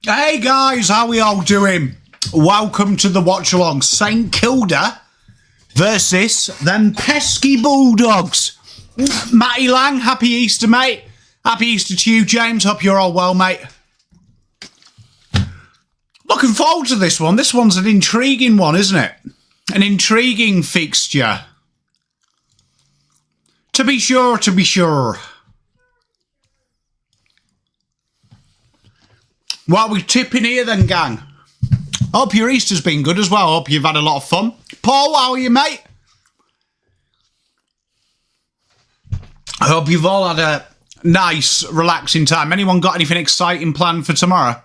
Hey guys, how we all doing? Welcome to the Watchalong. St Kilda versus them pesky Bulldogs. Matty Lang, happy Easter, mate. Happy Easter to you, James. Hope you're all well, mate. Looking forward to this one. This one's an intriguing one, isn't it? An intriguing fixture. To be sure, to be sure. What are we tipping here then, gang? Hope your Easter's been good as well. Hope you've had a lot of fun. Paul, how are you, mate? I hope you've all had a nice, relaxing time. Anyone got anything exciting planned for tomorrow?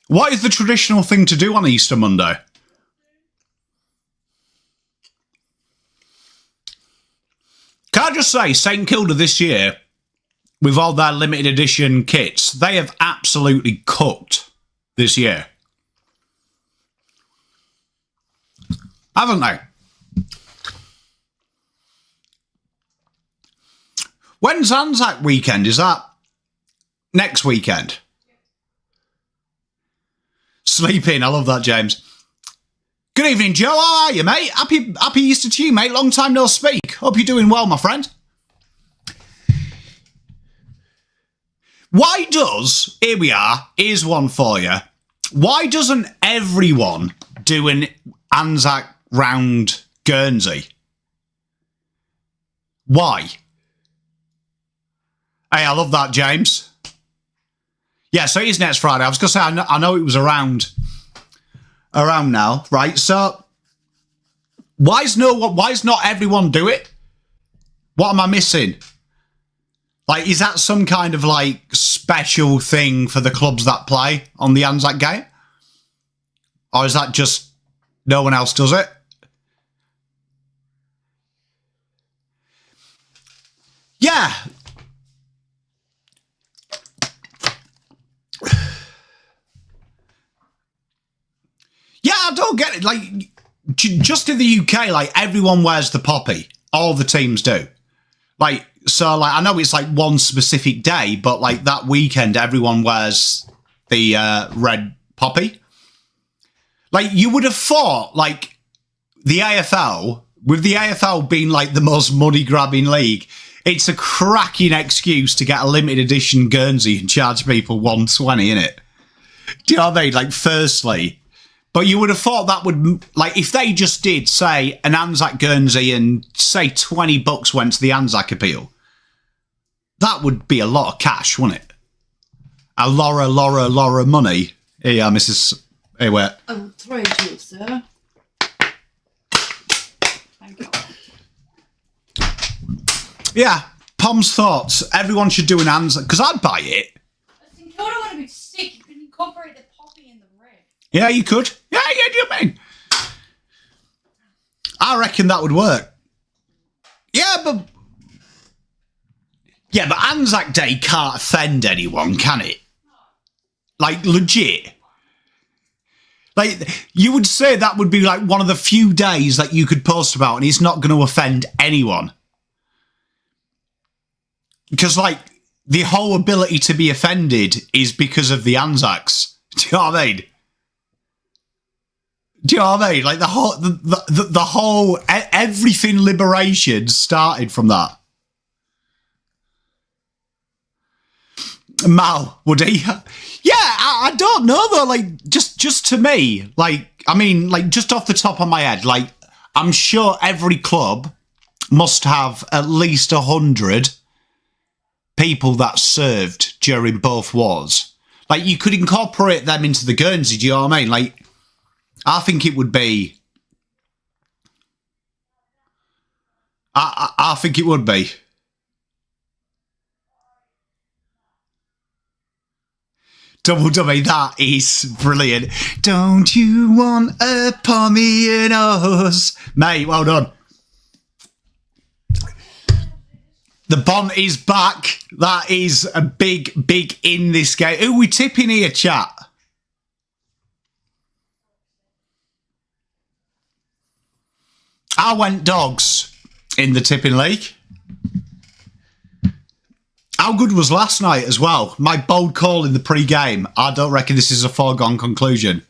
What is the traditional thing to do on Easter Monday? Can I just say, St Kilda this year, with all their limited edition kits, they have absolutely cooked this year. Haven't they? When's Anzac weekend? Is that next weekend? Sleep in. I love that, James. Good evening, Joe. How are you, mate? Happy Easter to you, mate. Long time no speak. Hope you're doing well, my friend. Why does, here we are, here's one for you. Why doesn't everyone do an Anzac round Guernsey? Why? Hey, I love that, James. Yeah, so it is next Friday. I was going to say, I know it was around now, right? So, why's not everyone do it? What am I missing? Like, is that some kind of, like, special thing for the clubs that play on the Anzac game? Or is that just no one else does it? Yeah. Yeah, I don't get it. Like, just in the UK, like, everyone wears the poppy. All the teams do. Like, so, like, I know it's, like, one specific day, but, like, that weekend, everyone wears the red poppy. Like, you would have thought, like, the AFL, with the AFL being, like, the most money-grabbing league, it's a cracking excuse to get a limited edition Guernsey and charge people $120, innit? Do you know what I mean? Like, firstly. But you would have thought that would, like, if they just did, say, an Anzac Guernsey and, say, $20 went to the Anzac appeal, that would be a lot of cash, wouldn't it? A Laura money. Here you are, Mrs. Hey, where? I will throw it to you, sir. Thank you. Yeah, Pom's thoughts. Everyone should do an Anzac, because I'd buy it. I think I don't want to be sick. You can incorporate the poppy in the red. Yeah, you could. Yeah, do you mean? I reckon that would work. Yeah, but Anzac Day can't offend anyone, can it? Like, legit. Like, you would say that would be, like, one of the few days that you could post about and it's not going to offend anyone. Because, like, the whole ability to be offended is because of the Anzacs. Do you know what I mean? Do you know what I mean? Like, the whole everything liberation started from that. Mal, would he? Yeah, I don't know though. Like, just to me, like, I mean, like, just off the top of my head, like, I'm sure every club must have at least 100 people that served during both wars. Like, you could incorporate them into the Guernsey. Do you know what I mean? Like, I think it would be. I think it would be. Double dummy, that is brilliant. Don't you want a PommyInOz? Mate, well done. The Bont is back. That is a big in this game. Who are we tipping here, chat? I went Dogs in the tipping league. How good was last night as well? My bold call in the pre-game. I don't reckon this is a foregone conclusion.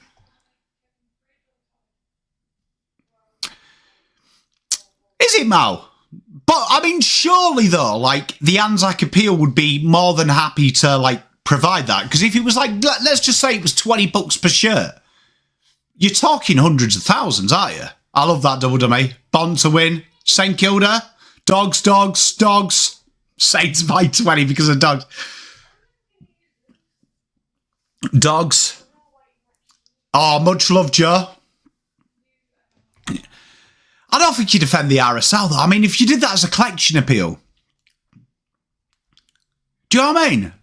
Is it, Mal? But, I mean, surely, though, like, the Anzac appeal would be more than happy to, like, provide that. Because if it was, like, let's just say it was $20 per shirt, you're talking hundreds of thousands, aren't you? I love that double dummy. Bond to win. St Kilda. Dogs. Saints by 20 because of dogs. Dogs. Oh, much love, Joe. I don't think you defend the RSL, though. I mean, if you did that as a collection appeal. Do you know what I mean?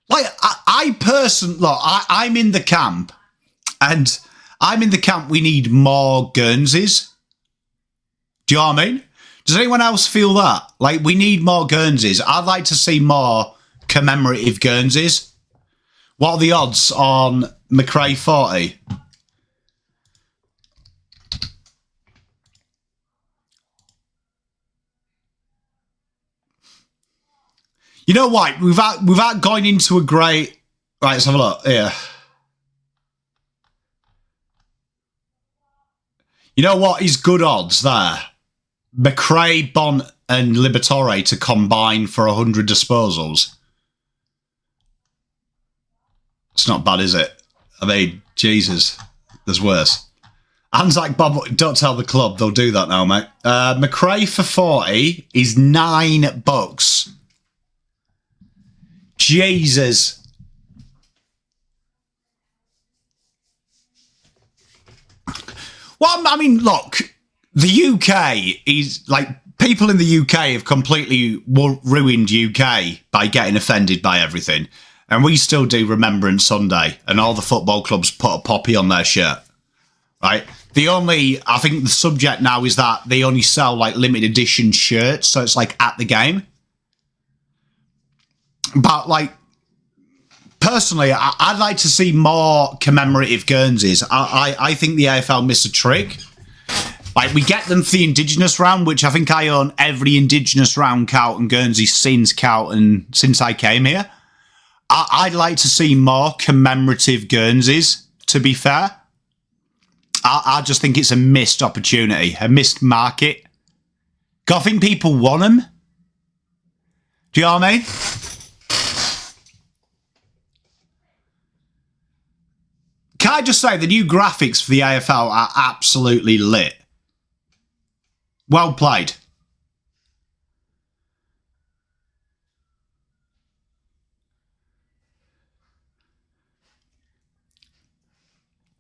Like, I personally, look, I'm in the camp, and I'm in the camp we need more Guernseys. Do you know what I mean? Does anyone else feel that? Like, we need more Guernseys. I'd like to see more commemorative Guernseys. What are the odds on McRae 40? You know what? Without going into a great... Right, let's have a look. Here. You know what is good odds there? McRae, Bont and Liberatore to combine for 100 disposals. It's not bad, is it? I mean, Jesus. There's worse. Anzac Bob, don't tell the club. They'll do that now, mate. McRae for 40 is $9. Jesus. Well, I mean, look, the UK is like people in the UK have completely ruined UK by getting offended by everything. And we still do Remembrance Sunday and all the football clubs put a poppy on their shirt, right? I think the subject now is that they only sell like limited edition shirts. So it's like at the game. But, like, personally, I'd like to see more commemorative Guernseys. I think the AFL missed a trick. Like, we get them for the Indigenous round, which I think I own every Indigenous round count and Guernsey since I came here. I'd like to see more commemorative Guernseys, to be fair. I just think it's a missed opportunity, a missed market. 'Cause I think people want them. Do you know what I mean? Can I just say the new graphics for the AFL are absolutely lit. Well played.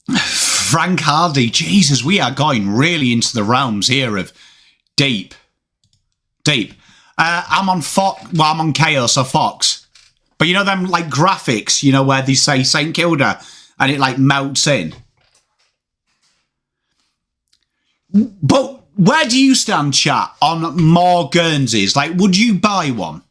Frank Hardy. Jesus, we are going really into the realms here of deep. I'm on Fox. Well, I'm on Chaos or Fox. But you know them like graphics, you know, where they say St Kilda and it like melts in. But where do you stand, chat, on more Guernseys? Like, would you buy one?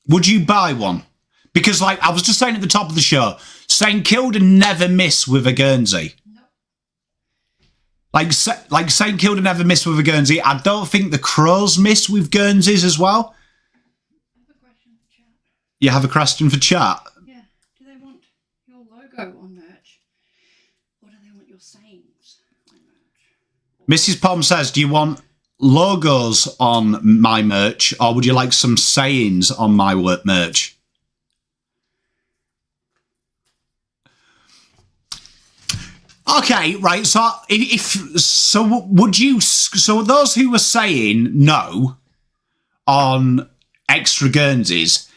Would you buy one? Because, like, I was just saying at the top of the show, St Kilda never miss with a Guernsey. No. Like St Kilda never miss with a Guernsey. I don't think the Crows miss with Guernseys as well. I have a question for chat. You have a question for chat? Yeah. Do they want your logo on merch? Or do they want your sayings on merch? Mrs. Pom says, do you want logos on my merch or would you like some sayings on my merch? Okay, right. So so those who are saying no on extra Guernseys,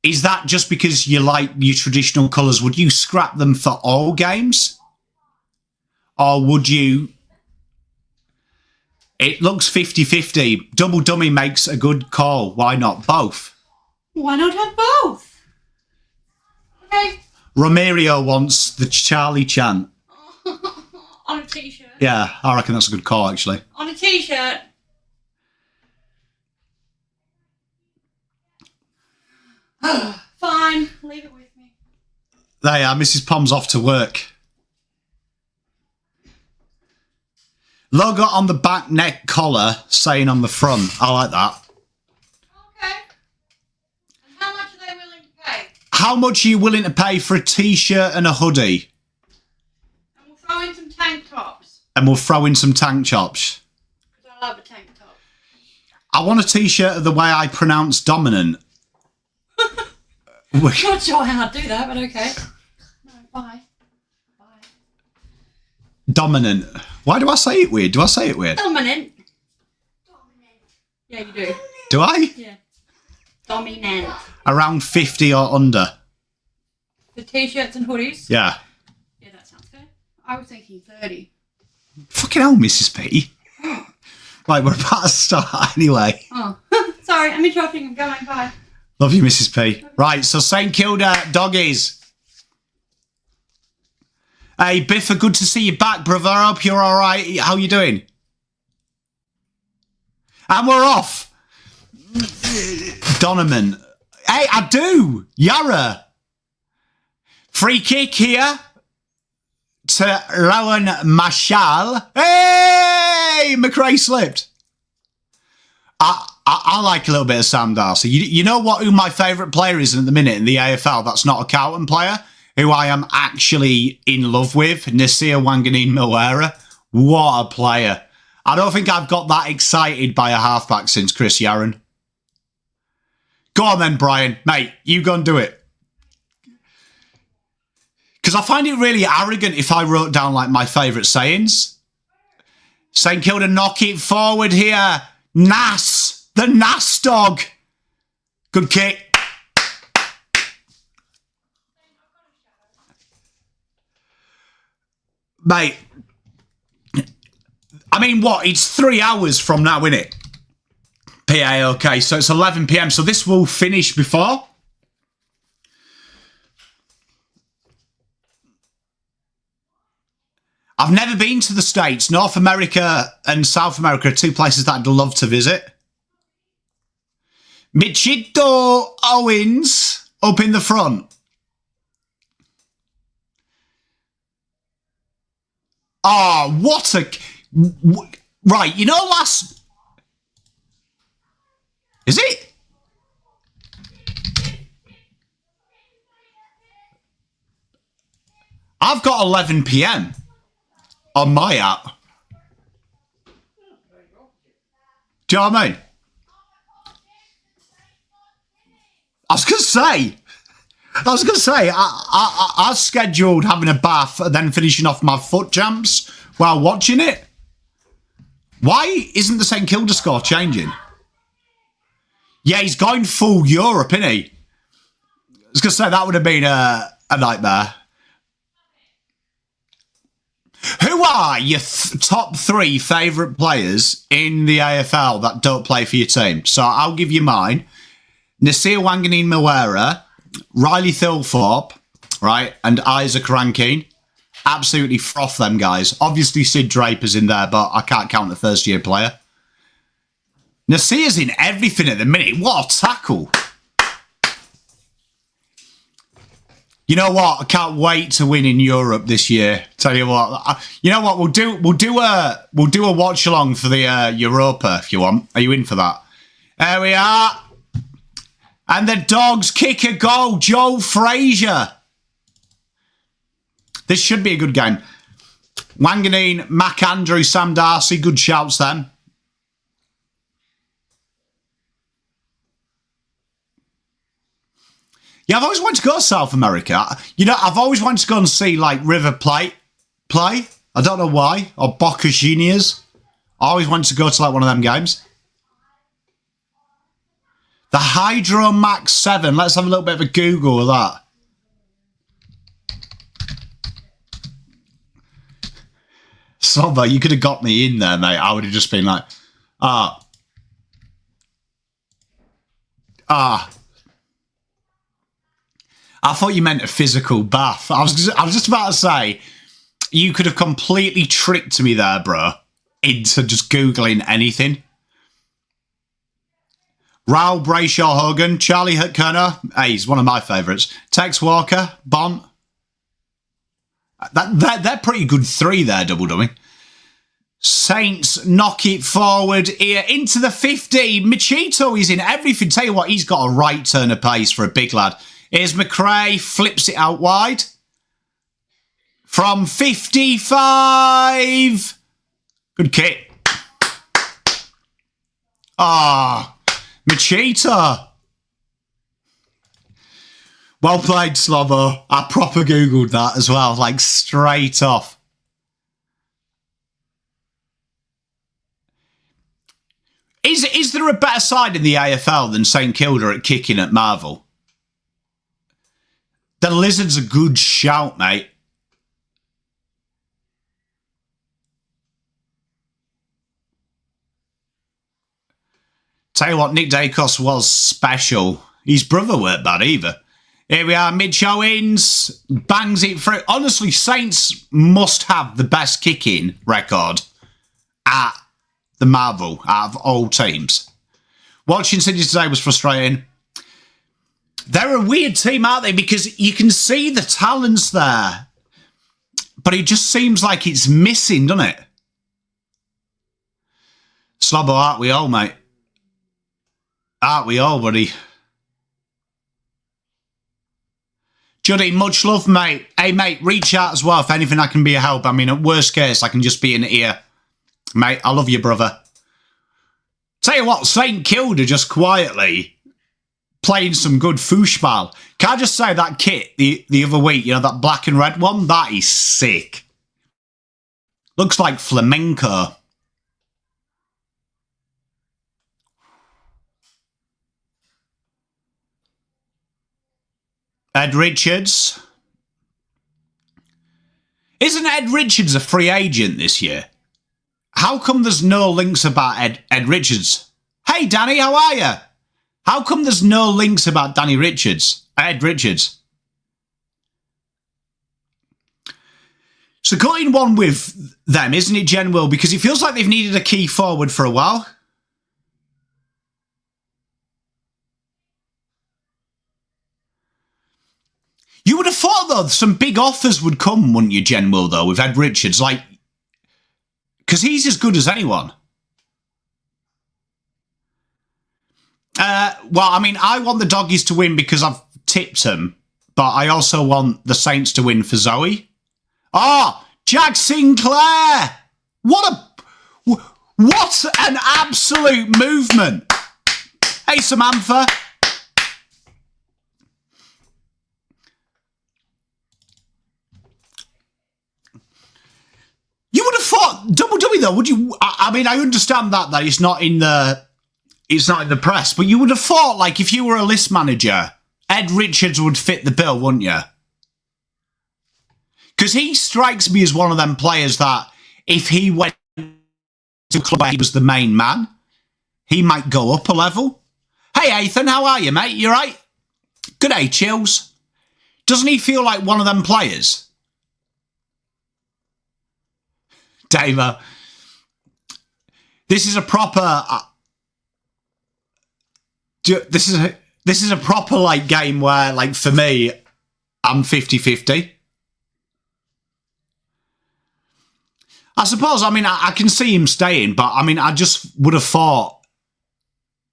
is that just because you like your traditional colours? Would you scrap them for all games? Or would you... It looks 50-50. Double Dummy makes a good call. Why not both? Why not have both? Okay. Romario wants the Charlie chant. On a t-shirt. Yeah, I reckon that's a good call, actually. On a t-shirt. Fine, leave it with me. There you are, Mrs. Pom's off to work. Logo on the back neck collar, saying on the front. I like that. How much are you willing to pay for a t-shirt and a hoodie? And we'll throw in some tank tops. And we'll throw in some tank tops. Because I love a tank top. I want a t-shirt of the way I pronounce dominant. Not sure how to do that, but okay. No, bye. Bye. Dominant. Why do I say it weird? Do I say it weird? Dominant. Yeah, you do. Do I? Yeah. Dominant. Around 50 or under. The t-shirts and hoodies? Yeah. Yeah, that sounds good. I was thinking 30. Fucking hell, Mrs. P. Right, we're about to start anyway. Oh, sorry, I'm interrupting. I'm going. Bye. Love you, Mrs. P. Right, so St Kilda doggies. Hey, Biffa, good to see you back, brother. I hope you're all right. How you doing? And we're off. Donovan. Hey, I do. Yara. Free kick here to Rowan Marshall. Hey, McRae slipped. I like a little bit of Sam Darcy. You know who my favourite player is at the minute in the AFL that's not a Carlton player? Who I am actually in love with? Nasir Wanganeen-Milwera. What a player. I don't think I've got that excited by a halfback since Chris Yarron. Go on then, Brian. Mate, you go and do it. Because I find it really arrogant if I wrote down like my favourite sayings. St Kilda knock it forward here. Nas. The Nas dog. Good kick. Mate. I mean, what? It's 3 hours from now, isn't it? PA, okay. So it's 11 p.m. So this will finish before. I've never been to the States. North America and South America are two places that I'd love to visit. Michito Owens up in the front. Oh, what a... Right, you know last... Is it? I've got 11 p.m. on my app. Do you know what I mean? I was going to say, I scheduled having a bath and then finishing off my foot jumps while watching it. Why isn't the St Kilda score changing? Yeah, he's going full Europe, isn't he? I was going to say, that would have been a nightmare. Who are your top three favourite players in the AFL that don't play for your team? So I'll give you mine. Nasir Wanganeen-Milwera, Riley Thilthorpe, right, and Isaac Rankine. Absolutely froth them guys. Obviously Sid Draper's in there, but I can't count the first year player. Nasir's in everything at the minute. What a tackle. You know what? I can't wait to win in Europe this year. Tell you what. You know what? We'll do a watch along for the Europa if you want. Are you in for that? There we are. And the Dogs kick a goal. Joel Frazier. This should be a good game. Wanganeen, Mac Andrew, Sam Darcy. Good shouts then. Yeah, I've always wanted to go to South America. You know, I've always wanted to go and see, like, River Plate play. I don't know why. Or Boca Juniors. I always wanted to go to, like, one of them games. The Hydro Max 7. Let's have a little bit of a Google of that. Slobber, you could have got me in there, mate. I would have just been like, I thought you meant a physical bath. I was just about to say, you could have completely tricked me there, bro, into just Googling anything. Raul Brayshaw Hogan, Charlie Kerner, hey, he's one of my favourites. Tex Walker, Bont. They're pretty good three there, double dummy. Saints knock it forward here into the 50. Machito is in everything. Tell you what, he's got a right turn of pace for a big lad. Here's McRae, flips it out wide. From 55. Good kick. Ah, Machita. Well played, Slobbo. I proper Googled that as well, like straight off. Is there a better side in the AFL than St Kilda at kicking at Marvel? The Lizards a good shout, mate. Tell you what, Nick Dacos was special. His brother weren't bad either. Here we are, Mitch Owens bangs it through. Honestly, Saints must have the best kicking record at the Marvel out of all teams. Watching City today was frustrating. They're a weird team, aren't they? Because you can see the talents there, but it just seems like it's missing, doesn't it? Slobbo, aren't we all, mate? Aren't we all, buddy? Juddy, much love, mate. Hey, mate, reach out as well if anything I can be a help. I mean, at worst case, I can just be in ear. Mate, I love you, brother. Tell you what, St Kilda just quietly playing some good foosball. Can I just say that kit the other week, you know, that black and red one? That is sick. Looks like flamenco. Ed Richards. Isn't Ed Richards a free agent this year? How come there's no links about Ed Richards? Hey, Danny, how are you? How come there's no links about Ed Richards? So cutting one with them, isn't it, Jen Will? Because it feels like they've needed a key forward for a while. You would have thought, though, some big offers would come, wouldn't you, Jen Will, though, with Ed Richards? Like, because he's as good as anyone. Well, I mean, I want the Doggies to win because I've tipped them, but I also want the Saints to win for Zoe. Oh, Jack Sinclair! What an absolute movement! Hey, Samantha. You would have thought Double W though, would you? I mean, I understand that it's not in the press, but you would have thought, like, if you were a list manager, Ed Richards would fit the bill, wouldn't you? Because he strikes me as one of them players that if he went to a club where he was the main man, he might go up a level. Hey, Ethan, how are you, mate? You right? Good day, Chills. Doesn't he feel like one of them players? Daver. This is a proper... this is a proper, like, game where, like, for me, I'm 50-50. I suppose, I mean, I can see him staying, but, I mean, I just would have thought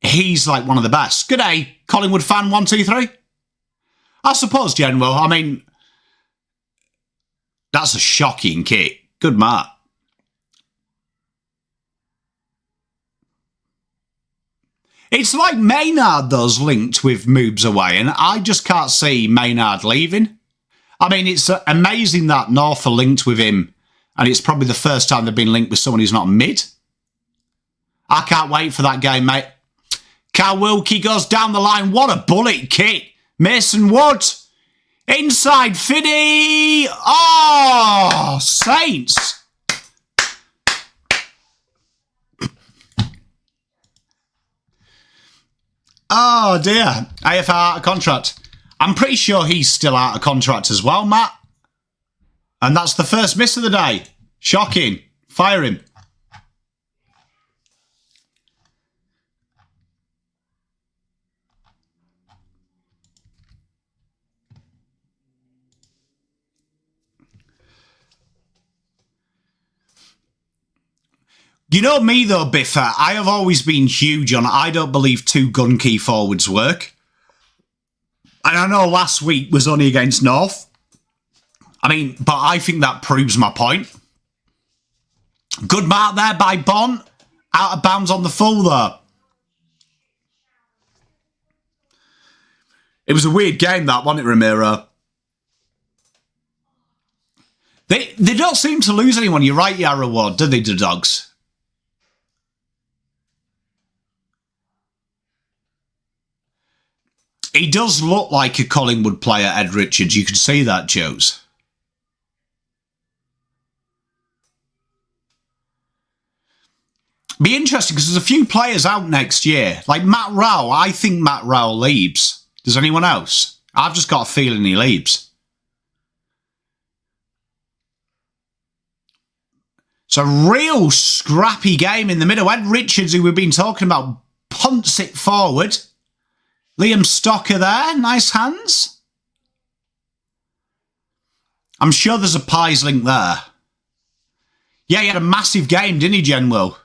he's, like, one of the best. Good day, Collingwood fan 123. I suppose, General, I mean, that's a shocking kick. Good mark. It's like Maynard, those linked with moves away, and I just can't see Maynard leaving. I mean, it's amazing that North are linked with him, and it's probably the first time they've been linked with someone who's not mid. I can't wait for that game, mate. Cal Wilkie goes down the line. What a bullet kick. Mason Wood. Inside Fiddy. Oh, Saints. Oh, dear. AFL out of contract. I'm pretty sure he's still out of contract as well, Matt. And that's the first miss of the day. Shocking. Fire him. You know me though, Biffer, I have always been huge on I don't believe two gun key forwards work. And I know last week was only against North. I mean, but I think that proves my point. Good mark there by Bont. Out of bounds on the full, though. It was a weird game, that, wasn't it, Ramiro? They don't seem to lose anyone. You're right, Yarra Ward, do they, the Dogs? He does look like a Collingwood player, Ed Richards. You can see that, Joes. Be interesting because there's a few players out next year. Like Matt Rowell. I think Matt Rowell leaves. Does anyone else? I've just got a feeling he leaves. It's a real scrappy game in the middle. Ed Richards, who we've been talking about, punts it forward. Liam Stocker there. Nice hands. I'm sure there's a Pies link there. Yeah, he had a massive game, didn't he, Genwell?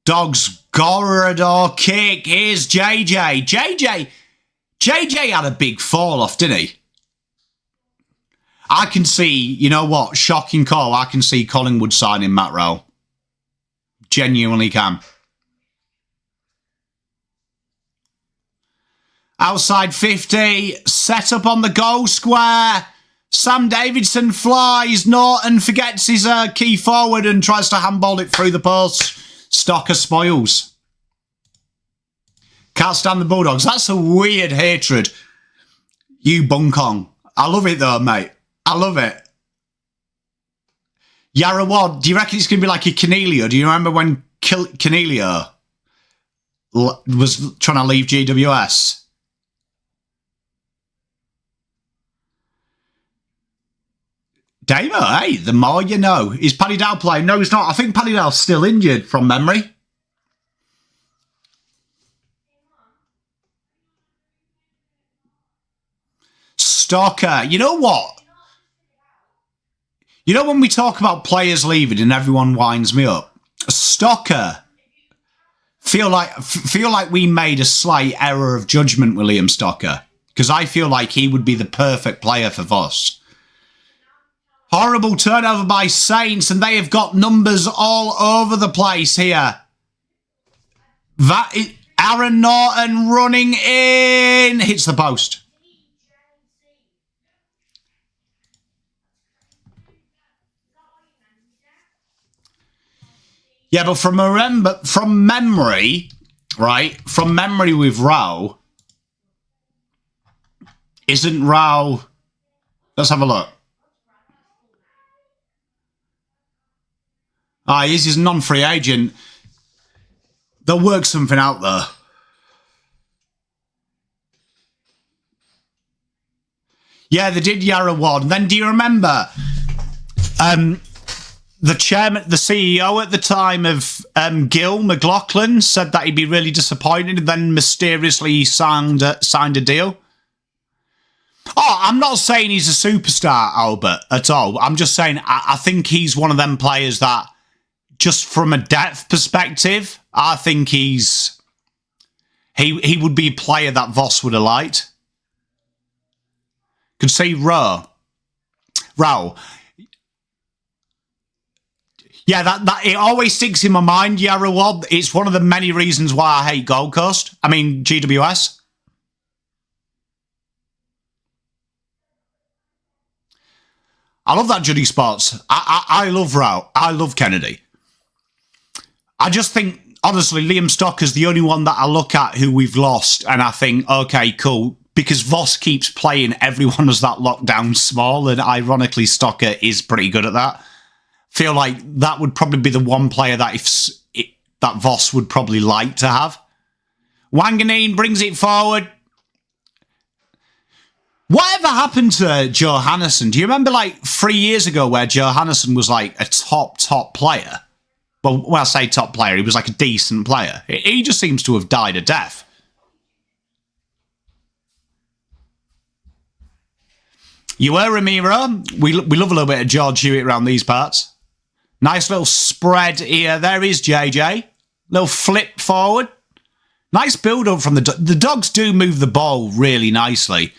Dogs, corridor kick. Here's JJ. JJ had a big fall off, didn't he? I can see, you know what? Shocking call. I can see Collingwood signing Matt Rowell. Genuinely can. Outside 50. Set up on the goal square. Sam Davidson flies. Norton forgets his key forward and tries to handball it through the post. Stocker spoils. Can't stand the Bulldogs. That's a weird hatred. You bunkong. I love it though, mate. I love it. Yarra Wad, do you reckon it's going to be like a Cornelio? Do you remember when Cornelio was trying to leave GWS? Damo, hey, the more you know. Is Paddy Dow playing? No, he's not. I think Paddy Dow's still injured from memory. Stalker. You know what? You know when we talk about players leaving and everyone winds me up? Stalker. Feel like we made a slight error of judgment with Liam Stalker. Because I feel like he would be the perfect player for Voss. Horrible turnover by Saints, and they have got numbers all over the place here. That is Aaron Norton running in. Hits the post. Yeah, but from memory, right? From memory with Rao, isn't Rao... Let's have a look. Ah, he's his non-free agent. They'll work something out there. Yeah, they did Yarra Ward. And then do you remember the chairman, the CEO at the time of Gil McLaughlin said that he'd be really disappointed and then mysteriously signed a deal? Oh, I'm not saying he's a superstar, Albert, at all. I'm just saying I think he's one of them players that, just from a depth perspective, I think he would be a player that Voss would have liked. Could see Rao. Yeah, that it always sticks in my mind, Yarra Wad. It's one of the many reasons why I hate Gold Coast. I mean, GWS. I love that Judy Sports. I love Rao. I love Kennedy. I just think, honestly, Liam Stocker's the only one that I look at who we've lost, and I think, okay, cool, because Voss keeps playing everyone as that lockdown small, and ironically, Stocker is pretty good at that. Feel like that would probably be the one player that that Voss would probably like to have. Wanganeen brings it forward. Whatever happened to Joe Hannison? Do you remember like 3 years ago where Joe Hannison was like a top player? Well, when I say top player, he was like a decent player. He just seems to have died a death. You were Ramiro. We love a little bit of George Hewitt around these parts. Nice little spread here. There is JJ. Little flip forward. Nice build-up from the Dogs do move the ball really nicely.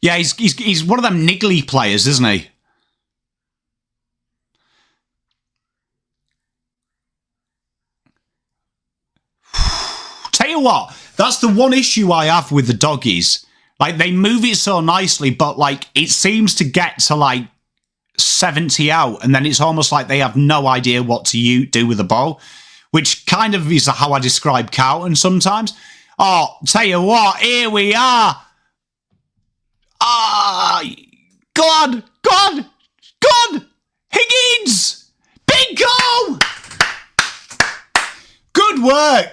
Yeah, he's one of them niggly players, isn't he? Tell you what, that's the one issue I have with the Doggies. Like, they move it so nicely, but, like, it seems to get to, like, 70 out, and then it's almost like they have no idea what to do with the ball, which kind of is how I describe Carlton sometimes. Oh, tell you what, here we are. Ah, go on, go on, go on. Higgins, big goal. Good work.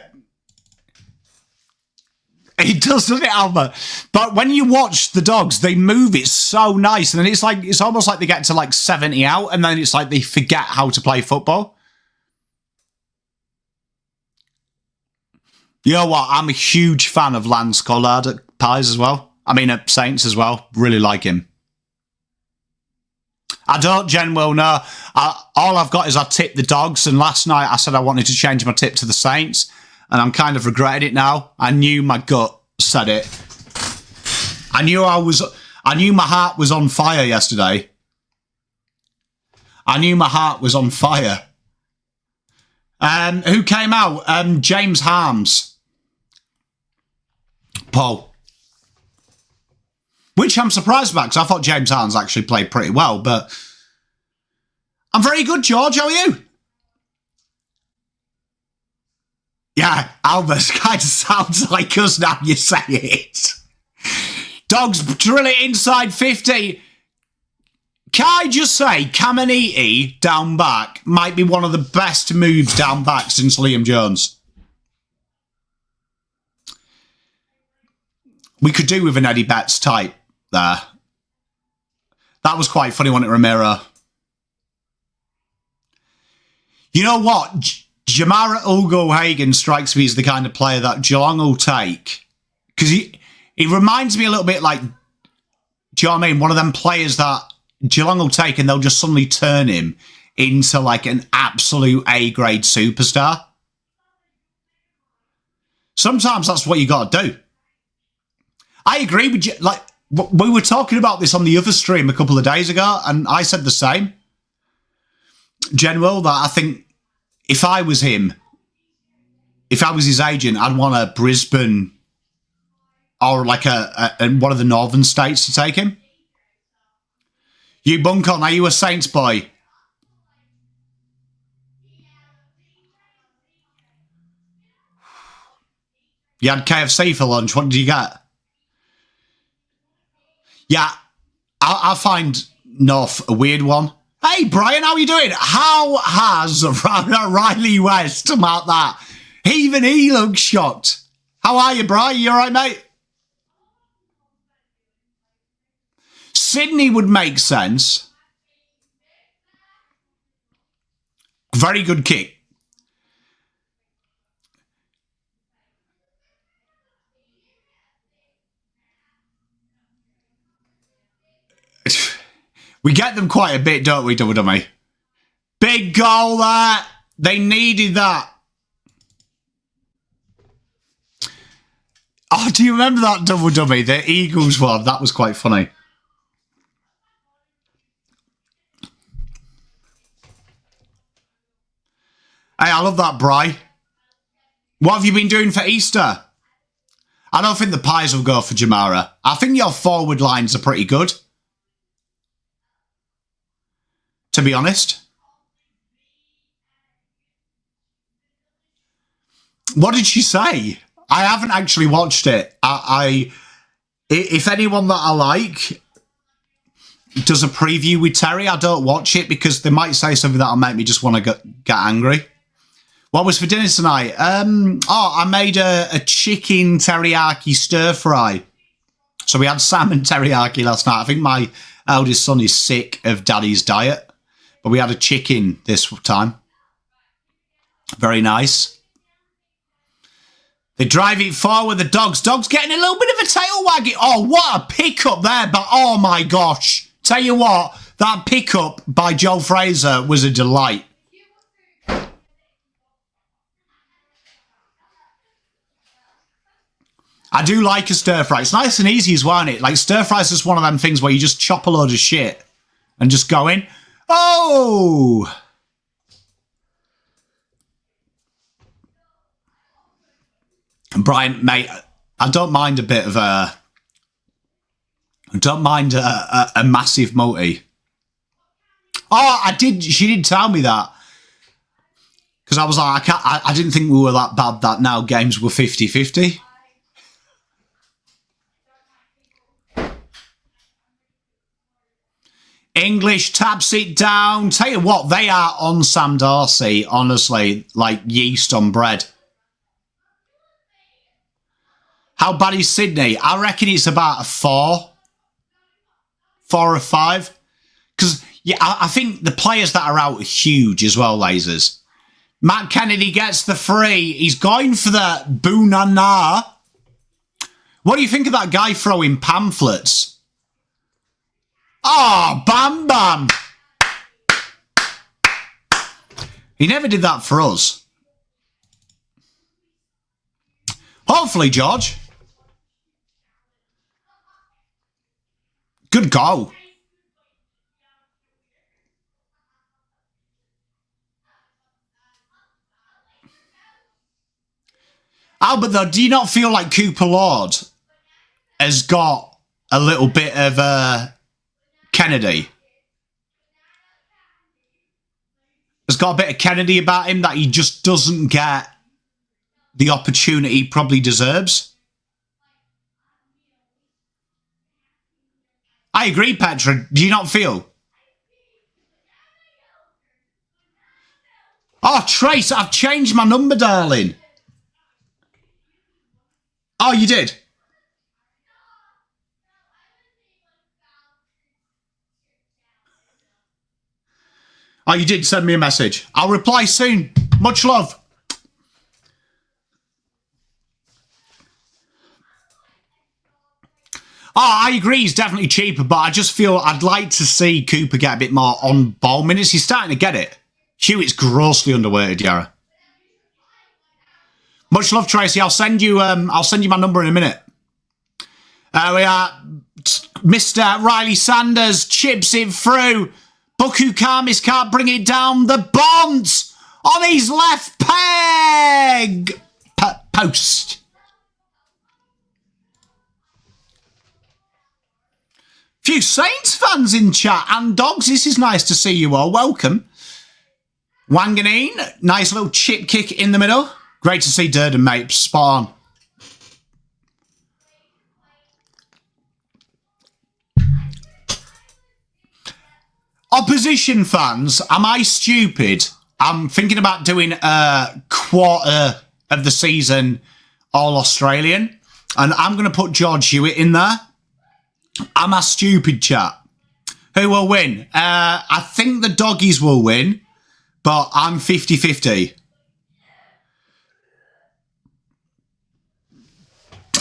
It does, doesn't it, Albert? But when you watch the Dogs, they move it so nice, and then it's almost like they get to like 70 out, and then it's like they forget how to play football. You know what? I'm a huge fan of Lance Collard at Pies as well. I mean, at Saints as well. Really like him. I don't, Jen will know. All I've got is I tipped the Dogs, and last night I said I wanted to change my tip to the Saints, and I'm kind of regretting it now. I knew my gut said it. I knew my heart was on fire yesterday. I knew my heart was on fire. Who came out? James Harms. Paul. Which I'm surprised about, because I thought James Harms actually played pretty well, but I'm very good, George. How are you? Yeah, Albert kind of sounds like us now you say it. Dogs drill it inside 50. Can I just say, Caminiti down back might be one of the best moves down back since Liam Jones. We could do with an Eddie Betts type there. That was quite funny, wasn't it, Ramiro? You know what? Jamara Ugo-Hagan strikes me as the kind of player that Geelong will take. Because he reminds me a little bit like, do you know what I mean? One of them players that Geelong will take and they'll just suddenly turn him into like an absolute A-grade superstar. Sometimes that's what you got to do. I agree with you. Like, we were talking about this on the other stream a couple of days ago, and I said the same. General, that I think if I was him, if I was his agent, I'd want a Brisbane or like a one of the northern states to take him. You Buncon, are you a Saints boy? You had KFC for lunch. What did you get? Yeah, I find North a weird one. Hey, Brian, how are you doing? How has Riley West about that? Even he looks shocked. How are you, Brian? You all right, mate? Sydney would make sense. Very good kick. We get them quite a bit, don't we, Double Dummy? Big goal there. They needed that. Oh, do you remember that Double Dummy? The Eagles one. That was quite funny. Hey, I love that, Bri. What have you been doing for Easter? I don't think the Pies will go for Jamara. I think your forward lines are pretty good. To be honest. What did she say? I haven't actually watched it. If anyone that I like does a preview with Terry, I don't watch it because they might say something that'll make me just want to get angry. What was for dinner tonight? I made a chicken teriyaki stir fry. So we had salmon teriyaki last night. I think my eldest son is sick of daddy's diet. But we had a chicken this time. Very nice. They drive it forward, the Dogs. Dogs getting a little bit of a tail wagging. Oh, what a pickup there. But oh my gosh. Tell you what, that pickup by Joe Fraser was a delight. I do like a stir fry. It's nice and easy as well, isn't it? Like stir fry is just one of them things where you just chop a load of shit and just go in. Oh! Brian, mate, I don't mind a bit of a... I don't mind a massive multi. Oh, I did. She did tell me that. Because I was like, I didn't think we were that bad that now games were 50-50. English taps it down. Tell you what, they are on Sam Darcy, honestly, like yeast on bread. How bad is Sydney? I reckon it's about a 4. 4 or 5. Because, yeah, I think the players that are out are huge as well, lasers. Matt Kennedy gets the free. He's going for the Boonana. What do you think of that guy throwing pamphlets? Oh, Bam Bam. He never did that for us. Hopefully, George. Good goal. Albert, though, do you not feel like Cooper Lord has got a little bit of Kennedy? Has got a bit of Kennedy about him that he just doesn't get the opportunity he probably deserves? I agree, Petra. Do you not feel? Oh, Trace, I've changed my number, darling. Oh, you did? Oh, you did send me a message. I'll reply soon. Much love. Oh, I agree he's definitely cheaper, but I just feel I'd like to see Cooper get a bit more on ball minutes. He's starting to get it. Hewitt's grossly underweighted, Yara. Much love, Tracy. I'll send you my number in a minute. We are Mr. Riley Sanders chips it through. Buku Kamis can't bring it down. The Bonds on his left peg. Post. Few Saints fans in chat and Dogs. This is nice to see you all. Welcome. Wanganeen, nice little chip kick in the middle. Great to see Durden, mate. Spot on. Opposition fans, am I stupid? I'm thinking about doing a quarter of the season all Australian, and I'm going to put George Hewitt in there. Am I stupid, chat? Who will win? I think the Doggies will win, but I'm 50-50.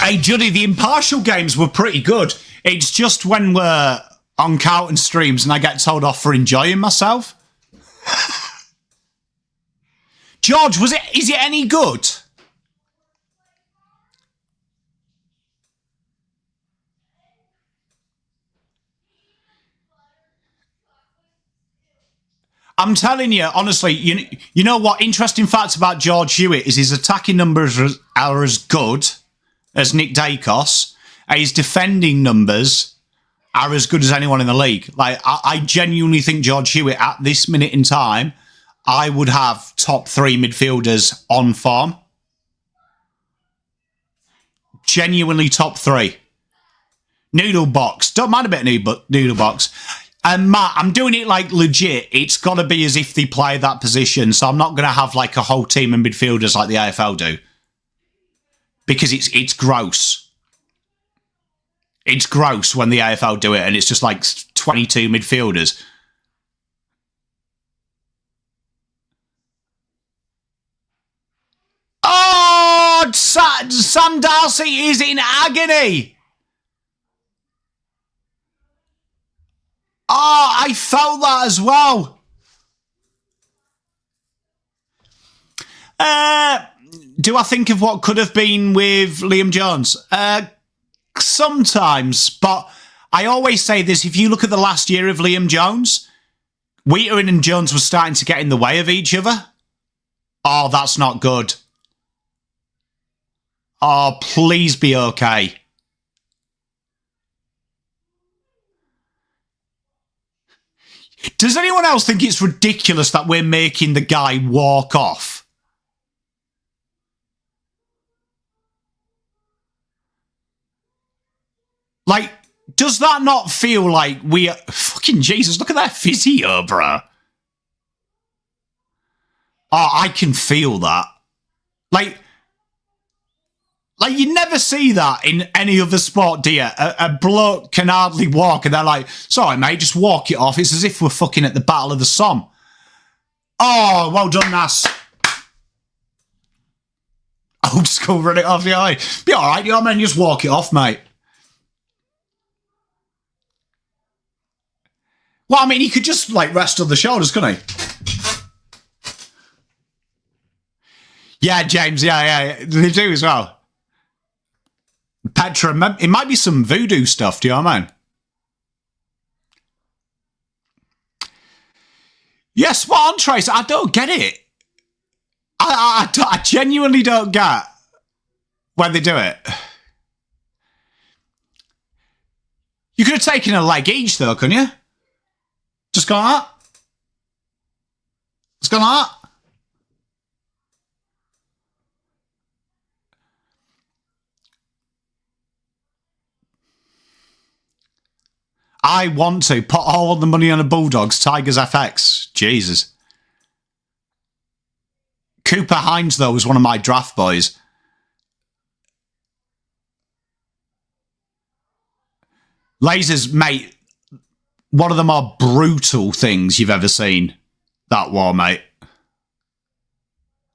Hey, Juddy, the impartial games were pretty good. It's just when we're on Carlton streams and I get told off for enjoying myself. George, is it any good? I'm telling you, honestly, you know what? Interesting facts about George Hewitt is his attacking numbers are as good as Nick Dacos. His defending numbers are as good as anyone in the league. Like, I genuinely think George Hewitt, at this minute in time, I would have top 3 midfielders on form. Genuinely top 3. Noodle box. Don't mind a bit of noodle box. And Matt, I'm doing it like legit. It's got to be as if they play that position. So I'm not going to have like a whole team of midfielders like the AFL do. Because it's gross. It's gross when the AFL do it and it's just like 22 midfielders. Oh, Sam Darcy is in agony. Oh, I felt that as well. Do I think of what could have been with Liam Jones? Sometimes, but I always say this. If you look at the last year of Liam Jones, Wheater and Jones were starting to get in the way of each other. Oh, that's not good. Oh, please be okay. Does anyone else think it's ridiculous that we're making the guy walk off? Like, does that not feel like we are... Fucking Jesus, look at that physio, bruh. Oh, I can feel that. Like you never see that in any other sport, do you? A bloke can hardly walk and they're like, sorry, mate, just walk it off. It's as if we're fucking at the Battle of the Somme. Oh, well done, Nas. Old school, run it off the eye. Be all right, you know what I mean? Just walk it off, mate. Well, I mean, he could just, like, rest on the shoulders, couldn't he? Yeah, James, yeah. They do as well. Petra, it might be some voodoo stuff, do you know what I mean? Yeah, spot on, Trace. I don't get it. I genuinely don't get when they do it. You could have taken a leg each, though, couldn't you? Just go like that. Just go like that. I want to put all the money on the Bulldogs, Tigers FX. Jesus. Cooper Hines, though, was one of my draft boys. Lasers, mate, one of the more brutal things you've ever seen. That war, mate.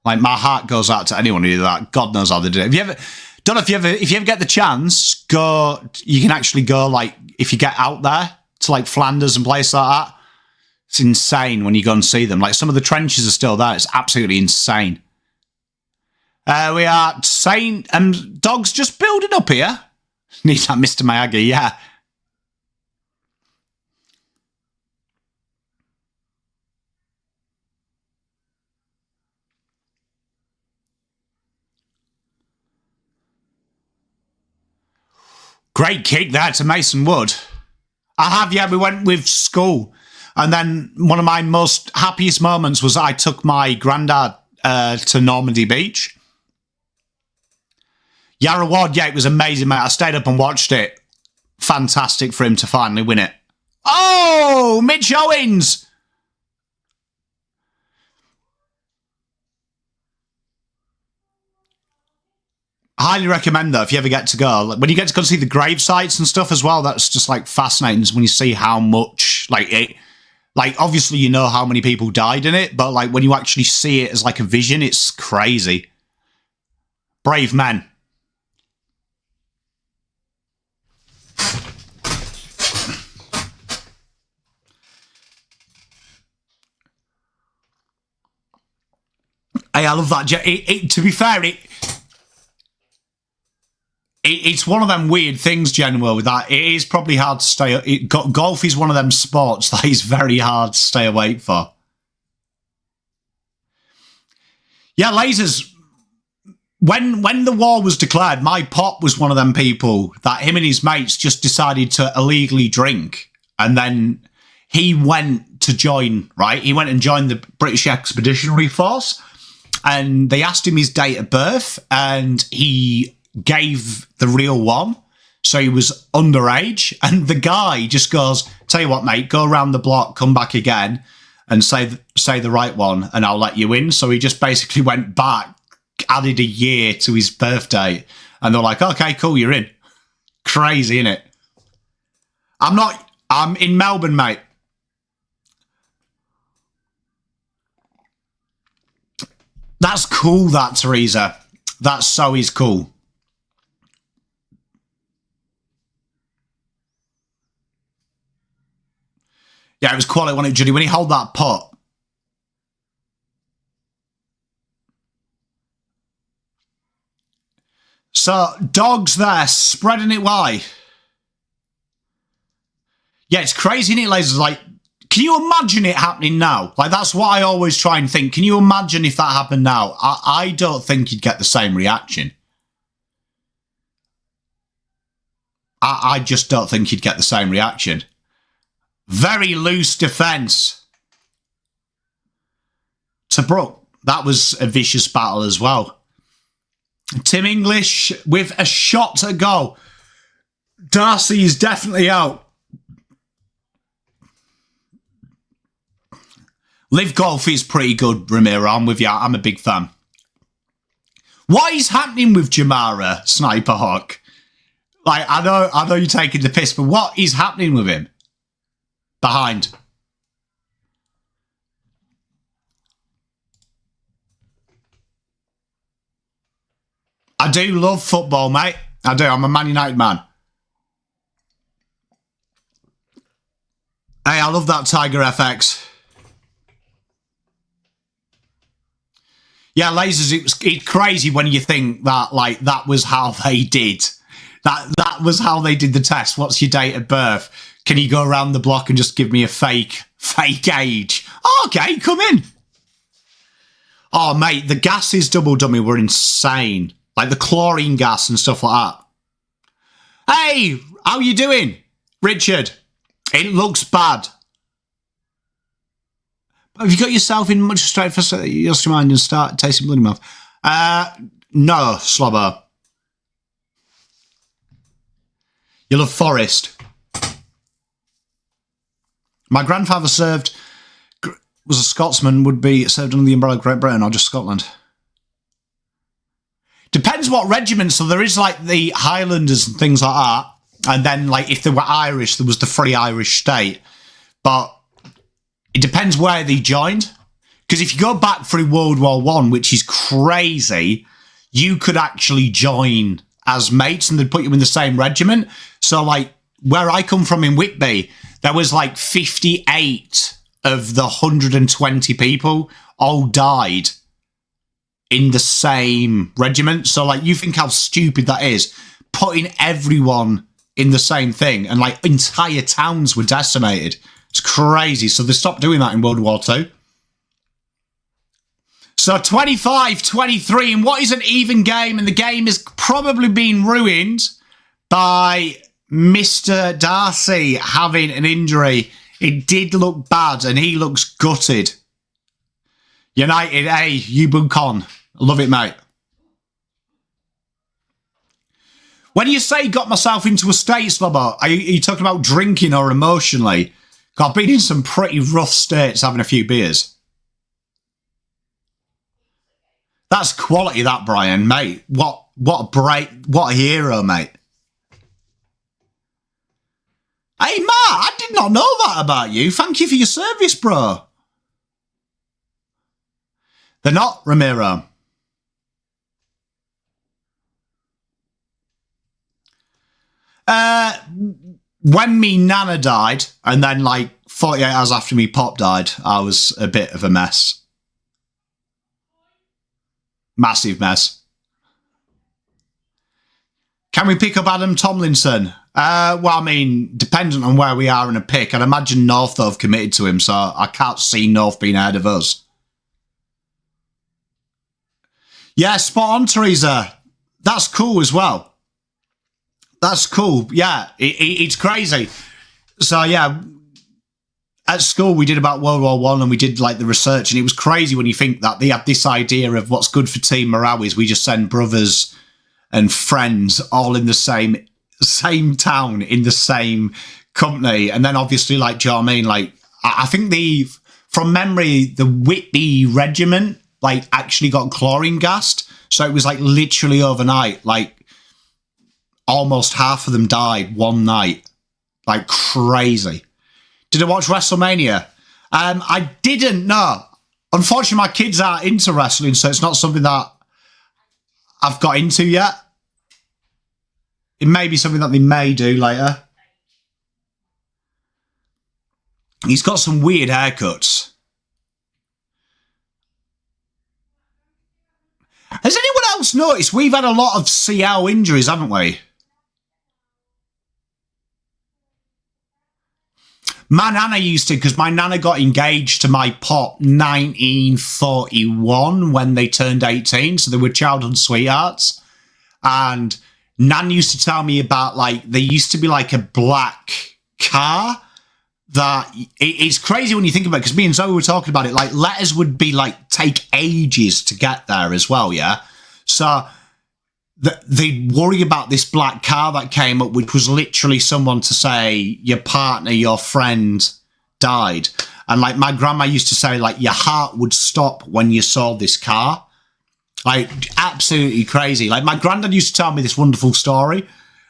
Like, my heart goes out to anyone who did that. God knows how they did it. Have you ever... Don't know if you ever get the chance, go... You can actually go, like, if you get out there to, like, Flanders and places like that. It's insane when you go and see them. Like, some of the trenches are still there. It's absolutely insane. We are saying... Dogs just building up here. Need that Mr. Miyagi, yeah. Great kick there to Mason Wood. I have, yeah, we went with school. And then one of my most happiest moments was I took my granddad to Normandy Beach. Yarra Ward, yeah, it was amazing, mate. I stayed up and watched it. Fantastic for him to finally win it. Oh, Mitch Owens! Highly recommend, though, if you ever get to go. When you get to go see the grave sites and stuff as well, that's just, like, fascinating when you see how much, like, it... Like, obviously you know how many people died in it, but, like, when you actually see it as, like, a vision, it's crazy. Brave men. Hey, I love that. To be fair, it's one of them weird things, Genwell, with that. It is probably hard to stay... golf is one of them sports that is very hard to stay awake for. Yeah, lasers. When the war was declared, my pop was one of them people that him and his mates just decided to illegally drink. And then he went to join, right? He went and joined the British Expeditionary Force. And they asked him his date of birth. And he... gave the real one, so he was underage, and the guy just goes, tell you what, mate, go around the block, come back again, and say the right one, and I'll let you in. So he just basically went back, added a year to his birthday, and they're like, okay, cool, you're in. Crazy, innit? I'm in Melbourne, mate. That's cool, that, Teresa. That so is cool. Yeah, it was quality, wasn't it, Judy? When he held that putt. So, Dogs there, spreading it wide. Yeah, it's crazy, isn't it, lasers? Like, can you imagine it happening now? Like, that's what I always try and think. Can you imagine if that happened now? I don't think you'd get the same reaction. I just don't think you'd get the same reaction. Very loose defence. To Brooke, that was a vicious battle as well. Tim English with a shot to go. Darcy is definitely out. Live Golf is pretty good, Ramiro. I'm with you. I'm a big fan. What is happening with Jamara, Sniper Hawk? Like, I know you're taking the piss, but what is happening with him? Behind. I do love football, mate. I do. I'm a Man United man. Hey, I love that Tiger FX. Yeah, lasers, it's crazy when you think that, like, that was how they did. That was how they did the test. What's your date of birth? Can you go around the block and just give me a fake age? Oh, okay, come in. Oh, mate, the gases double dummy were insane. Like the chlorine gas and stuff like that. Hey, how you doing, Richard? It looks bad. Have you got yourself in much straight for your mind and start tasting bloody mouth? No, slobber. You love Forest. My grandfather was a Scotsman, would be served under the umbrella of Great Britain or just Scotland. Depends what regiment. So there is like the Highlanders and things like that. And then like if they were Irish, there was the Free Irish State. But it depends where they joined. Because if you go back through World War I, which is crazy, you could actually join as mates and they'd put you in the same regiment. So like where I come from in Whitby, there was like 58 of the 120 people all died in the same regiment. So like you think how stupid that is, putting everyone in the same thing, and like entire towns were decimated. It's crazy. So they stopped doing that in World War II. So 25-23 in what is an even game, and the game is probably being ruined by Mr. Darcy having an injury. It did look bad and he looks gutted. United, hey, Yubu Khan. Love it, mate. When you say got myself into a state, Slobber, are you talking about drinking or emotionally? I've been in some pretty rough states having a few beers. That's quality, that, Brian, mate. What a hero, mate. Hey, Matt, I did not know that about you. Thank you for your service, bro. They're not, Ramiro. When me nana died, and then like 48 hours after me pop died, I was a bit of a mess. Massive mess. Can we pick up Adam Tomlinson? Well, I mean, dependent on where we are in a pick, I'd imagine North though have committed to him, so I can't see North being ahead of us. Yeah, spot on, Teresa. That's cool as well. That's cool. Yeah, it's crazy. So, yeah, at school we did about World War I and we did like the research, and it was crazy when you think that they had this idea of what's good for Team Morale is we just send brothers and friends all in the same town, in the same company. And then obviously, like, do you know what I mean? Like, I think from memory, the Whitby regiment, like, actually got chlorine gassed. So it was like literally overnight, like, almost half of them died one night. Like, crazy. Did I watch WrestleMania? I didn't, no. Unfortunately, my kids aren't into wrestling, so it's not something that I've got into yet. It may be something that they may do later. He's got some weird haircuts. Has anyone else noticed we've had a lot of CL injuries, haven't we? My nana used to, because my nana got engaged to my pop 1941 when they turned 18, so they were childhood sweethearts. And Nan used to tell me about, like, there used to be like a black car that it's crazy when you think about it, because me and Zoe were talking about it, like letters would be like take ages to get there as well, yeah? So they'd worry about this black car that came up, which was literally someone to say your partner, your friend died. And like my grandma used to say, like, your heart would stop when you saw this car. Like, absolutely crazy. Like, my granddad used to tell me this wonderful story,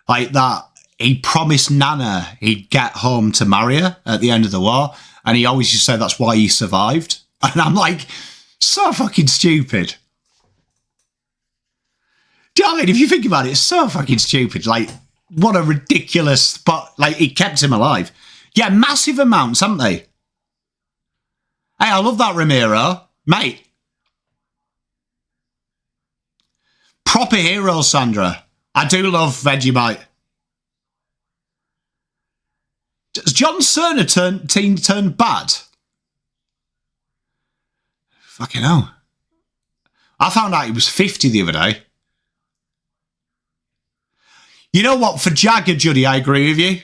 like that he promised Nana he'd get home to marry her at the end of the war. And he always used to say that's why he survived. And I'm like, so fucking stupid. Do you know what I mean? If you think about it, it's so fucking stupid. Like, what a ridiculous, but like, it kept him alive. Yeah, massive amounts, haven't they? Hey, I love that Ramiro. Mate. Proper hero, Sandra. I do love Vegemite. Has John Cerner turned bad? Fucking hell. I found out he was 50 the other day. You know what? For Jagger, Juddy, I agree with you.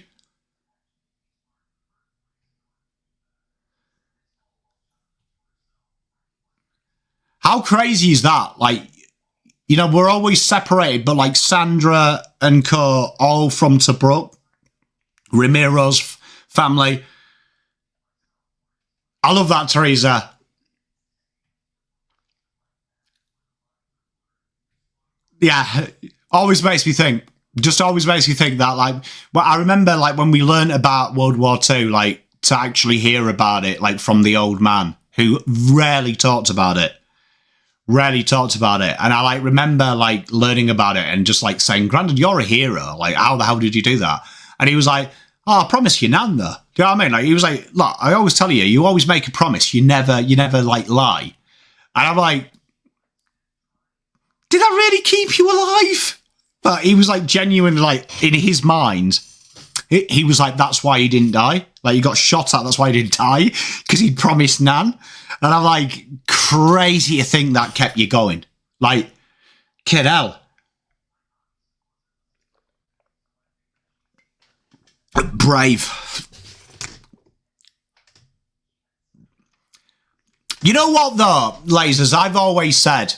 How crazy is that? Like, you know, we're always separated, but like Sandra and co, all from Tobruk, Ramiro's family. I love that, Teresa. Yeah, always makes me think. Just always makes me think that, like, well, I remember, like, when we learned about World War II, like, to actually hear about it, like, from the old man, who rarely talked about it. Rarely talked about it. And I, like, remember, like, learning about it and just, like, saying, Grandad, you're a hero. Like, how the hell did you do that? And he was like, oh, I promise you, Nan, though. Do you know what I mean? Like, he was like, look, I always tell you, you always make a promise. You never, like, lie. And I'm like, did I really keep you alive? But he was like genuinely, like, in his mind, he was like, that's why he didn't die. Like, he got shot at, that's why he didn't die, because he'd promised Nan. And I'm like, crazy to think that kept you going. Like, kid hell. Brave. You know what, though, Lasers, I've always said,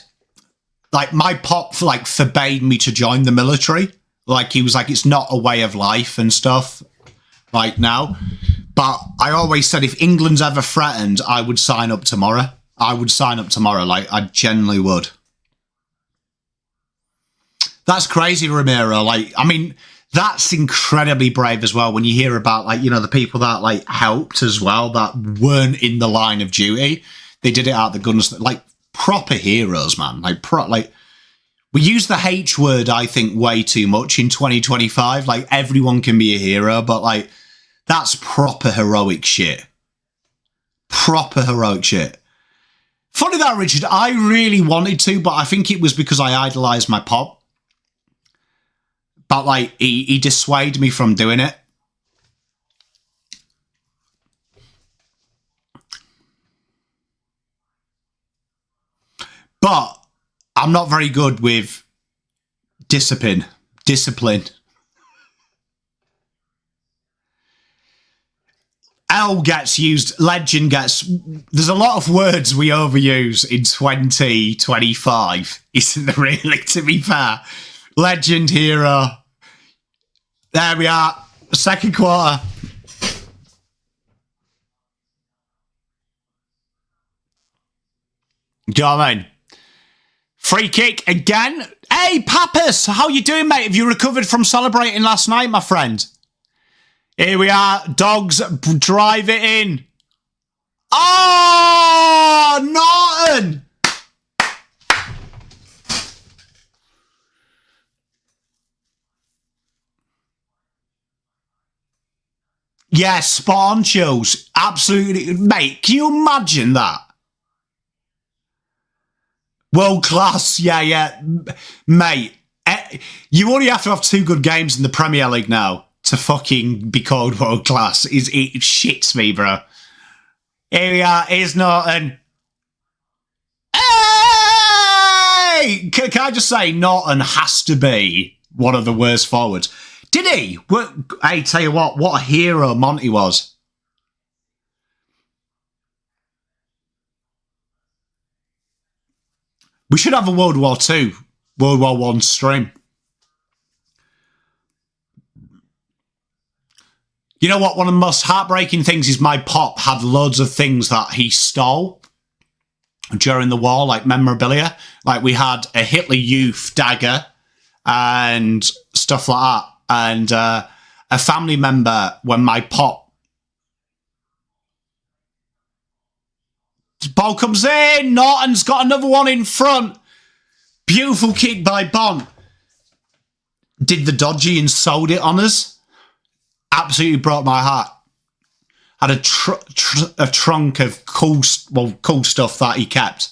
like, my pop, like, forbade me to join the military. Like, he was like, it's not a way of life and stuff, like, now. But I always said, if England's ever threatened, I would sign up tomorrow. I would sign up tomorrow. Like, I genuinely would. That's crazy, Ramiro. Like, I mean, that's incredibly brave as well when you hear about, like, you know, the people that, like, helped as well that weren't in the line of duty. They did it out the guns. Like, proper heroes, man. Like, we use the H word, I think, way too much in 2025. Like, everyone can be a hero, but, like, that's proper heroic shit. Proper heroic shit. Funny that, Richard, I really wanted to, but I think it was because I idolised my pop. But, like, he dissuaded me from doing it. But I'm not very good with discipline. L gets used, legend gets... There's a lot of words we overuse in 2025, isn't there really, to be fair? Legend, hero. There we are. Second quarter. Do you know what I mean? Free kick again. Hey, Pappas, how you doing, mate? Have you recovered from celebrating last night, my friend? Here we are. Dogs drive it in. Oh, Norton. Yeah, spawn chills. Absolutely. Mate, can you imagine that? World class. Yeah. Mate, you only have to have 2 good games in the Premier League now to fucking be called world class. It shits me, bro. Here we are. Here's Norton. Hey! Can I just say, Norton has to be one of the worst forwards. Did he? Hey, tell you what a hero Monty was. We should have a World War II, World War I stream. You know what? One of the most heartbreaking things is my pop had loads of things that he stole during the war, like memorabilia. Like we had a Hitler Youth dagger and stuff like that. And a family member, when my pop... Ball comes in. Norton's got another one in front. Beautiful kick by Bon. Did the dodgy and sold it on us. Absolutely broke my heart. Had a trunk of cool stuff that he kept.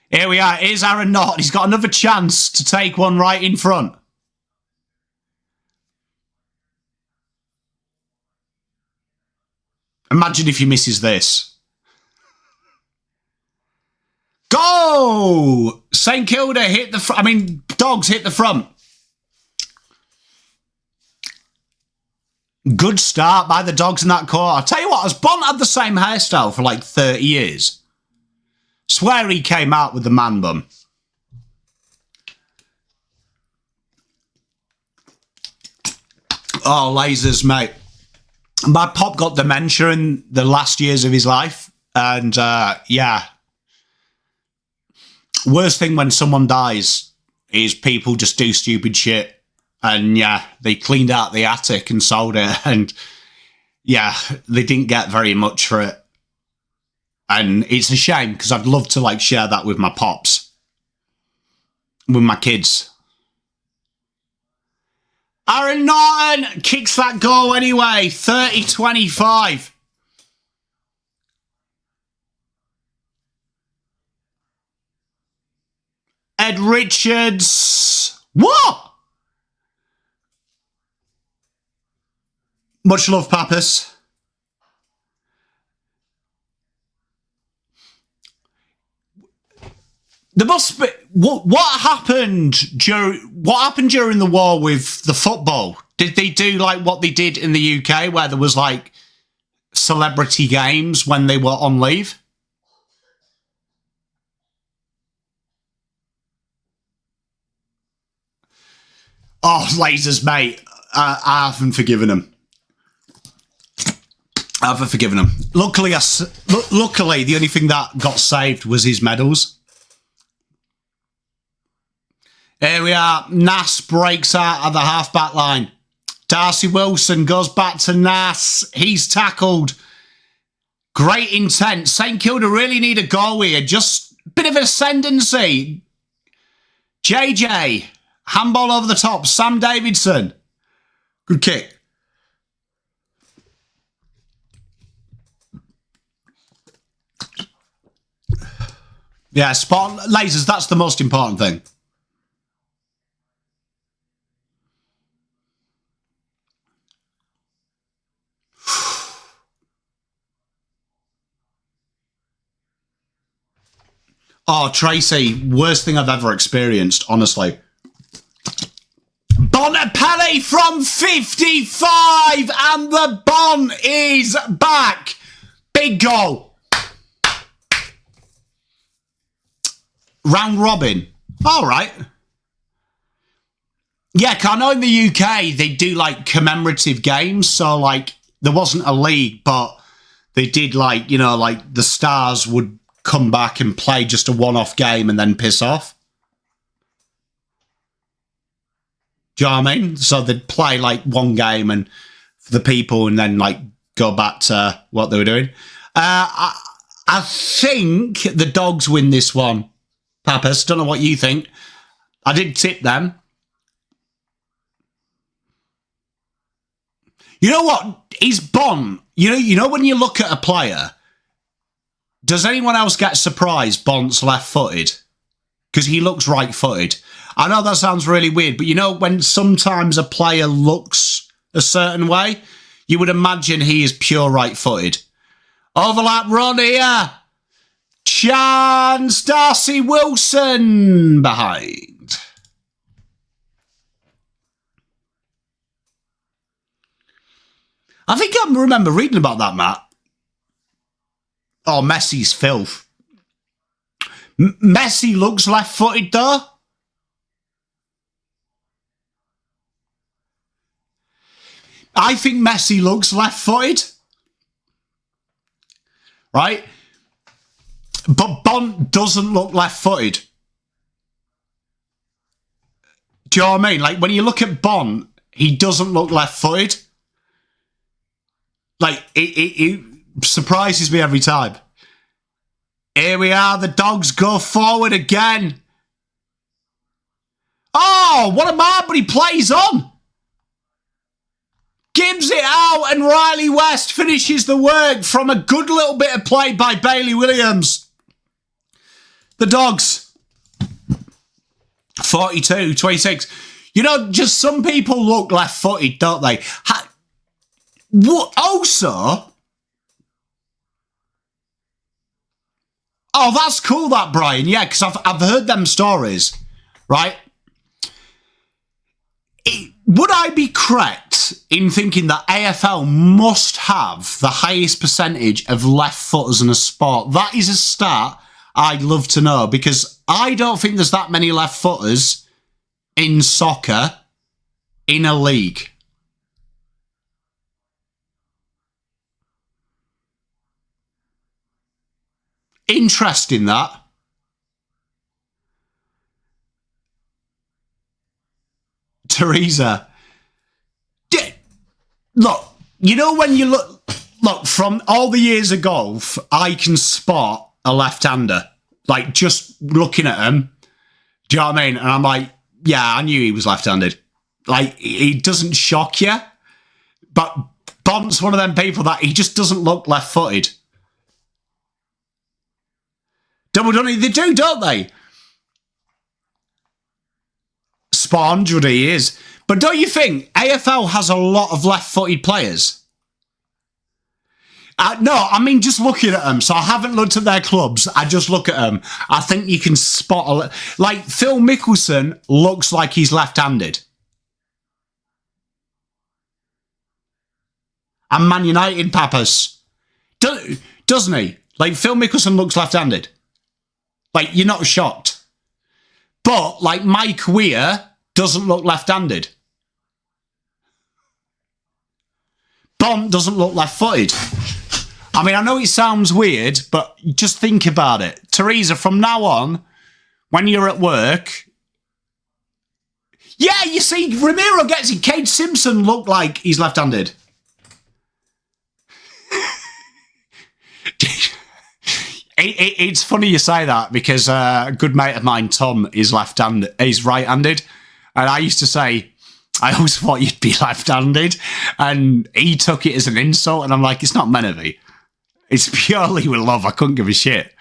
Here we are. Here's Aaron Norton. He's got another chance to take one right in front. Imagine if he misses this. Go! St Kilda hit the Dogs hit the front. Good start by the Dogs in that quarter. I'll tell you what, has Bont had the same hairstyle for like 30 years? Swear he came out with the man bun. Oh, lasers, mate. My pop got dementia in the last years of his life. And, yeah. Worst thing when someone dies is people just do stupid shit. And, yeah, they cleaned out the attic and sold it. And, yeah, they didn't get very much for it. And it's a shame because I'd love to, like, share that with my pops. With my kids. Aaron Norton kicks that goal anyway. 30-25. Ed Richards. What? Much love, Pappas. There must be what happened during the war with the football? Did they do like what they did in the UK, where there was like celebrity games when they were on leave? Oh, lasers, mate! I haven't forgiven him. I haven't forgiven him. Luckily, the only thing that got saved was his medals. Here we are. Nass breaks out of the half-back line. Darcy Wilson goes back to Nass. He's tackled. Great intent. St Kilda really need a goal here. Just a bit of ascendancy. JJ. Handball over the top. Sam Davidson. Good kick. Yeah, spot lasers. That's the most important thing. Oh, Tracy, worst thing I've ever experienced, honestly. Bontempelli from 55, and the Bon is back. Big goal. Round robin. All right. Yeah, 'cause I know in the UK they do like commemorative games, so like there wasn't a league, but they did like, you know, like the stars would come back and play just a one-off game and then piss off. Do you know what I mean? So they'd play like one game and for the people and then like go back to what they were doing. I think the Dogs win this one. Pappas, don't know what you think. I did tip them. You know what? Is Bont, you know when you look at a player, does anyone else get surprised Bont's left-footed? Because he looks right-footed. I know that sounds really weird, but you know when sometimes a player looks a certain way, you would imagine he is pure right-footed. Overlap run here. Chance Darcy Wilson behind. I think I remember reading about that, Matt. Oh, Messi's filth. Messi looks left-footed, though. I think Messi looks left-footed. Right? But Bont doesn't look left-footed. Do you know what I mean? Like, when you look at Bont, he doesn't look left-footed. Like, it surprises me every time. Here we are. The Dogs go forward again. Oh, what a man, but he plays on. Gives it out, and Riley West finishes the work from a good little bit of play by Bailey Williams. The Dogs, 42-26. You know, just some people look left-footed, don't they? What? Also, oh, that's cool, that, Brian. Yeah, because I've heard them stories, right? Would I be correct in thinking that AFL must have the highest percentage of left-footers in a sport? That is a stat I'd love to know, because I don't think there's that many left-footers in soccer in a league. Interesting, that. Teresa. Look, you know when you look, from all the years of golf, I can spot a left-hander. Like, just looking at him. Do you know what I mean? And I'm like, yeah, I knew he was left-handed. Like, it doesn't shock you. But Bont's one of them people that he just doesn't look left-footed. Double Dunny, they do, don't they? Spawn, Juddy is. But don't you think AFL has a lot of left-footed players? No, I mean, just looking at them. So I haven't looked at their clubs. I just look at them. I think you can spot like Phil Mickelson looks like he's left-handed. And Man United Papas. Doesn't he? Like, Phil Mickelson looks left-handed. Like, you're not shocked. But, like, Mike Weir doesn't look left-handed. Bont doesn't look left-footed. I mean, I know it sounds weird, but just think about it. Teresa, from now on, when you're at work... Yeah, you see, Ramiro gets it. Cade Simpson looked like he's left-handed. It's funny you say that, because a good mate of mine, Tom, is left-handed. He's right-handed. And I used to say, I always thought you'd be left-handed. And he took it as an insult. And I'm like, it's not meant to be. It's purely with love. I couldn't give a shit.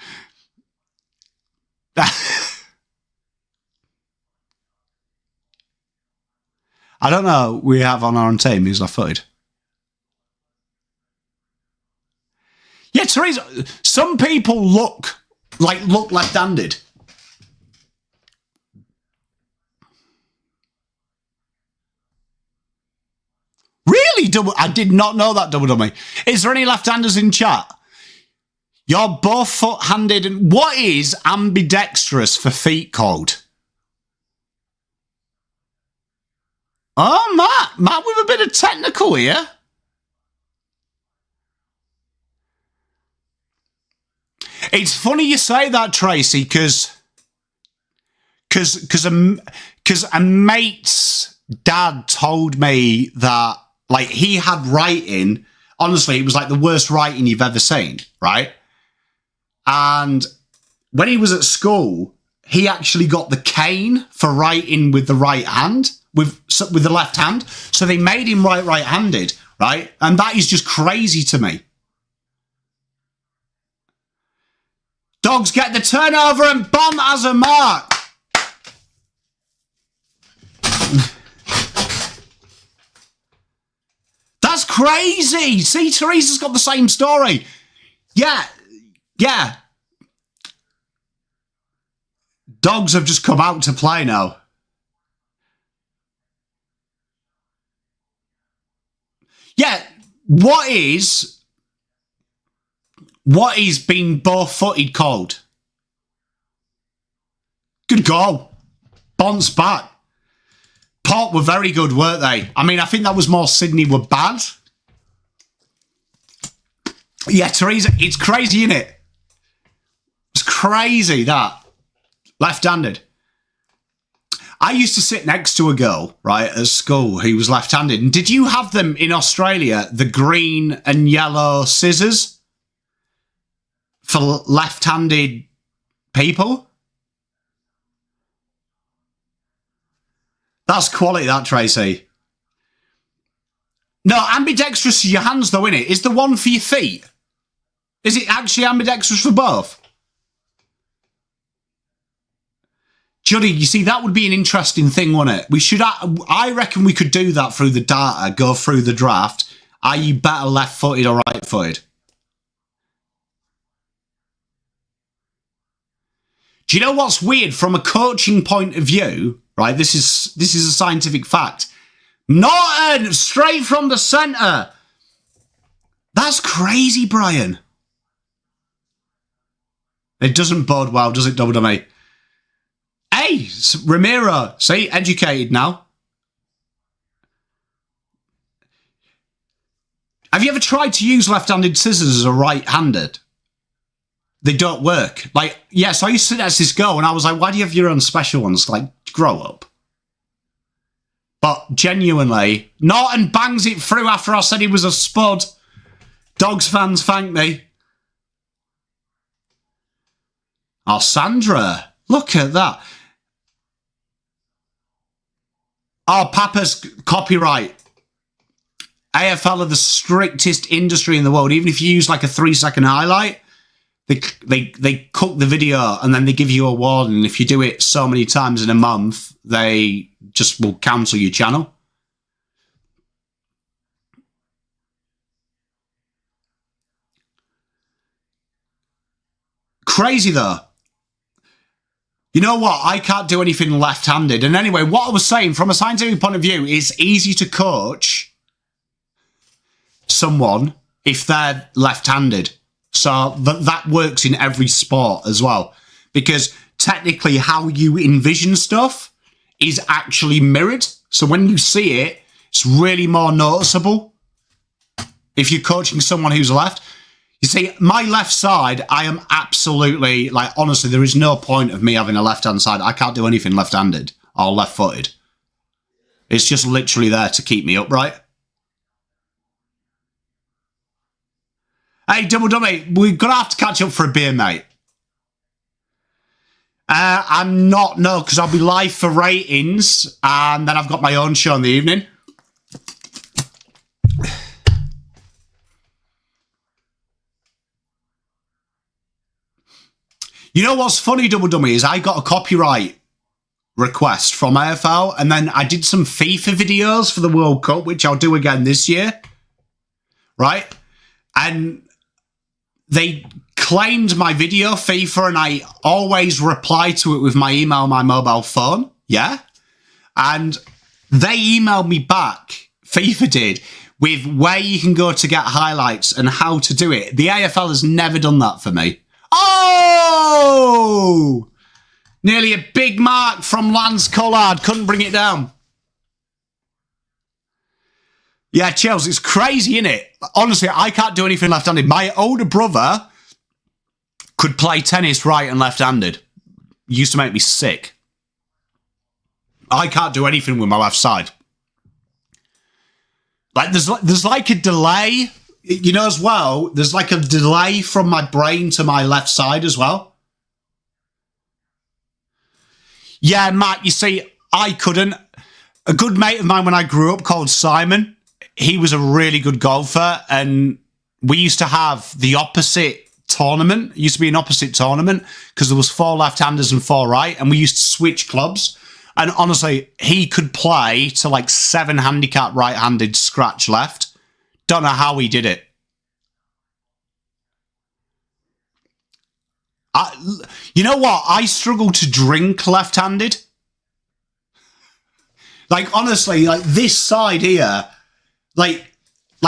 I don't know. We have on our own team who's left-footed. Yeah, Teresa, some people look left-handed. Really? I did not know that, Double Dummy. Is there any left-handers in chat? You're both foot-handed. And what is ambidextrous for feet called? Oh, Matt with a bit of technical here. It's funny you say that, Tracy, because a mate's dad told me that, like, he had writing. Honestly, it was like the worst writing you've ever seen, right? And when he was at school, he actually got the cane for writing with the right hand, with the left hand. So they made him right-handed. right? And that is just crazy to me. Dogs get the turnover and Bon has a mark. That's crazy. See, Teresa's got the same story. Yeah. Dogs have just come out to play now. Yeah, what is being both-footed called? Good goal. Bounce back. Port were very good, weren't they? I mean, I think that was more Sydney were bad. Yeah, Teresa, it's crazy, isn't it? It's crazy, that. Left-handed. I used to sit next to a girl, right, at school who was left-handed. And did you have them in Australia, the green and yellow scissors for left-handed people? That's quality, that, Tracy. No, ambidextrous for your hands, though, innit? Is the one for your feet? Is it actually ambidextrous for both? Juddy, you see, that would be an interesting thing, wouldn't it? We should. I reckon we could do that through the data, go through the draft. Are you better left-footed or right-footed? Do you know what's weird from a coaching point of view? Right, this is a scientific fact. Norton, straight from the centre. That's crazy, Brian. It doesn't bode well, does it, WWE? Hey, Ramiro, see, educated now. Have you ever tried to use left-handed scissors as a right-handed? They don't work. Like, yes, I used to sit next to this girl and I was like, why do you have your own special ones? Like, grow up. But genuinely, Norton bangs it through after I said he was a spud. Dogs fans thank me. Oh, Sandra, look at that. Oh, Papa's copyright. AFL are the strictest industry in the world. Even if you use like a 3-second highlight, they cook the video and then they give you a warning. If you do it so many times in a month, they just will cancel your channel. Crazy though. You know what? I can't do anything left-handed. And anyway, what I was saying, from a scientific point of view, it's easy to coach someone if they're left-handed. So that works in every sport as well. Because technically how you envision stuff is actually mirrored. So when you see it, it's really more noticeable if you're coaching someone who's left. You see, my left side, I am absolutely, like, honestly, there is no point of me having a left-hand side. I can't do anything left-handed or left-footed. It's just literally there to keep me upright. Hey, Double Dummy, we're going to have to catch up for a beer, mate. I'm not, no, because I'll be live for ratings, and then I've got my own show in the evening. You know what's funny, Double Dummy, is I got a copyright request from AFL, and then I did some FIFA videos for the World Cup, which I'll do again this year, right? And they claimed my video, FIFA, and I always reply to it with my email, my mobile phone, yeah? And they emailed me back, FIFA did, with where you can go to get highlights and how to do it. The AFL has never done that for me. Oh! Nearly a big mark from Lance Collard. Couldn't bring it down. Yeah, Chels, it's crazy, innit? Honestly, I can't do anything left-handed. My older brother could play tennis right and left-handed. Used to make me sick. I can't do anything with my left side. Like, there's like a delay. You know, as well, there's like a delay from my brain to my left side as well. Yeah, Matt, you see, I couldn't. A good mate of mine when I grew up called Simon, he was a really good golfer, and we used to have the opposite tournament. It used to be an opposite tournament because there was 4 left-handers and 4 right, and we used to switch clubs. And honestly, he could play to like 7 handicap right-handed scratch left. Don't know how he did it. You know what? I struggle to drink left-handed. Like, honestly, like this side here, like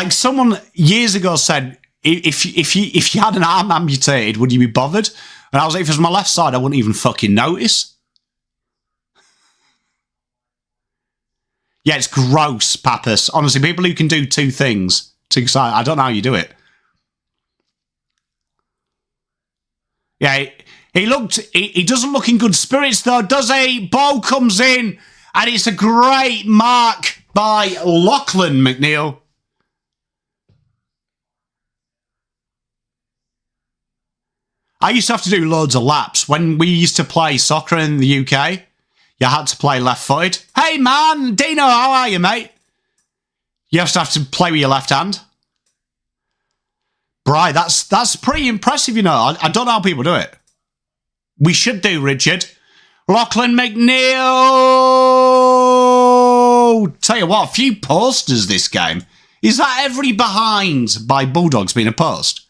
someone years ago said, if you had an arm amputated, would you be bothered? And I was like, if it was my left side, I wouldn't even fucking notice. Yeah, it's gross, Pappas. Honestly, people who can do 2 things, 2 sides, I don't know how you do it. Yeah, he doesn't look in good spirits, though, does he? Ball comes in, and it's a great mark by Lachlan McNeil. I used to have to do loads of laps. When we used to play soccer in the UK, you had to play left-footed. Hey, man, Dino, how are you, mate? You have to play with your left hand. Bri, that's pretty impressive, you know. I don't know how people do it. We should do, Richard. Lachlan McNeil! Tell you what, a few posters this game. Is that every behind by Bulldogs being a post?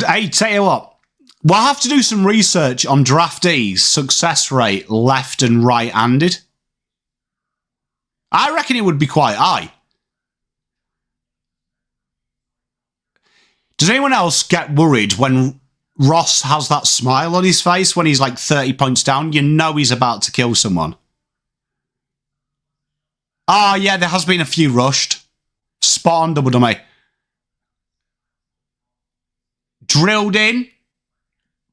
Hey, tell you what, we'll have to do some research on draftees' success rate left and right-handed. I reckon it would be quite high. Does anyone else get worried when Ross has that smile on his face when he's like 30 points down? You know he's about to kill someone. Oh, yeah, there has been a few rushed. Spot on, double dummy. Drilled in.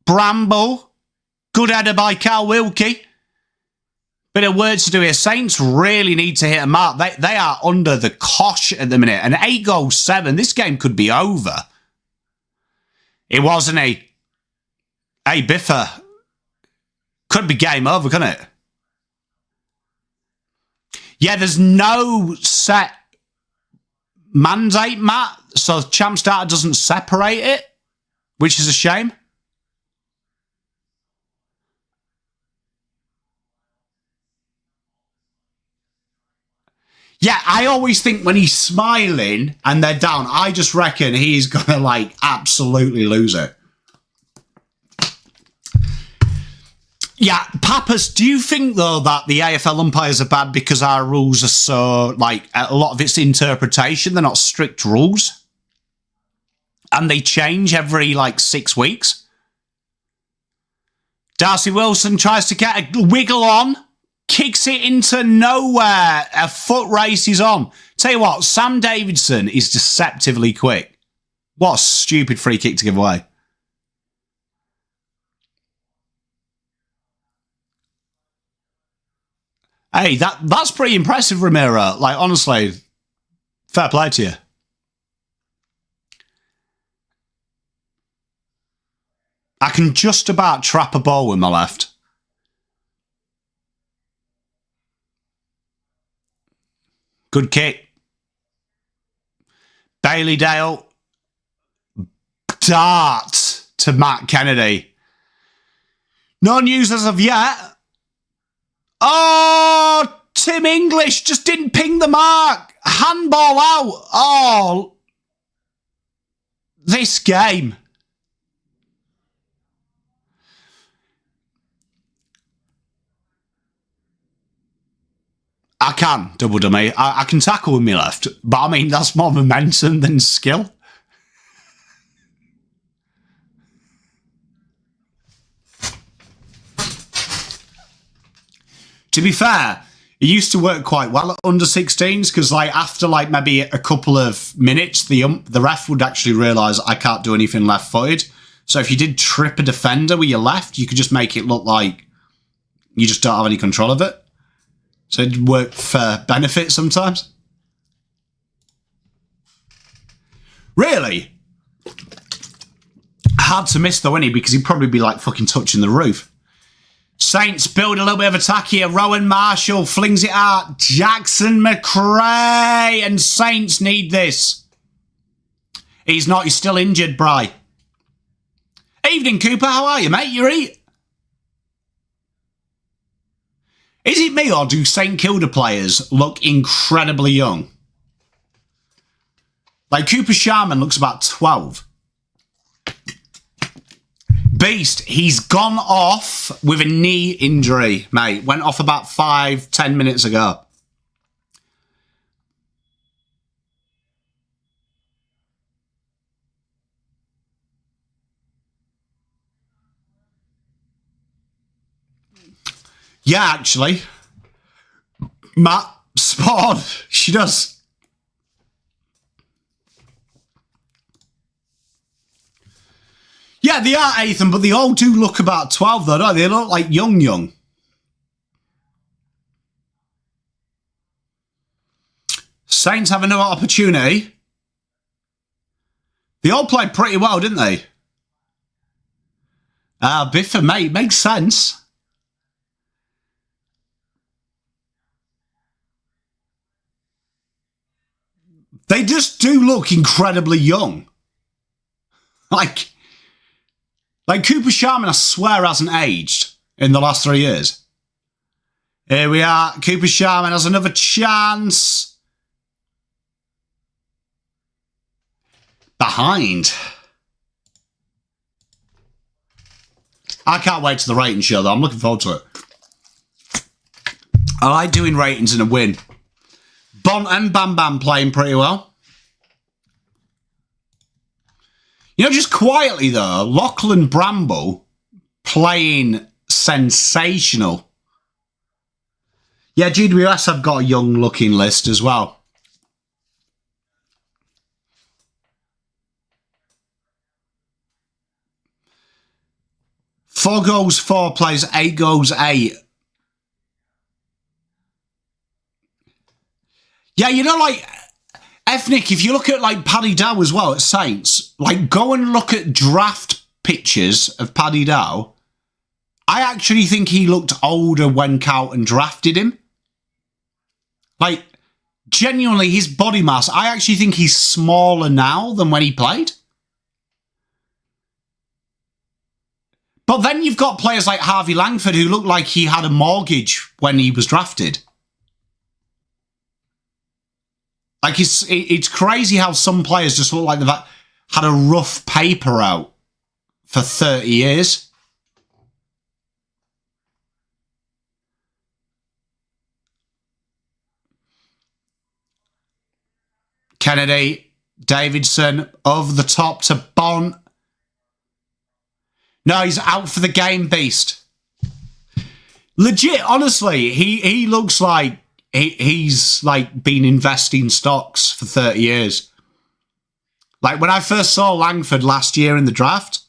Bramble. Good header by Cal Wilkie. Bit of work to do here. Saints really need to hit a mark. They are under the cosh at the minute. An 8-goal 7. This game could be over. It wasn't he? Hey, Biffa. Could be game over, couldn't it? Yeah, there's no set mandate, Matt. So Champ Starter doesn't separate it, which is a shame. Yeah, I always think when he's smiling and they're down, I just reckon he's going to, like, absolutely lose it. Yeah, Pappas, do you think, though, that the AFL umpires are bad because our rules are so, like, a lot of it's interpretation? They're not strict rules? And they change every, like, 6 weeks? Darcy Wilson tries to get a wiggle on. Kicks it into nowhere. A foot race is on. Tell you what, Sam Davidson is deceptively quick. What a stupid free kick to give away. Hey, that's pretty impressive, Ramiro. Like, honestly, fair play to you. I can just about trap a ball with my left. Good kick. Bailey Dale. Dart to Matt Kennedy. No news as of yet. Oh, Tim English just didn't ping the mark. Handball out. Oh, this game. I can, double dummy. I can tackle with my left, but I mean, that's more momentum than skill. To be fair, it used to work quite well at under 16s because, like, after like maybe a couple of minutes, the ref would actually realise I can't do anything left-footed. So if you did trip a defender with your left, you could just make it look like you just don't have any control of it. So it'd work for benefit sometimes. Really? Hard to miss though, innit? Because he'd probably be like fucking touching the roof. Saints build a little bit of attack here. Rowan Marshall flings it out. Jackson McRae. And Saints need this. He's not. He's still injured, Bry. Evening, Cooper. How are you, mate? You eat? Is it me or do St Kilda players look incredibly young? Like Cooper Sharman looks about 12. Beast, he's gone off with a knee injury, mate. Went off about 5-10 minutes ago. Yeah, actually. Matt, spot on. She does. Yeah, they are, Ethan, but they all do look about 12, though, don't they? They look like young. Saints have another opportunity. They all played pretty well, didn't they? Biffa, mate, makes sense. They just do look incredibly young. Like Cooper Sharman, I swear, hasn't aged in the last 3 years. Here we are. Cooper Sharman has another chance. Behind. I can't wait to the rating show, though. I'm looking forward to it. I like doing ratings in a win. Bont and Bam Bam playing pretty well. You know, just quietly, though, Lachlan Bramble playing sensational. Yeah, GWS have got a young-looking list as well. Four goals, 4 plays, 8 goals, 8. Yeah, you know, like, Ethnic, if you look at, like, Paddy Dow as well at Saints, like, go and look at draft pictures of Paddy Dow. I actually think he looked older when Carlton drafted him. Like, genuinely, his body mass, I actually think he's smaller now than when he played. But then you've got players like Harvey Langford who look like he had a mortgage when he was drafted. Like, it's crazy how some players just look like they've had a rough paper out for 30 years. Kennedy, Davidson, over the top to Bont. No, he's out for the game, Beast. Legit, honestly, he looks like he's like been investing stocks for 30 years. Like when I first saw Langford last year in the draft,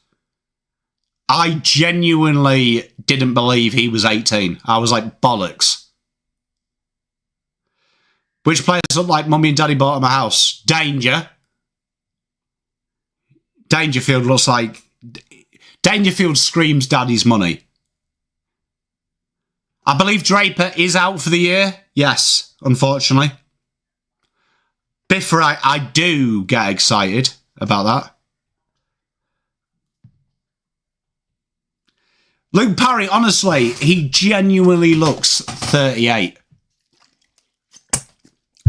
I genuinely didn't believe he was 18. I was like, bollocks. Which players look like Mummy and Daddy bought him a house? Danger. Dangerfield looks like... Dangerfield screams Daddy's money. I believe Draper is out for the year. Yes, unfortunately. Biffer, I do get excited about that. Luke Parry, honestly, he genuinely looks 38.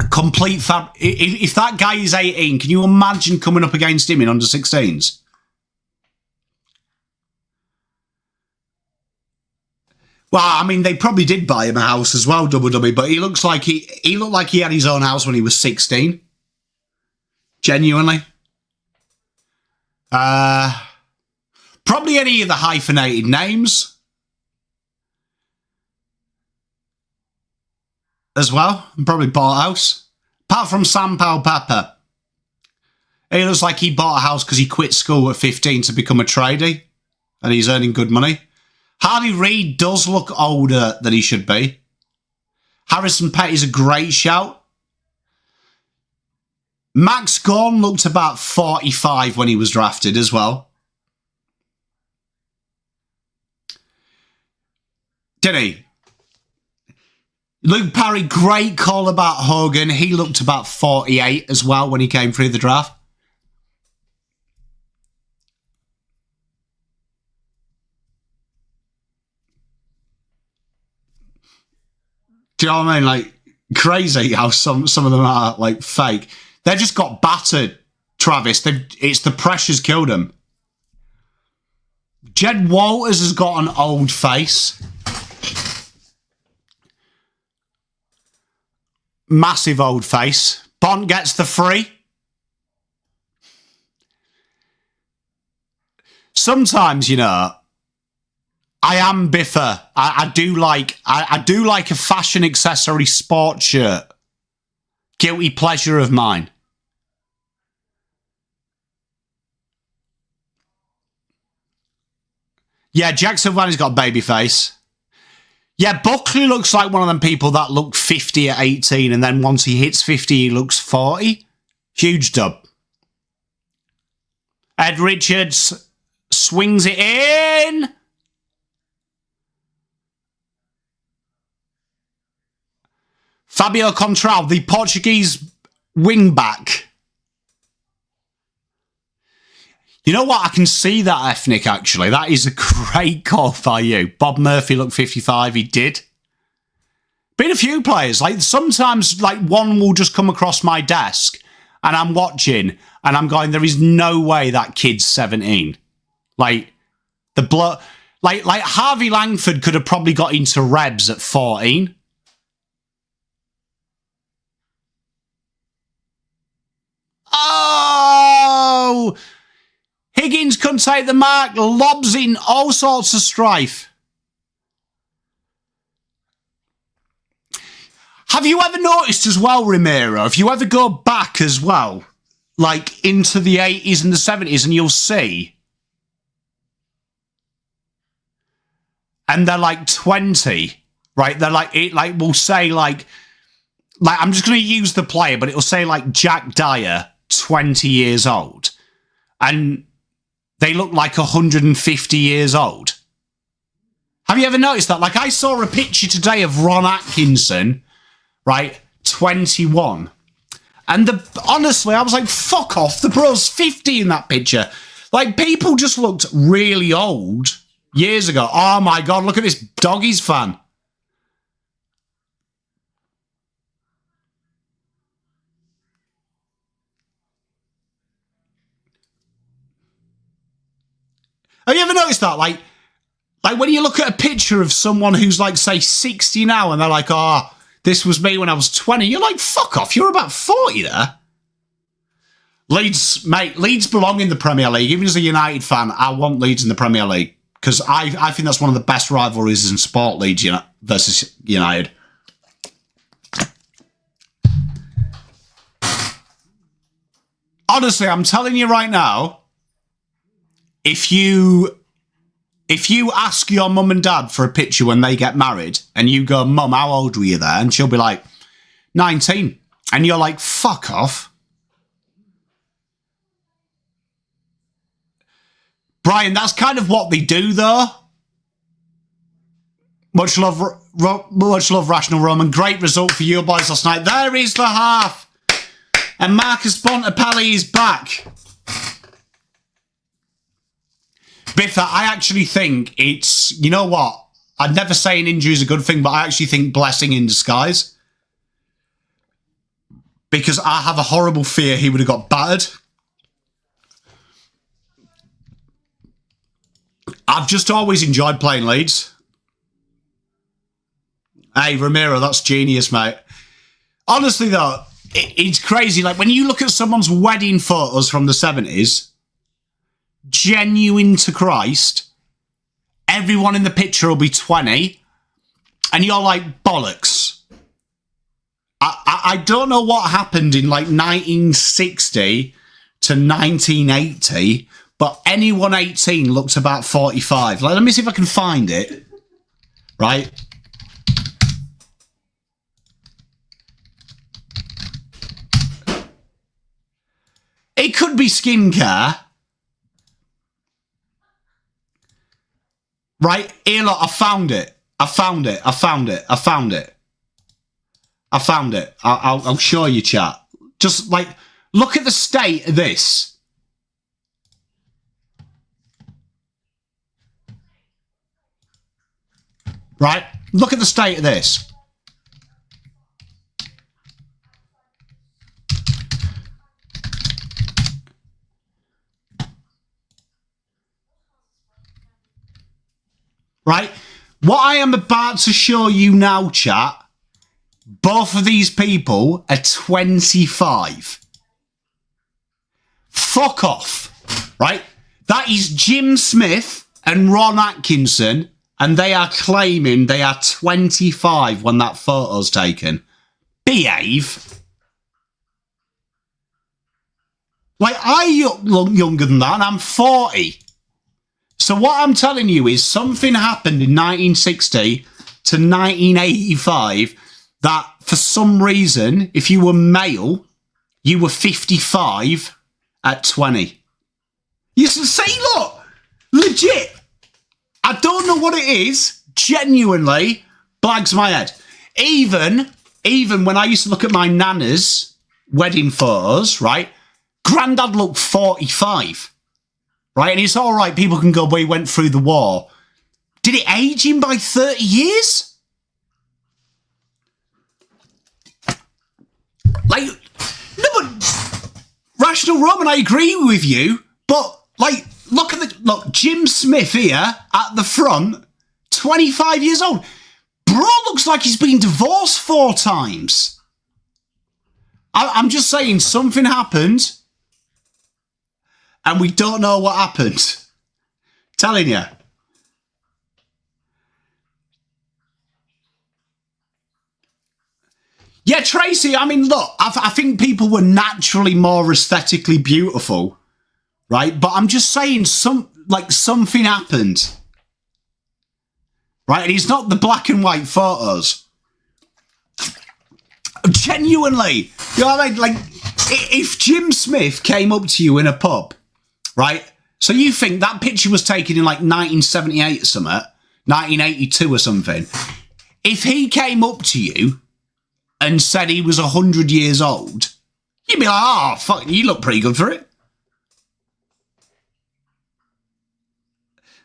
Complete fab. If that guy is 18, can you imagine coming up against him in under 16s? Well, I mean, they probably did buy him a house as well, Double W, but he looks like he looked like he had his own house when he was 16. Genuinely. Probably any of the hyphenated names as well. And probably bought a house. Apart from Sam Powell Pepper. He looks like he bought a house because he quit school at 15 to become a tradie. And he's earning good money. Harley Reid does look older than he should be. Harrison Petty's a great shout. Max Gawn looked about 45 when he was drafted as well. Didn't he? Luke Parry, great call about Hogan. He looked about 48 as well when he came through the draft. Do you know what I mean? Like, crazy how some of them are, like, fake. They just got battered, Travis. It's the pressure's killed them. Jed Walters has got an old face. Massive old face. Bont gets the free. Sometimes, you know, I am biffer. I do like a fashion accessory sports shirt. Guilty pleasure of mine. Yeah, Jackson Vanny's got a baby face. Yeah, Buckley looks like one of them people that look 50 at 18 and then once he hits 50, he looks 40. Huge dub. Ed Richards swings it in. Fabio Contral, the Portuguese wing-back. You know what? I can see that ethnic, actually. That is a great call by you. Bob Murphy looked 55. He did. Been a few players. Like, sometimes, like, one will just come across my desk and I'm watching and I'm going, there is no way that kid's 17. Like, like Harvey Langford could have probably got into Rebs at 14. Oh! Higgins couldn't take the mark, lobs in all sorts of strife. Have you ever noticed as well, Ramiro, if you ever go back as well, like into the 80s and the 70s, and you'll see, and they're like 20, right? They're like, it like will say like I'm just going to use the player, but it'll say like Jack Dyer, 20 years old. And they look like 150 years old. Have you ever noticed that? Like, I saw a picture today of Ron Atkinson, right, 21. And honestly, I was like, fuck off, the bro's 50 in that picture. Like, people just looked really old years ago. Oh my God, look at this Doggies fan. Have you ever noticed that? Like when you look at a picture of someone who's like, say, 60 now, and they're like, oh, this was me when I was 20, you're like, fuck off, you're about 40 there. Leeds, mate, Leeds belong in the Premier League. Even as a United fan, I want Leeds in the Premier League because I think that's one of the best rivalries in sport, Leeds versus United. Honestly, I'm telling you right now, if you ask your mum and dad for a picture when they get married and you go, Mum, how old were you there? And she'll be like, 19. And you're like, fuck off. Brian, that's kind of what they do, though. Much love, Rational Roman. Great result for you boys last night. There is the half. And Marcus Bontempelli is back. Biffa, I actually think it's, you know what? I'd never say an injury is a good thing, but I actually think blessing in disguise. Because I have a horrible fear he would have got battered. I've just always enjoyed playing Leeds. Hey, Ramiro, that's genius, mate. Honestly, though, it's crazy. Like, when you look at someone's wedding photos from the 70s, genuine to Christ, everyone in the picture will be 20, and you're like, bollocks. I don't know what happened in like 1960 to 1980, but anyone 18 looked about 45. Like, let me see if I can find it. Right? It could be skincare. Right? Here, look, I found it. I found it. I found it. I found it. I found it. I'll show you, chat. Just like, look at the state of this. Right? Look at the state of this. Right? What I am about to show you now, chat, both of these people are 25. Fuck off. Right? That is Jim Smith and Ron Atkinson, and they are claiming they are 25 when that photo's taken. Behave. Like, I look younger than that, and I'm 40. So what I'm telling you is something happened in 1960 to 1985 that, for some reason, if you were male, you were 55 at 20. You see, look, legit. I don't know what it is. Genuinely blags my head. Even when I used to look at my nana's wedding photos, right? Grandad looked 45. Right, and it's all right, people can go, but he went through the war. Did it age him by 30 years? Like, no, but Rational Roman, I agree with you, but, like, look, Jim Smith here at the front, 25 years old. Bro looks like he's been divorced 4 times. I'm just saying, something happened. And we don't know what happened. Telling you. Yeah, Tracy, I mean, look, I think people were naturally more aesthetically beautiful, right? But I'm just saying, something happened. Right? And it's not the black and white photos. Genuinely. You know what I mean? Like, if Jim Smith came up to you in a pub, right? So you think that picture was taken in like 1978 or something, 1982 or something. If he came up to you and said he was 100 years old, you'd be like, oh, fuck, you look pretty good for it.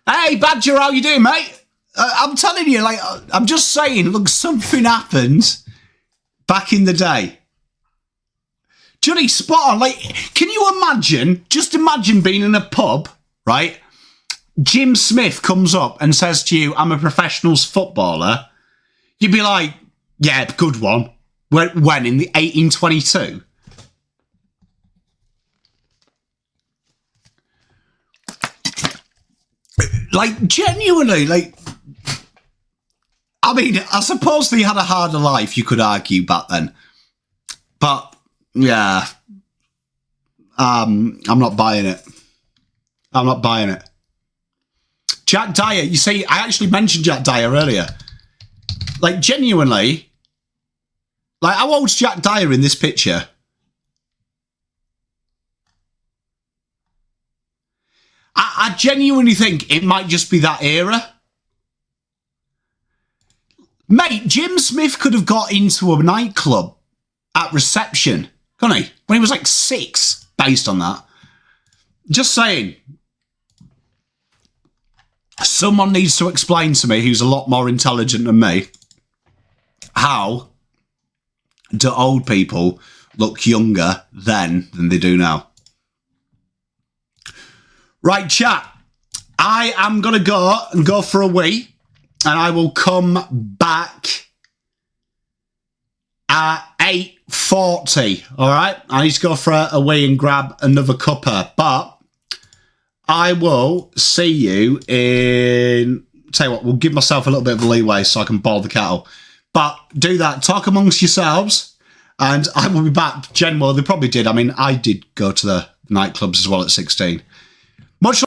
Hey, Badger, how you doing, mate? I'm telling you, like, I'm just saying, look, something happened back in the day. Johnny, spot on. Like, can you imagine, just imagine being in a pub, right? Jim Smith comes up and says to you, I'm a professional footballer. You'd be like, yeah, good one. When in the 1822? Like, genuinely, like, I mean, I suppose they had a harder life, you could argue, back then. But yeah, I'm not buying it. I'm not buying it. Jack Dyer, you see, I actually mentioned Jack Dyer earlier. Like, genuinely, like, how old's Jack Dyer in this picture? I genuinely think it might just be that era. Mate, Jim Smith could have got into a nightclub at reception, couldn't he? When he was like 6, based on that. Just saying. Someone needs to explain to me, who's a lot more intelligent than me, how do old people look younger then than they do now? Right, chat. I am going to go for a wee, and I will come back at 8:40. All right? I need to go for a wee and grab another cuppa, but I will see you in... Tell you what, we'll give myself a little bit of leeway so I can boil the kettle. But do that. Talk amongst yourselves, and I will be back. Well, they probably did. I mean, I did go to the nightclubs as well at 16. Much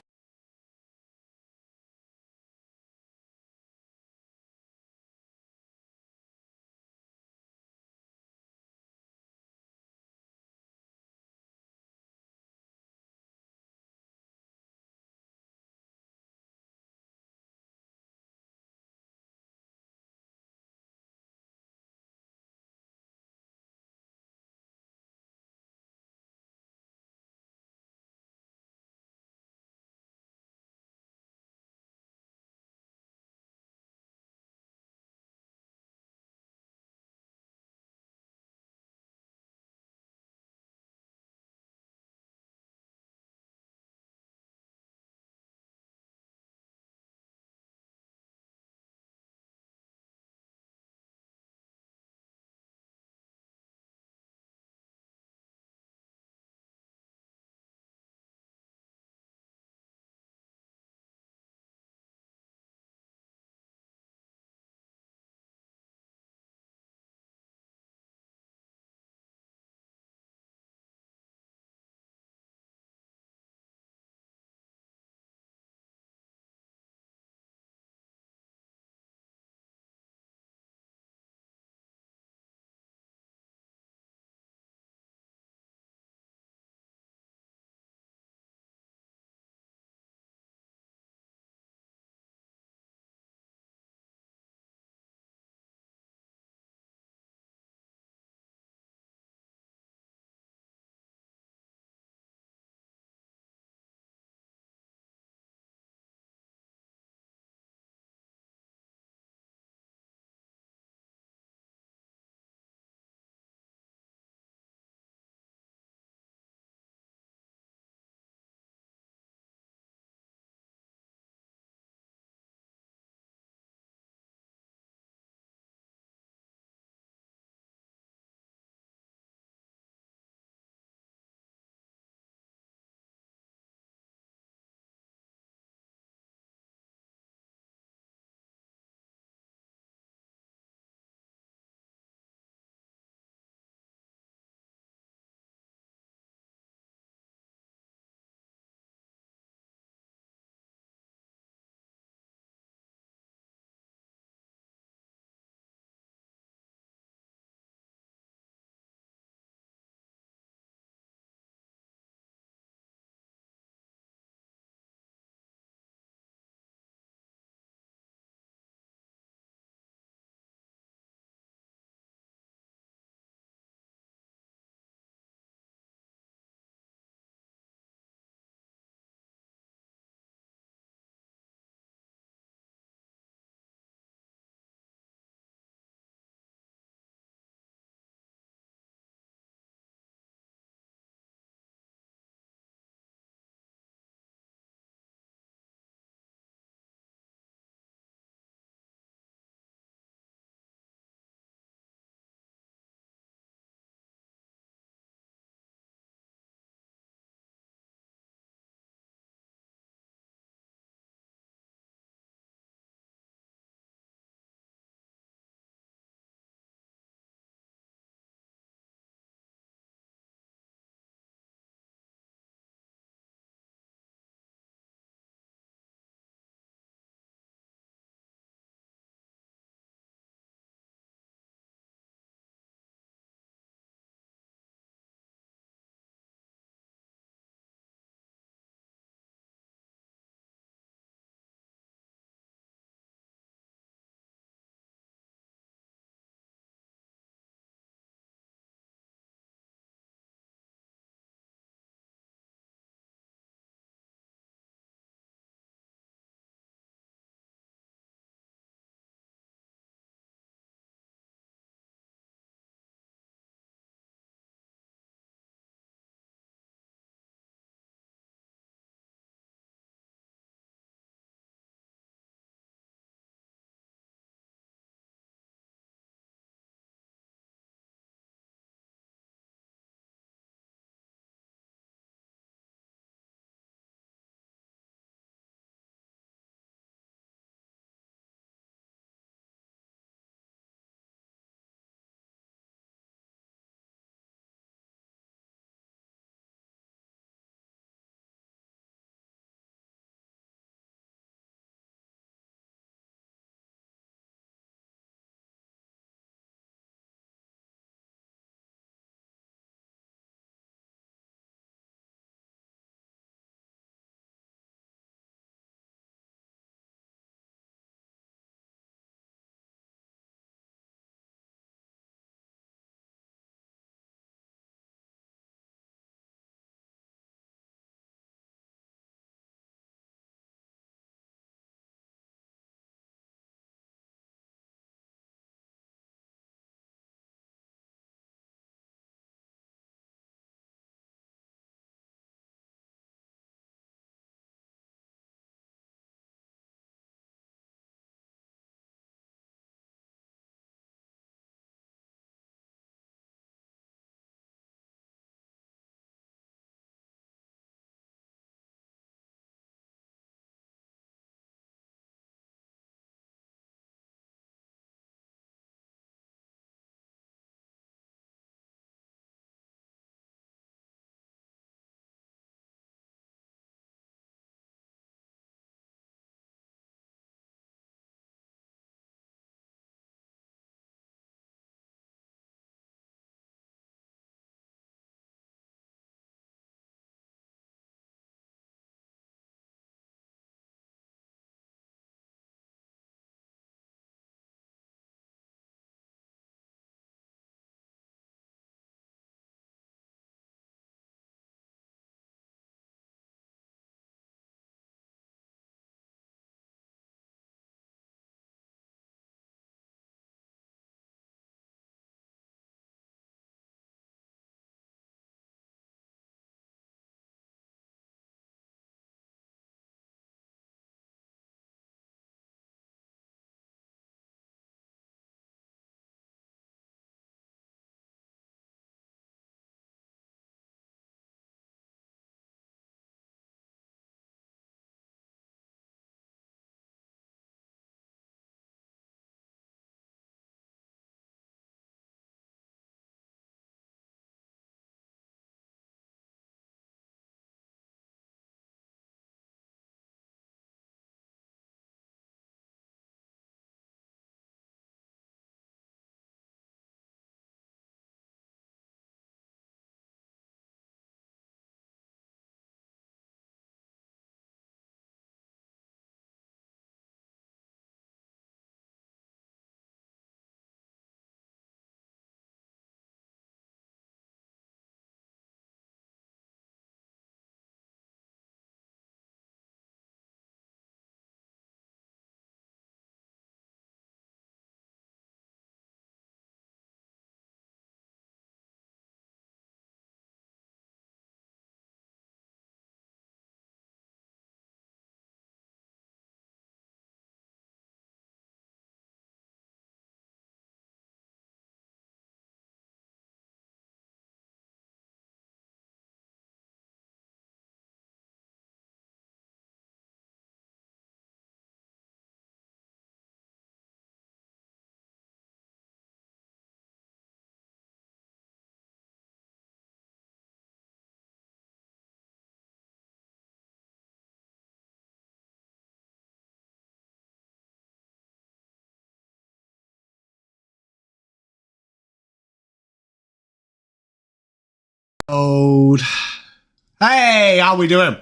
Hey, how we doing?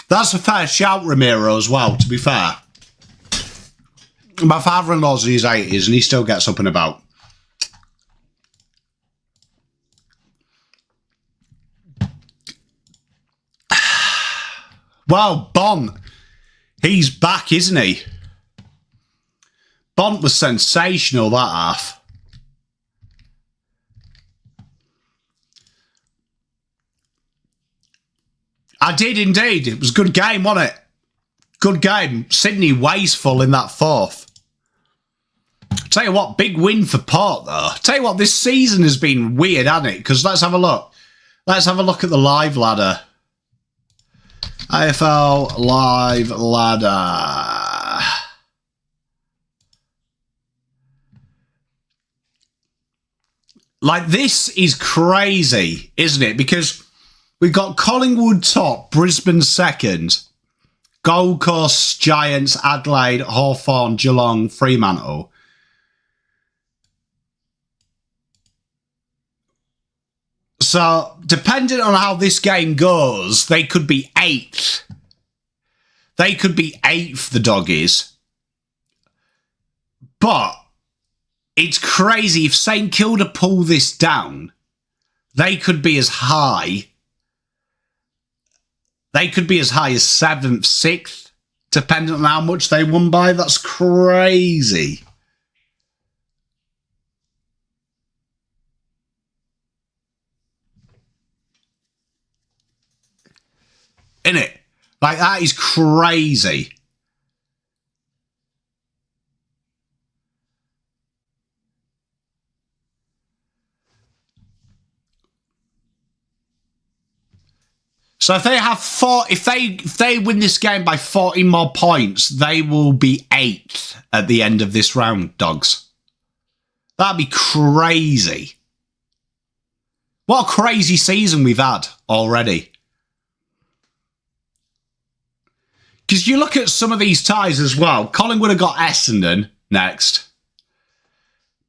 That's a fair shout, Ramiro, as well, to be fair. My father-in-law's in his 80s and he still gets up and about. Well, Bon, he's back, isn't he? Bon was sensational, that half. I did indeed. It was a good game, wasn't it? Good game. Sydney wasteful in that fourth. Tell you what, big win for Port, though. Tell you what, this season has been weird, hasn't it? Because let's have a look. Let's have a look at the live ladder. AFL live ladder. Like, this is crazy, isn't it? Because we've got Collingwood top, Brisbane second, Gold Coast, Giants, Adelaide, Hawthorn, Geelong, Fremantle. So, depending on how this game goes, they could be 8th. They could be 8th, the Doggies. But it's crazy. If St Kilda pull this down, they could be as high. They could be as high as 7th, 6th, depending on how much they won by. That's crazy. Isn't it? Like, that is crazy. So if they have if they win this game by 14 more points, they will be 8th at the end of this round, Dogs. That'd be crazy. What a crazy season we've had already. Because you look at some of these ties as well. Collingwood have got Essendon next.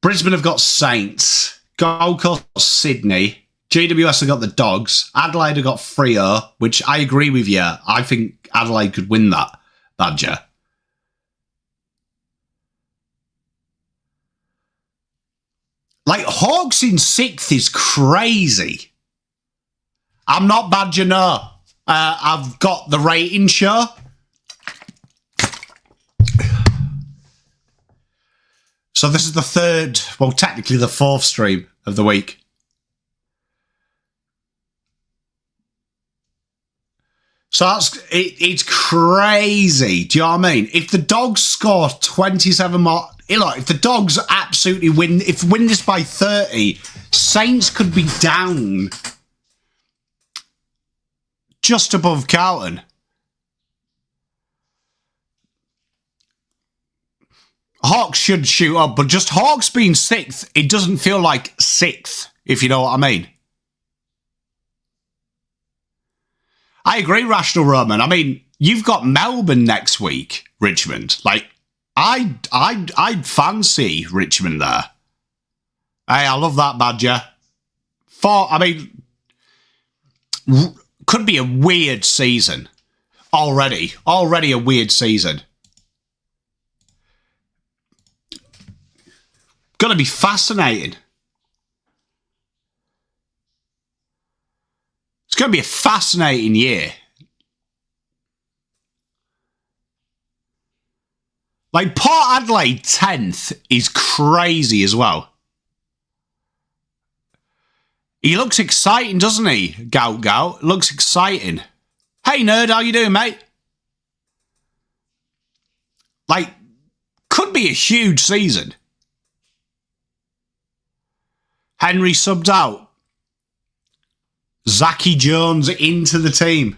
Brisbane have got Saints. Gold Coast Sydney. GWS have got the Dogs. Adelaide have got Freo, which I agree with you. I think Adelaide could win that, Badger. Like, Hawks in 6th is crazy. I'm not Badger, no. I've got the rating show. So this is the 3rd, well, technically the 4th stream of the week. So it's crazy. Do you know what I mean? If the Dogs score 27 more, look, if the Dogs absolutely win this by 30, Saints could be down just above Carlton. Hawks should shoot up, but just Hawks being 6th, it doesn't feel like 6th, if you know what I mean. I agree, Rational Roman. I mean, you've got Melbourne next week, Richmond. Like, I'd fancy Richmond there. Hey, I love that, Badger. Could be a weird season. Already a weird season. Gonna be fascinating. It's going to be a fascinating year. Like, Port Adelaide 10th is crazy as well. He looks exciting, doesn't he? Gout. Looks exciting. Hey, nerd, how you doing, mate? Like, could be a huge season. Henry subbed out. Zachy Jones into the team.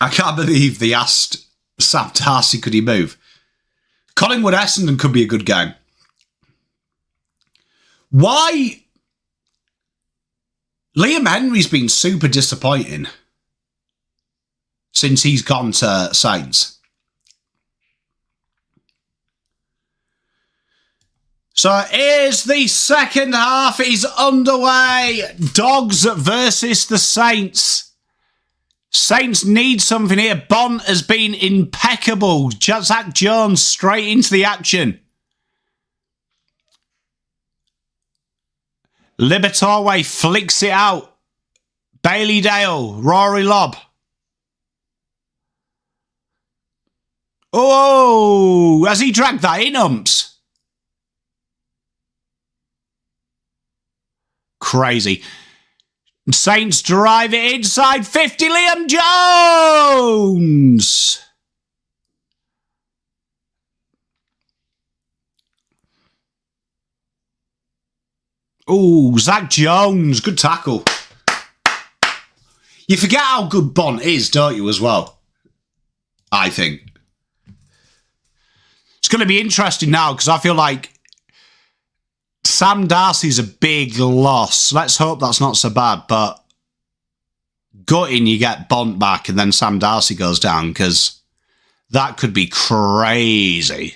I can't believe they asked Sam Darcy, could he move? Collingwood Essendon could be a good game. Why? Liam Henry's been super disappointing since he's gone to Saints. So here's the second half is underway. Dogs versus the Saints. Saints need something here. Bont has been impeccable. Zach Jones straight into the action. Libertorway flicks it out. Bailey Dale, Rory Lobb. Oh, has he dragged that in, Umps? Crazy. Saints drive it inside 50. Liam Jones. Oh, Zach Jones. Good tackle. You forget how good Bont is, don't you, as well? I think. It's going to be interesting now because I feel like Sam Darcy's a big loss. Let's hope that's not so bad, but gutting you get Bont back and then Sam Darcy goes down because that could be crazy.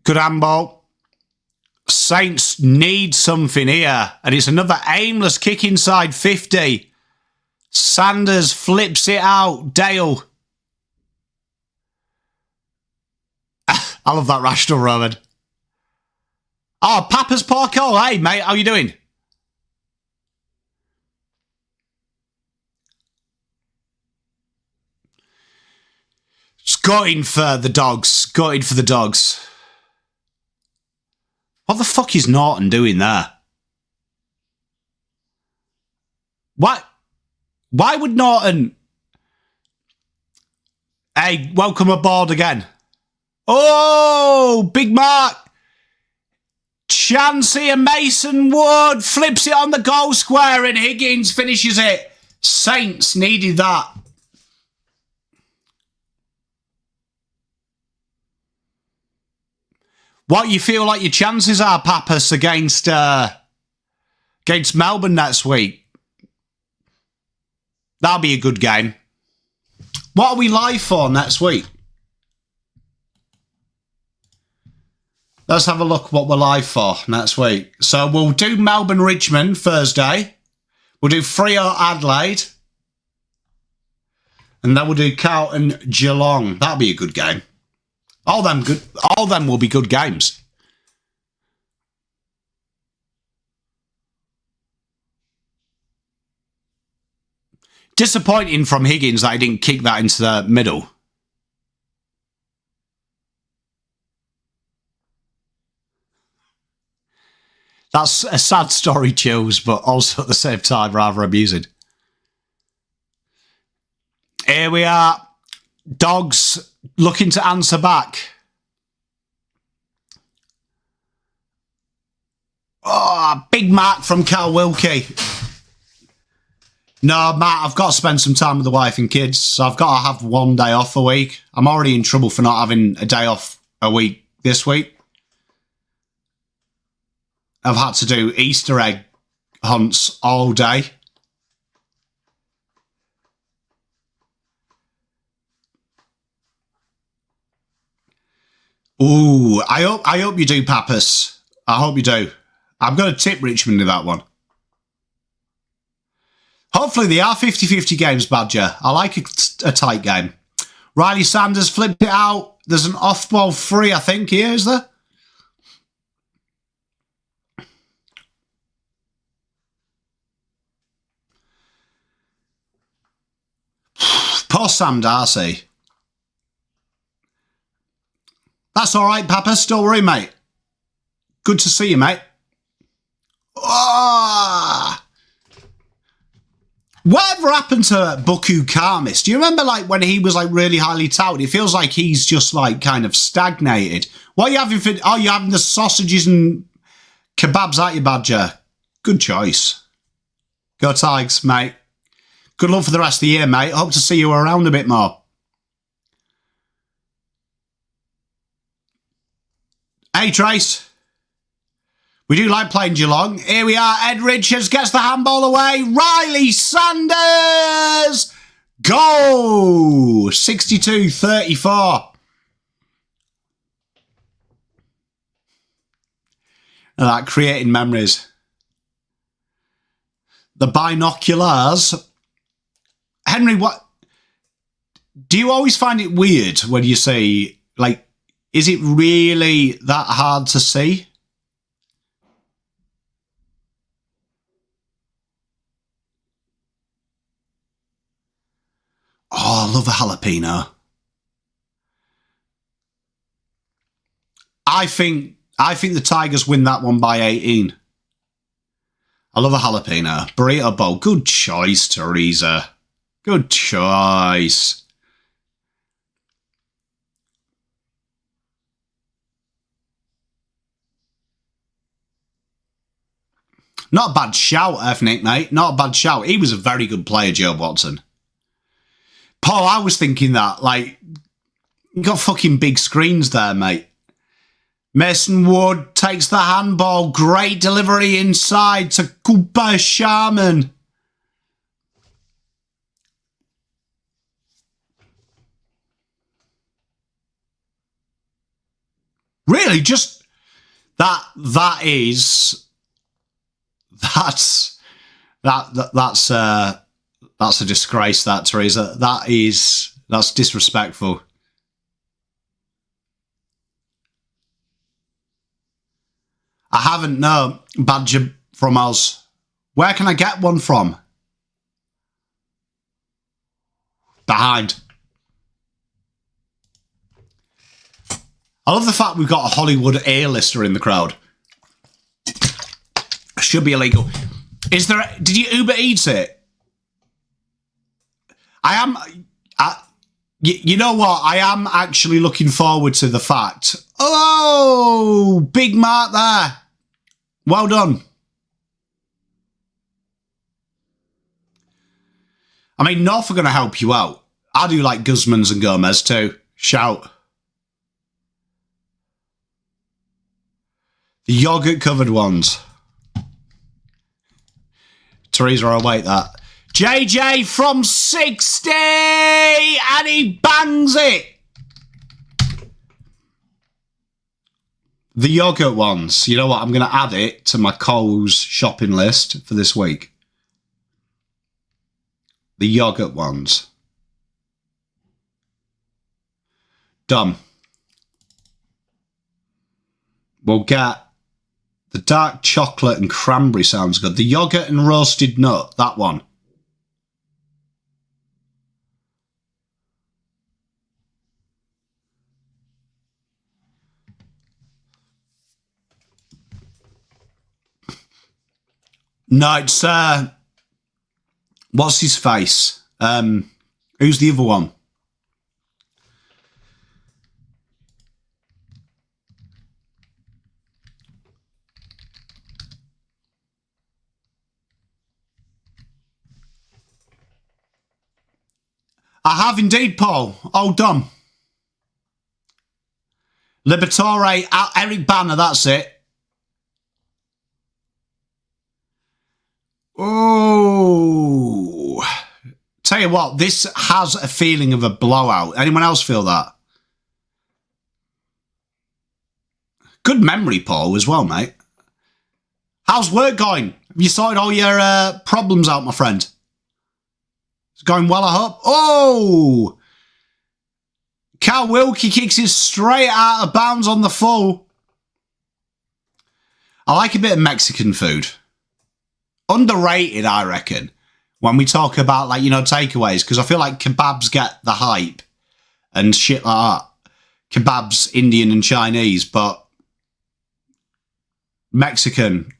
Good handball. Saints need something here, and it's another aimless kick inside 50. Sanders flips it out. Dale. I love that rational, Roman. Oh, Papa's Porco. Hey, mate, how you doing? Just gutting for the Dogs. Gutted for the Dogs. What the fuck is Norton doing there? What? Why would Norton... Hey, welcome aboard again. Oh, big mark. Chancey and Mason Wood flips it on the goal square and Higgins finishes it. Saints needed that. What you feel like your chances are, Papas, against Melbourne next week? That'll be a good game. What are we live for next week? Let's have a look what we're live for next week. So we'll do Melbourne-Richmond Thursday. We'll do Freo-Adelaide. And then we'll do Carlton-Geelong. That'll be a good game. All them will be good games. Disappointing from Higgins that he didn't kick that into the middle. That's a sad story, Chills, but also at the same time rather amusing. Here we are. Dogs looking to answer back. Oh, big mark from Cal Wilkie. No, Matt, I've got to spend some time with the wife and kids, so I've got to have one day off a week. I'm already in trouble for not having a day off a week this week. I've had to do Easter egg hunts all day. Ooh, I hope you do, Papas. I hope you do. I'm going to tip Richmond to that one. Hopefully they are 50-50 games, Badger. I like a tight game. Riley Sanders flipped it out. There's an off-ball free, I think, here, is there? Poor Sam Darcy. That's all right, Papas. Don't worry, mate. Good to see you, mate. Oh! Whatever happened to Buku Karmis? Do you remember, like, when he was, like, really highly touted? It feels like he's just, like, kind of stagnated. What are you having for... Oh, you're having the sausages and kebabs, aren't you, Badger? Good choice. Go Tigers, mate. Good luck for the rest of the year, mate. Hope to see you around a bit more. Hey, Trace. We do like playing Geelong. Here we are. Ed Richards gets the handball away. Riley Sanders! Goal! 62-34. That creating memories. The binoculars. Henry, what do you always find it weird when you say, like, is it really that hard to see? Oh, I love a jalapeno. I think the Tigers win that one by 18. I love a jalapeno. Burrito bowl. Good choice, Teresa. Good choice. Not a bad shout, Ethnic, mate. Not a bad shout. He was a very good player, Joe Watson. Paul, I was thinking that. Like, you got fucking big screens there, mate. Mason Wood takes the handball. Great delivery inside to Cooper Sharman. Really, just that's a disgrace, that, Teresa. That's disrespectful. I haven't, no, badger from Oz. Where can I get one from? Behind. I love the fact we've got a Hollywood A-lister in the crowd. Should be illegal. Is there? Did you Uber Eats it? You know what? I am actually looking forward to the fact. Oh, big mark there. Well done. I mean, North are going to help you out. I do like Guzman's and Gomez too. Shout. The yogurt-covered ones. Teresa, I'll wait that. JJ from 60! And he bangs it! The yogurt ones. You know what? I'm going to add it to my Coles shopping list for this week. The yogurt ones. Done. We'll get the dark chocolate and cranberry sounds good. The yogurt and roasted nut, that one. No, it's, what's his face? Who's the other one? I have indeed, Paul. All done. Liberatore, Eric Banner, that's it. Oh. Tell you what, this has a feeling of a blowout. Anyone else feel that? Good memory, Paul, as well, mate. How's work going? Have you sorted all your problems out, my friend? It's going well, I hope. Oh! Cal Wilkie kicks it straight out of bounds on the full. I like a bit of Mexican food. Underrated, I reckon, when we talk about, like, you know, takeaways, because I feel like kebabs get the hype and shit like that. Kebabs, Indian and Chinese, but Mexican.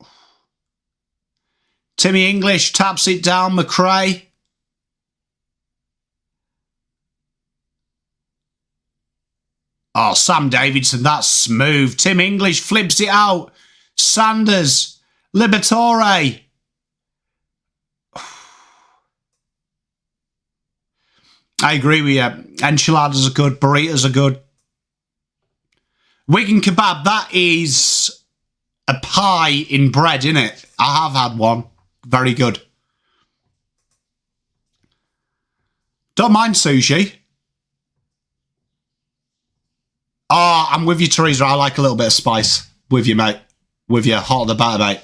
Timmy English taps it down, McRae. Oh, Sam Davidson, that's smooth. Tim English flips it out. Sanders. Liberatore. I agree with you. Enchiladas are good. Burritos are good. Wigan kebab, that is a pie in bread, isn't it? I have had one. Very good. Don't mind sushi. Oh, I'm with you, Teresa. I like a little bit of spice. With you, mate. With you. Hot the batter, mate.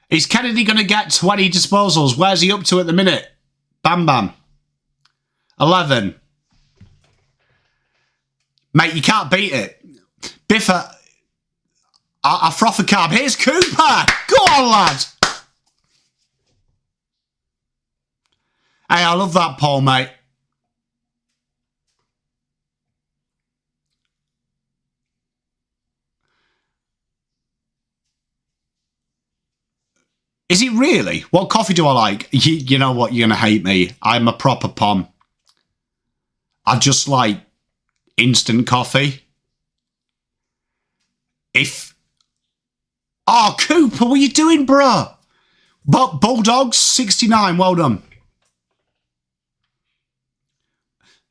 Is Kennedy going to get 20 disposals? Where's he up to at the minute? Bam, bam. 11. Mate, you can't beat it. Biffa. I froth a carb. Here's Cooper. Go on, lad. Hey, I love that, Paul, mate. Is it really? What coffee do I like? You know what? You're going to hate me. I'm a proper pom. I just like instant coffee. Oh, Cooper, what are you doing, bro? But Bulldogs, 69. Well done.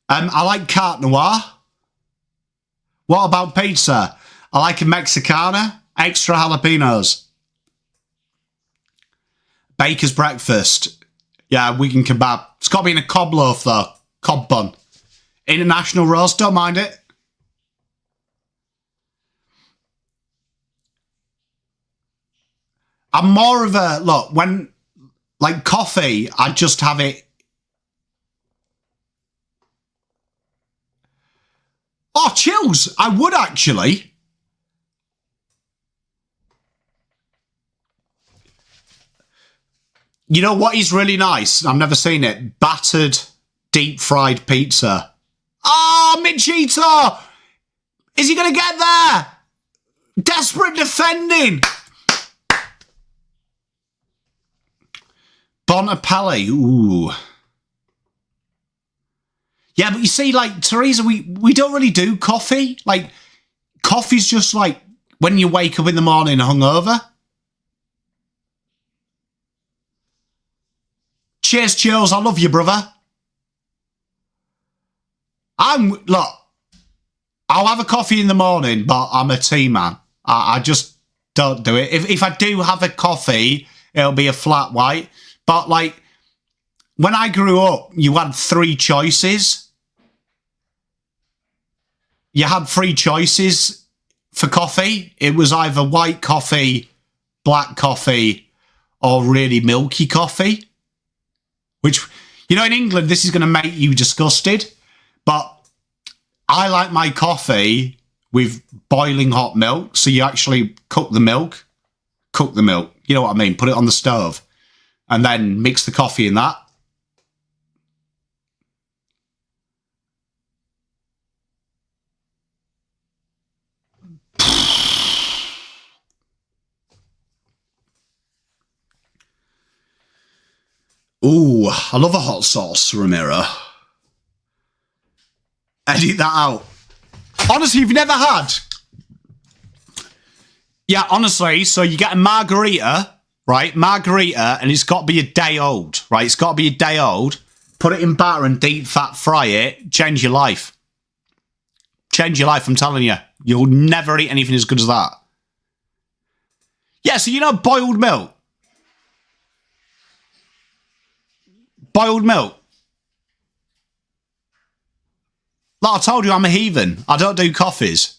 I like carte noir. What about pizza? I like a Mexicana, extra jalapenos. Baker's breakfast. Yeah, Wigan kebab. It's got to be in a cob loaf, though. Cob bun. International roast, don't mind it. I'm more of a, look, when, like coffee, I just have it. Oh, chills. I would actually. You know what is really nice? I've never seen it. Battered deep fried pizza. Oh, Michito! Is he going to get there? Desperate defending. Bontempelli. Ooh. Yeah, but you see, like, Teresa, we don't really do coffee. Like, coffee's just like when you wake up in the morning hungover. Cheers, Chills. I love you, brother. Look, I'll have a coffee in the morning, but I'm a tea man. I just don't do it. If I do have a coffee, it'll be a flat white. But, like, when I grew up, you had 3 choices. You had 3 choices for coffee. It was either white coffee, black coffee, or really milky coffee. Which, you know, in England, this is going to make you disgusted. But I like my coffee with boiling hot milk. So you actually cook the milk. You know what I mean? Put it on the stove. And then mix the coffee in that. Ooh, I love a hot sauce, Ramiro. Edit that out. Honestly, you've never had. Yeah, honestly, so you get a margarita, right? Margarita, and it's got to be a day old, right? It's got to be a day old. Put it in batter and deep fat fry it. Change your life. Change your life, I'm telling you. You'll never eat anything as good as that. Yeah, so you know boiled milk? Boiled milk. Like I told you, I'm a heathen. I don't do coffees.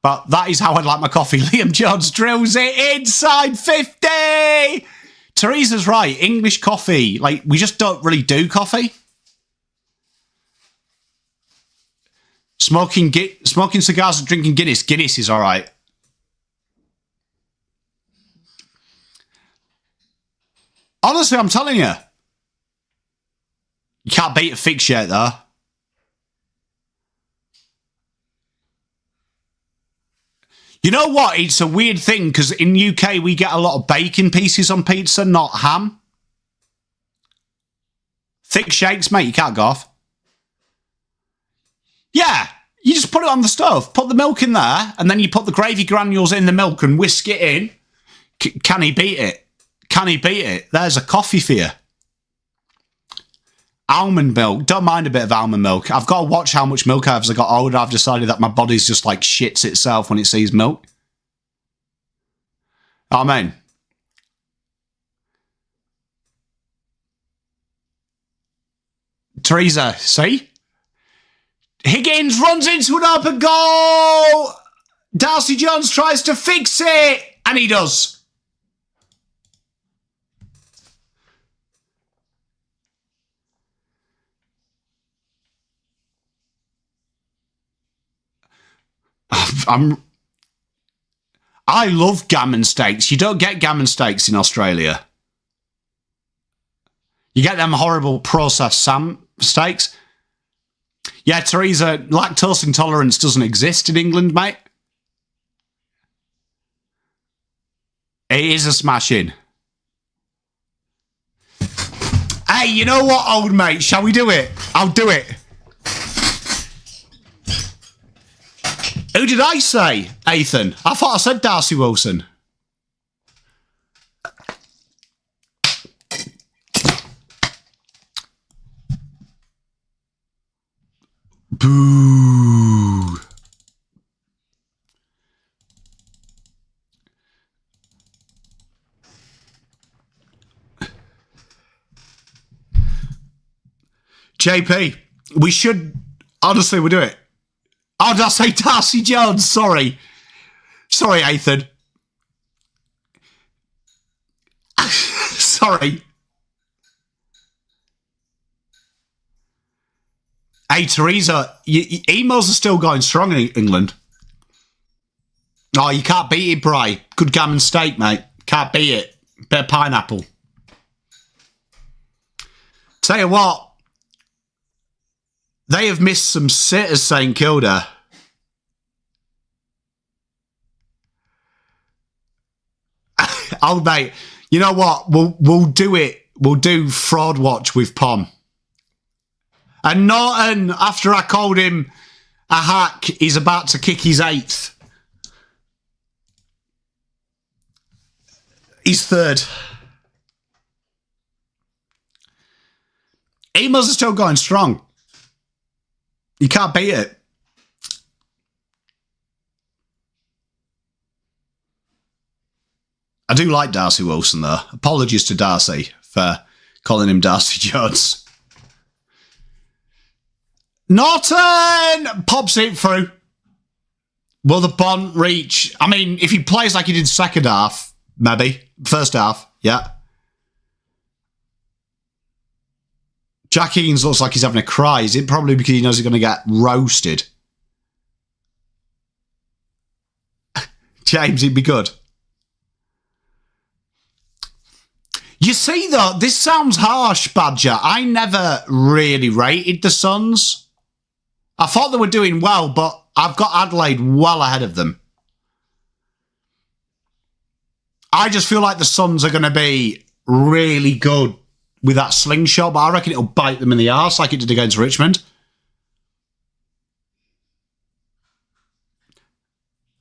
But that is how I'd like my coffee. Liam Jones drills it inside 50. Teresa's right. English coffee. Like, we just don't really do coffee. Smoking cigars and drinking Guinness. Guinness is all right. Honestly, I'm telling you. You can't beat a fix yet, though. You know what? It's a weird thing because in UK we get a lot of bacon pieces on pizza, not ham. Thick shakes, mate, you can't go off. Yeah, you just put it on the stove, put the milk in there, and then you put the gravy granules in the milk and whisk it in. Can he beat it? Can he beat it? There's a coffee for you. Almond milk. Don't mind a bit of almond milk. I've got to watch how much milk I have as I got older. I've decided that my body's just like shits itself when it sees milk. Amen. Teresa, see? Higgins runs into an open goal. Darcy Jones tries to fix it. And he does. I love gammon steaks. You don't get gammon steaks in Australia. You get them horrible processed Sam steaks. Yeah, Teresa, lactose intolerance doesn't exist in England, mate. It is a smash-in. Hey, you know what, old mate? Shall we do it? I'll do it. Who did I say, Ethan? I thought I said Darcy Wilson. Boo. JP, we should... Honestly, we'll do it. Oh, did I say Darcy Jones? Sorry. Sorry, Ethan. Sorry. Hey, Teresa, emos are still going strong in England. Oh, you can't beat it, Bri. Good gammon steak, mate. Can't beat it. Bit of pineapple. Tell you what. They have missed some sitters, St Kilda. Oh, mate. You know what? We'll do it. We'll do Fraud Watch with Pom. And Norton, after I called him a hack, he's about to kick his 8th. He's 3rd. Emos are still going strong. You can't beat it. I do like Darcy Wilson, though. Apologies to Darcy for calling him Darcy Jones. Norton pops it through. Will the Bont reach? I mean, if he plays like he did second half, maybe. First half, yeah. Jack Higgins looks like he's having a cry. Is it probably because he knows he's going to get roasted? James, it'd be good. You see, though, this sounds harsh, Badger. I never really rated the Suns. I thought they were doing well, but I've got Adelaide well ahead of them. I just feel like the Suns are going to be really good with that slingshot, but I reckon it'll bite them in the arse like it did against Richmond.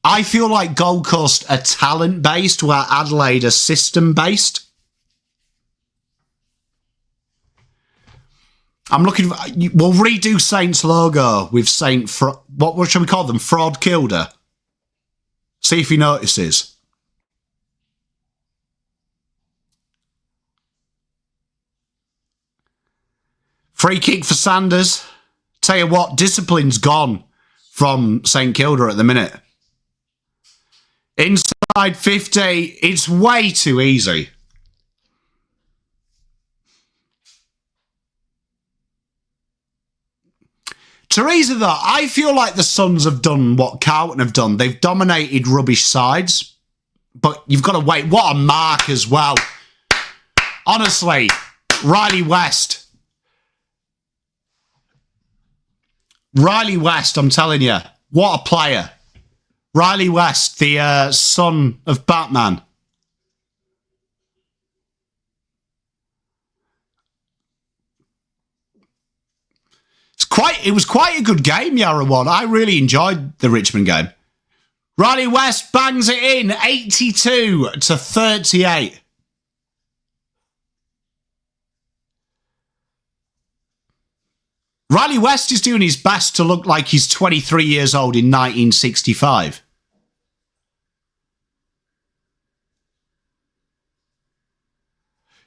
I feel like Gold Coast are talent-based, where Adelaide are system-based. I'm looking for... We'll redo Saints' logo with Saint... What shall we call them? Fraud Kilda. See if he notices. Free kick for Sanders. Tell you what, discipline's gone from St Kilda at the minute. Inside 50, it's way too easy. Teresa, though, I feel like the Suns have done what Carlton have done. They've dominated rubbish sides, but you've got to wait. What a mark as well. Honestly, Riley West. Riley West, I'm telling you, what a player. Riley West, the son of Batman. It was quite a good game, Yarra won. I really enjoyed the Richmond game. Riley West bangs it in, 82-38. Riley West is doing his best to look like he's 23 years old in 1965.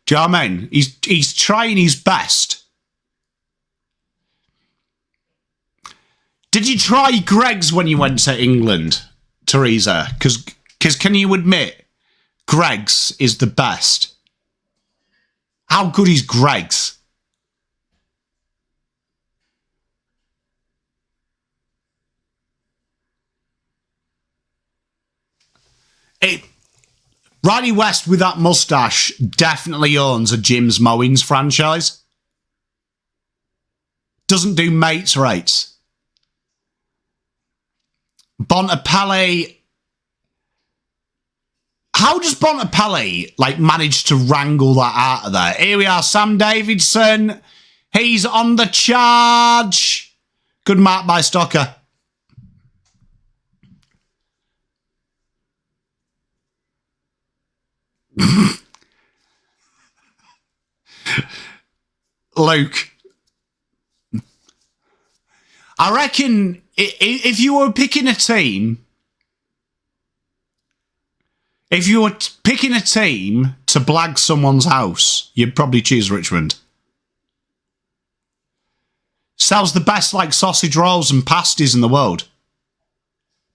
Do you know what I mean? He's trying his best. Did you try Greggs when you went to England, Teresa? Because can you admit, Greggs is the best? How good is Greggs? Riley West with that moustache definitely owns a Jim's Mowings franchise. Doesn't do mates rates. Bontempelli. How does Bontempelli manage to wrangle that out of there? Here we are, Sam Davidson. He's on the charge. Good mark by Stocker. Luke, I reckon if you were picking a team, to blag someone's house, you'd probably choose Richmond. Sells the best sausage rolls and pasties in the world.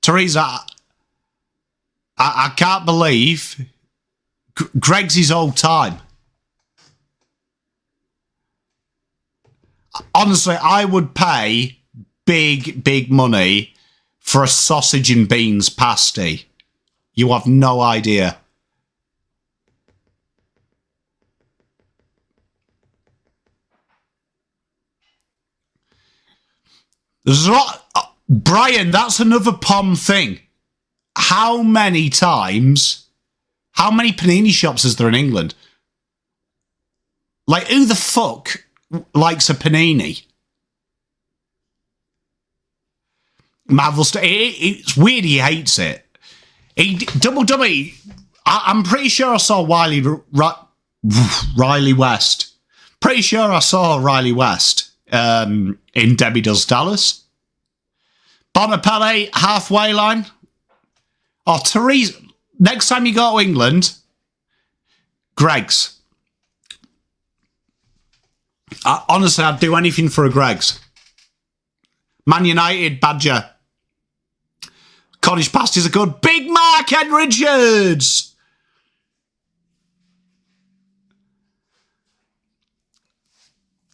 Teresa, I can't believe Greg's his old time. Honestly, I would pay big money for a sausage and beans pasty. You have no idea. There's a lot. Brian, that's another Pom thing. How many panini shops is there in England? Who the fuck likes a panini? Marvel's. It's weird he hates it. Double dummy. I'm pretty sure I saw Riley West. Pretty sure I saw Riley West in Debbie Does Dallas. Bontempelli, halfway line. Oh, Teresa. Next time you go to England, Greggs. Honestly, I'd do anything for a Greggs. Man United, Badger. Cottage pasties are good. Big Mark Ed Richards.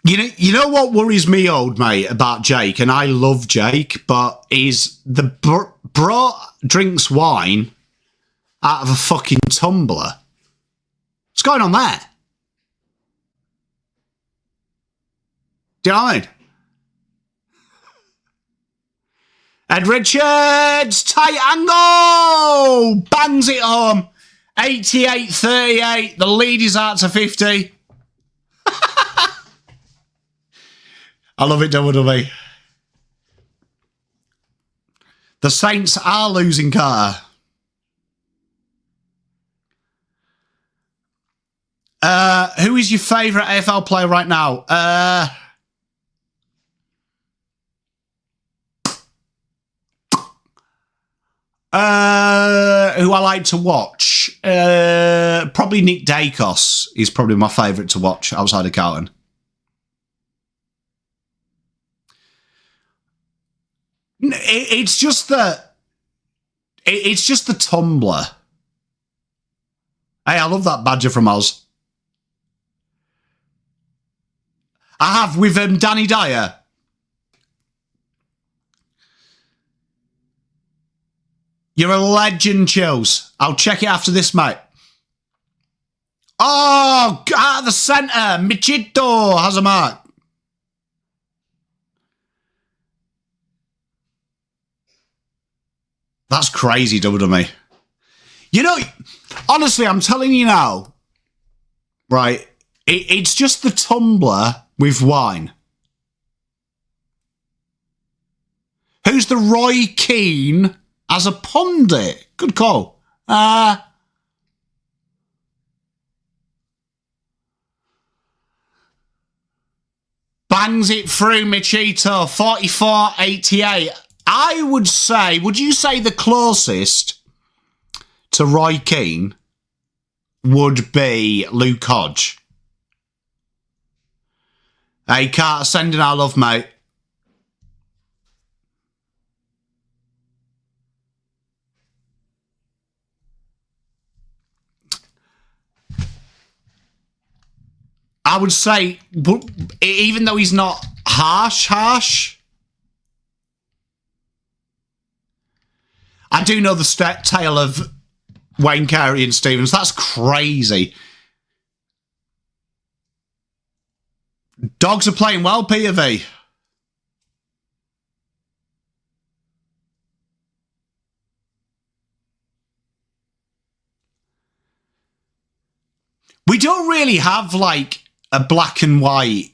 You know what worries me, old mate, about Jake, and I love Jake, but is the bro drinks wine out of a fucking tumbler. What's going on there? Do you know what I mean? Ed Richards, tight angle, bangs it home. 88-38, the lead is out to 50. I love it, WWE. The Saints are losing, Carter. Who is your favourite AFL player right now? Who I like to watch? Probably Nick Dacos is probably my favourite to watch outside of Carlton. It's just the tumbler. Hey, I love that badger from Oz. I have with Danny Dyer. You're a legend, Chills. I'll check it after this, mate. Oh, out of the centre. Michito has a mark. That's crazy, WWE. You know, honestly, I'm telling you now, right, it's just the tumbler with wine. Who's the Roy Keane as a pundit? Good call. Bangs it through, Michito. 44.88. I would say, would you say the closest to Roy Keane would be Luke Hodge? Hey, Carter, sending our love, mate. I would say, even though he's not harsh, I do know the tale of Wayne Carey and Stevens. That's crazy. Dogs are playing well, Peter V. We don't really have, like, a black and white,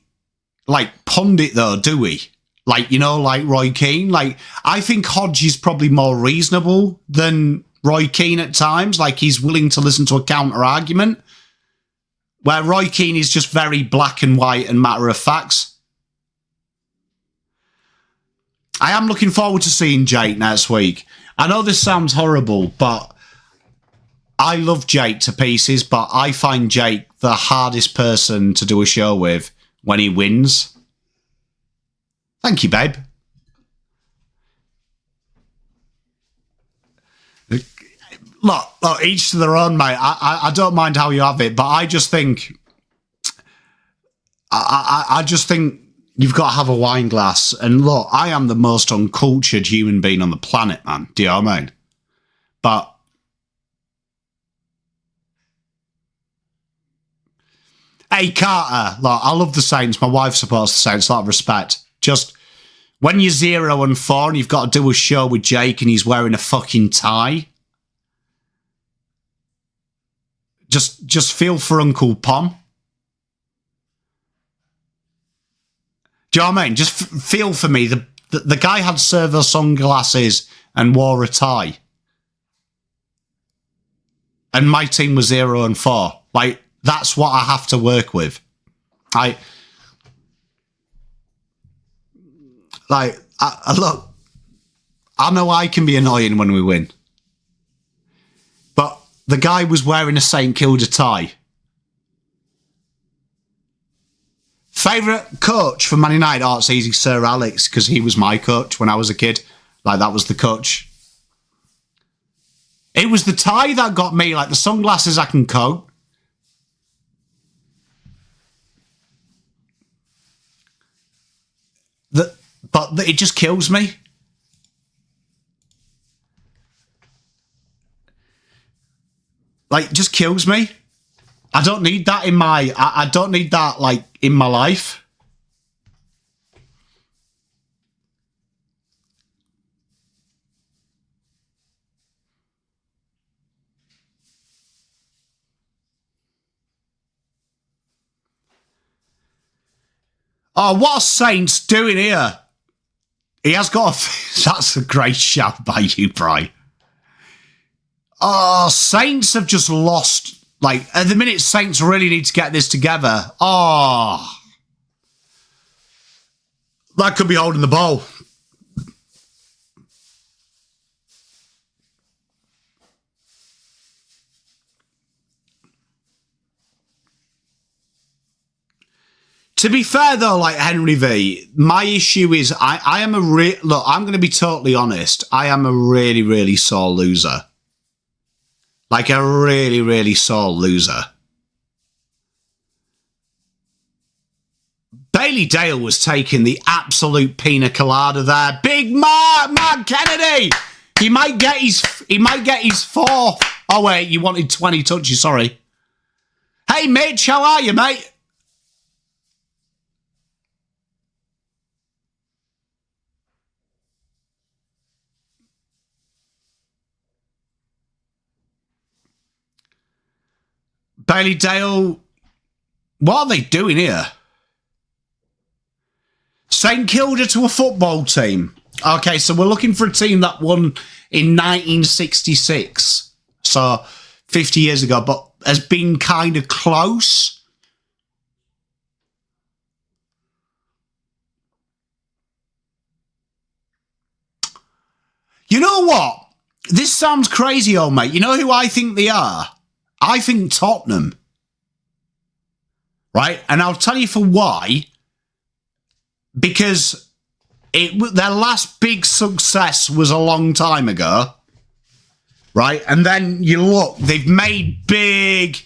like, pundit, though, do we? Like, you know, like Roy Keane. Like, I think Hodge is probably more reasonable than Roy Keane at times. Like, he's willing to listen to a counter-argument. Where Roy Keane is just very black and white and matter of facts. I am looking forward to seeing Jake next week. I know this sounds horrible, but I love Jake to pieces, but I find Jake the hardest person to do a show with when he wins. Thank you, babe. Look, each to their own, mate. I don't mind how you have it, but I just think... I just think you've got to have a wine glass. And look, I am the most uncultured human being on the planet, man. Do you know what I mean? But... Hey, Carter, look, I love the Saints. My wife supports the Saints. A lot of respect. Just when you're 0-4 and you've got to do a show with Jake and he's wearing a fucking tie, just feel for Uncle Pom. Do you know what I mean? Just feel for me. The guy had servo sunglasses and wore a tie. And my team was 0-4. Like, that's what I have to work with. Look, I know I can be annoying when we win. But the guy was wearing a St Kilda tie. Favourite coach for Man United? Oh, it's easy, Sir Alex, because he was my coach when I was a kid. Like, that was the coach. It was the tie that got me. Like, the sunglasses I can coat. But it just kills me. Like, it just kills me. I don't need that in my... I don't need that, like, in my life. Oh, what are Saints doing here? He has got a... That's a great shout by you, Bri. Oh, Saints have just lost. Like, at the minute, Saints really need to get this together. Oh. That could be holding the ball. To be fair, though, like Henry V, my issue is I am a look, I'm going to be totally honest. I am a really, really sore loser. Like a really, really sore loser. Bailey Dale was taking the absolute pina colada there. Big Mark Kennedy. He might get his fourth. Oh wait, you wanted 20 touches. Sorry. Hey Mitch, how are you, mate? Bailey Dale, what are they doing here? St Kilda to a football team. Okay, so we're looking for a team that won in 1966. So 50 years ago, but has been kind of close. You know what? This sounds crazy, old mate. You know who I think they are? I think Tottenham. Right? And I'll tell you for why. Because their last big success was a long time ago. Right? And then you look, they've made big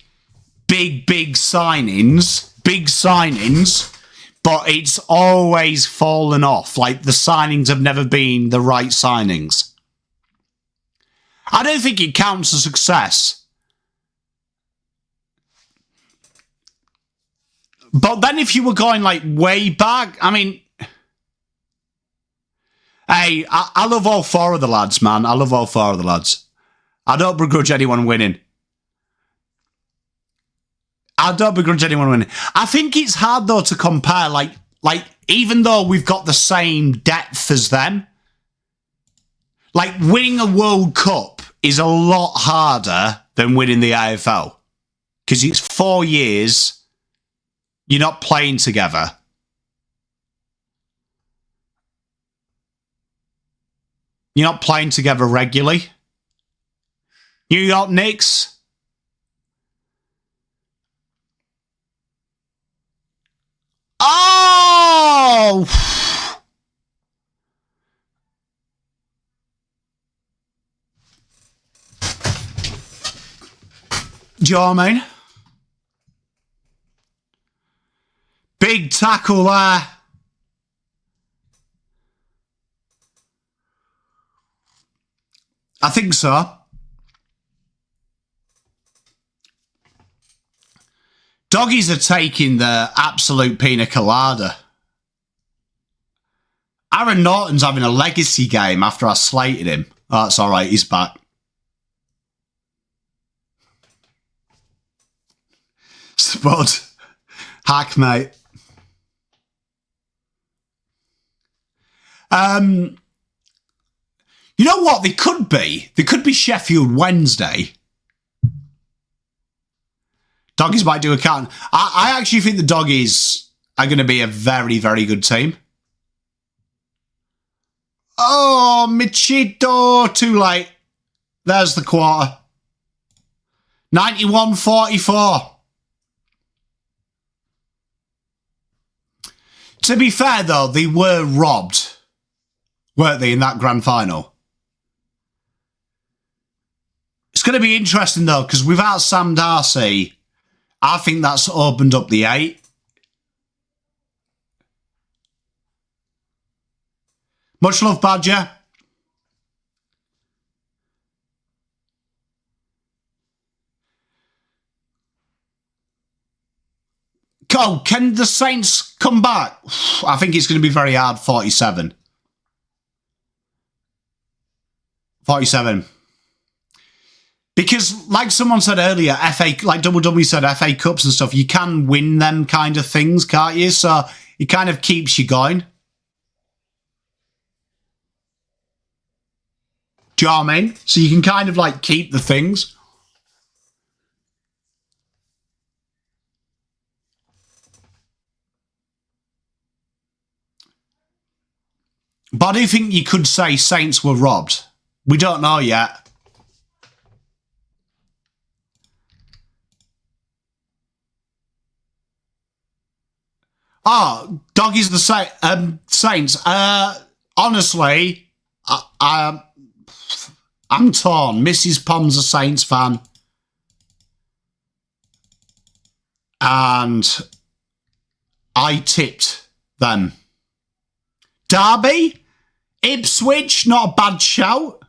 signings. Big signings. But it's always fallen off. Like, the signings have never been the right signings. I don't think it counts as success. But then if you were going, like, way back, I mean... Hey, I love all four of the lads, man. I love all four of the lads. I don't begrudge anyone winning. I think it's hard, though, to compare, like even though we've got the same depth as them, like, winning a World Cup is a lot harder than winning the AFL. Because it's 4 years, you're not playing together. You're not playing together regularly. New York Knicks... Oh! Do you know what I mean? Big tackle there. I think so. Doggies are taking the absolute pina colada. Aaron Norton's having a legacy game after I slated him. Oh, that's all right. He's back. Spud. Hack, mate. You know what? They could be. They could be Sheffield Wednesday. Doggies might do a count. I actually think the Doggies are going to be a very, very good team. Oh, Michito. Too late. There's the quarter. 91-44. To be fair, though, they were robbed, weren't they, in that grand final? It's going to be interesting, though, because without Sam Darcy... I think that's opened up the 8. Much love, Badger. Oh, can the Saints come back? I think it's going to be very hard, 47. 47. Because, like someone said earlier, like Double W said, FA Cups and stuff, you can win them kind of things, can't you? So it kind of keeps you going. Do you know what I mean? So you can kind of, like, keep the things. But I do think you could say Saints were robbed. We don't know yet. Oh, Doggies the Saints. Honestly, I'm torn. Mrs. Pom's a Saints fan. And I tipped them. Derby? Ipswich? Not a bad shout.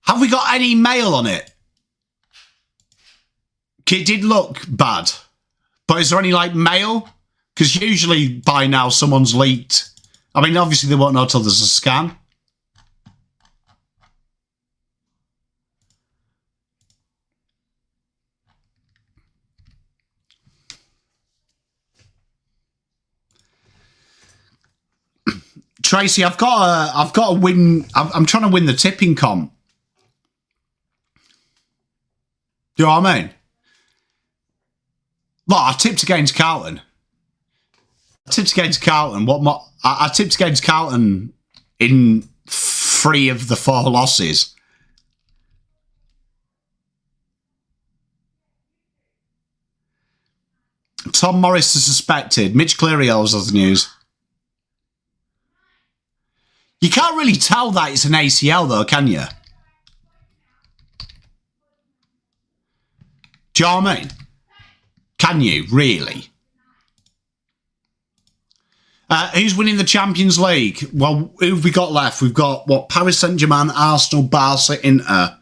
Have we got any mail on it? It did look bad. But is there any, like, mail? Because usually by now someone's leaked. I mean, obviously they won't know until there's a scan. Tracy, I've got to win. I'm trying to win the tipping comp. Do you know what I mean? Look, I tipped against Carlton. tipped against Carlton. What more? I tipped against Carlton in 3 of the 4 losses. Tom Morris is suspected. Mitch Cleary also has the news. You can't really tell that it's an ACL, though, can you? Do you know what I mean? Can you, really? Who's winning the Champions League? Well, who have we got left? We've got, what, Paris Saint-Germain, Arsenal, Barca, Inter.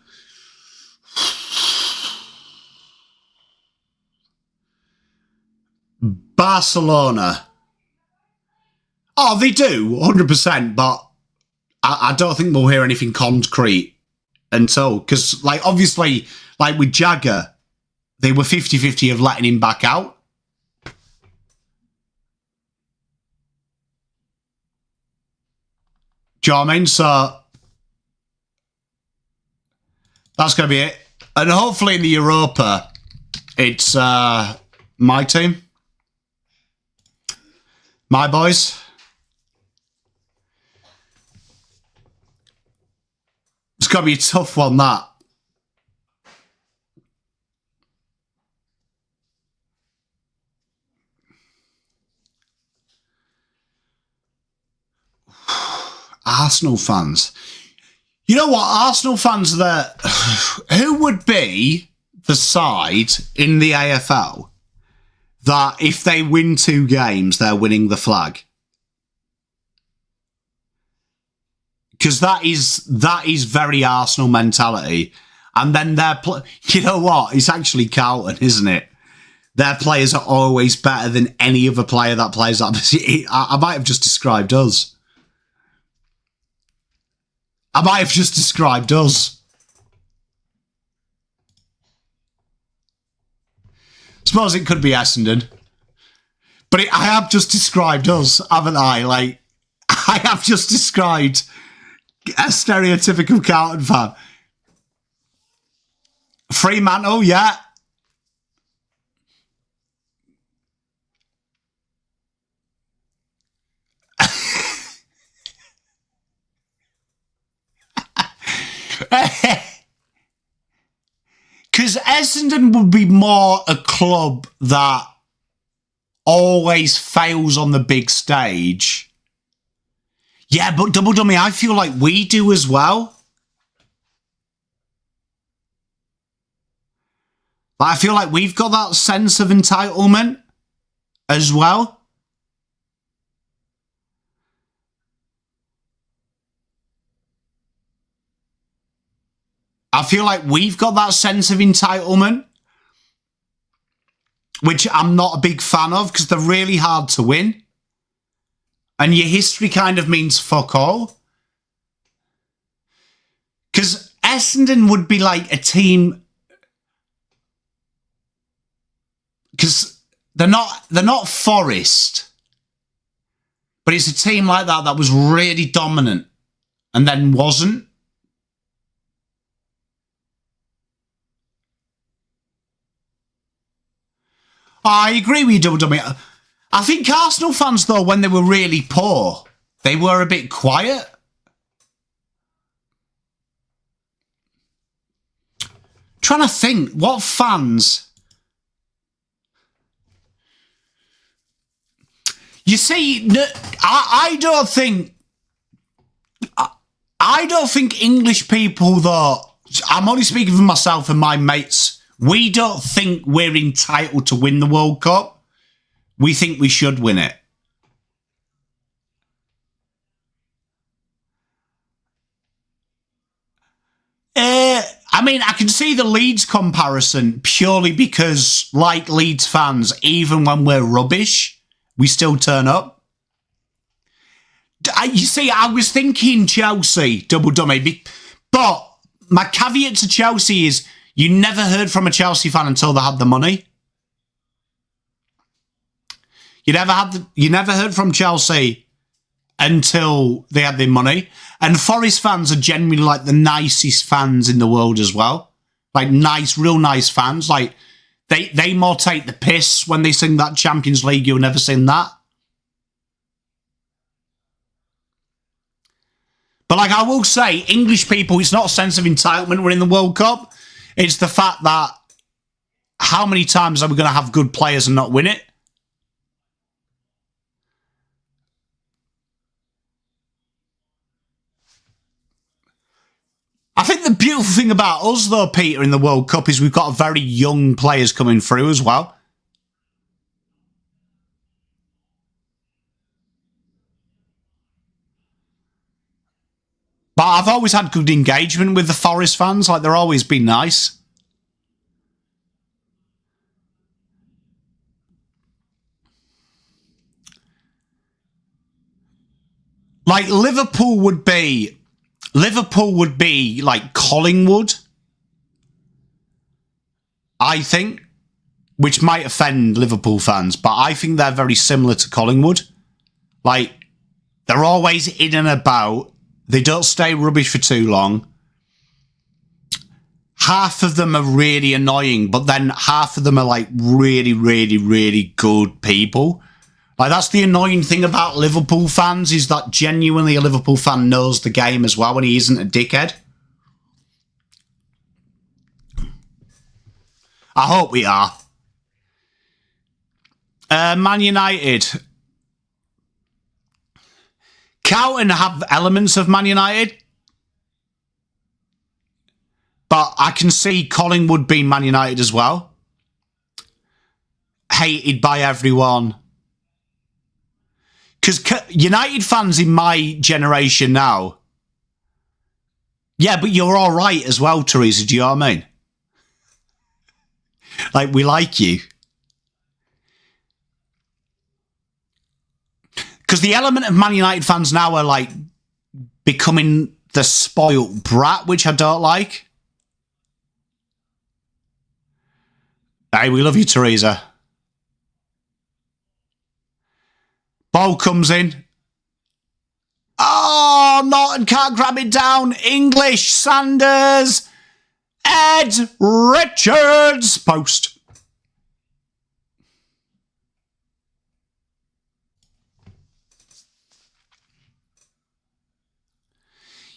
Barcelona. Oh, they do, 100%, but I don't think we'll hear anything concrete until, because, like, obviously, like with Jagger, they were 50-50 of letting him back out. Do you know what I mean? So, that's going to be it. And hopefully in the Europa, it's my team. My boys. It's got to be a tough one, that. Arsenal fans. You know what? Arsenal fans there. Who would be the side in the AFL that if they win 2 games, they're winning the flag? Because that is very Arsenal mentality. And then you know what? It's actually Carlton, isn't it? Their players are always better than any other player that plays that. I might have just described us. I might have just described us. Suppose it could be Essendon. But I have just described us, haven't I? Like, I have just described a stereotypical Carlton fan. Fremantle, yeah. Because Essendon would be more a club that always fails on the big stage. Yeah, but Double Dummy, I feel like we do as well. But I feel like we've got that sense of entitlement as well. I feel like we've got that sense of entitlement, which I'm not a big fan of because they're really hard to win. And your history kind of means fuck all. Because Essendon would be like a team, because they're not Forest, but it's a team like that was really dominant and then wasn't. I agree with you, Double Dummy. I think Arsenal fans, though, when they were really poor, they were a bit quiet. Trying to think, what fans... You see, I don't think English people, though, I'm only speaking for myself and my mates, we don't think we're entitled to win the World Cup. We think we should win it. I mean, I can see the Leeds comparison purely because, like Leeds fans, even when we're rubbish, we still turn up. You see, I was thinking Chelsea, Double Dummy, but my caveat to Chelsea is you never heard from a Chelsea fan until they had the money. You never heard from Chelsea until they had their money. And Forest fans are generally like the nicest fans in the world as well. Like nice, real nice fans. Like they more take the piss when they sing that Champions League. You'll never sing that. But like I will say, English people, it's not a sense of entitlement we're in the World Cup. It's the fact that how many times are we going to have good players and not win it? I think the beautiful thing about us, though, Peter, in the World Cup is we've got very young players coming through as well. But I've always had good engagement with the Forest fans. Like, they're always been nice. Like, Liverpool would be like Collingwood, I think, which might offend Liverpool fans, but I think they're very similar to Collingwood. Like, they're always in and about. They don't stay rubbish for too long. Half of them are really annoying, but then half of them are like really, really, really good people. Like, that's the annoying thing about Liverpool fans, is that genuinely a Liverpool fan knows the game as well, and he isn't a dickhead. I hope we are. Man United. Carlton have elements of Man United, but I can see Collingwood being Man United as well. Hated by everyone. Because United fans in my generation now... Yeah, but you're all right as well, Teresa, do you know what I mean? Like, we like you. Because the element of Man United fans now are, like, becoming the spoilt brat, which I don't like. Hey, we love you, Teresa. Ball comes in. Oh, Norton can't grab it down. English, Sanders, Ed, Richards, post.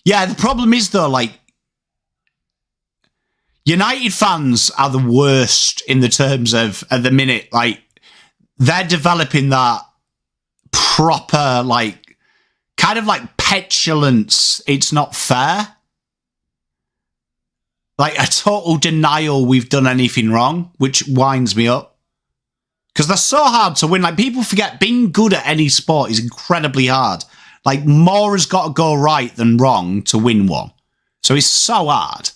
Yeah, the problem is, though, like, United fans are the worst in the terms of, at the minute, like, they're developing that proper, like, kind of like petulance. It's not fair. Like, a total denial we've done anything wrong, which winds me up. Because they're so hard to win. Like, people forget being good at any sport is incredibly hard. Like, more has got to go right than wrong to win one. So it's so hard.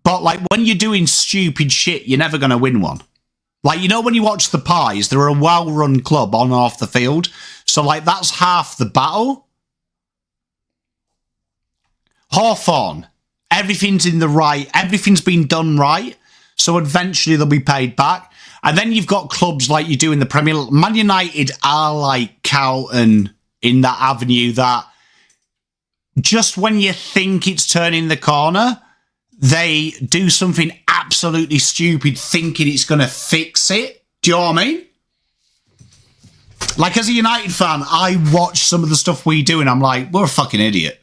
But, like, when you're doing stupid shit, you're never going to win one. Like, you know when you watch the Pies, they're a well-run club on and off the field. So, like, that's half the battle. Hawthorn, everything's in the right. Everything's been done right. So eventually they'll be paid back. And then you've got clubs like you do in the Premier League. Man United are like Carlton in that avenue that just when you think it's turning the corner, they do something absolutely stupid thinking it's going to fix it. Do you know what I mean? Like, as a United fan, I watch some of the stuff we do and I'm like, we're a fucking idiot.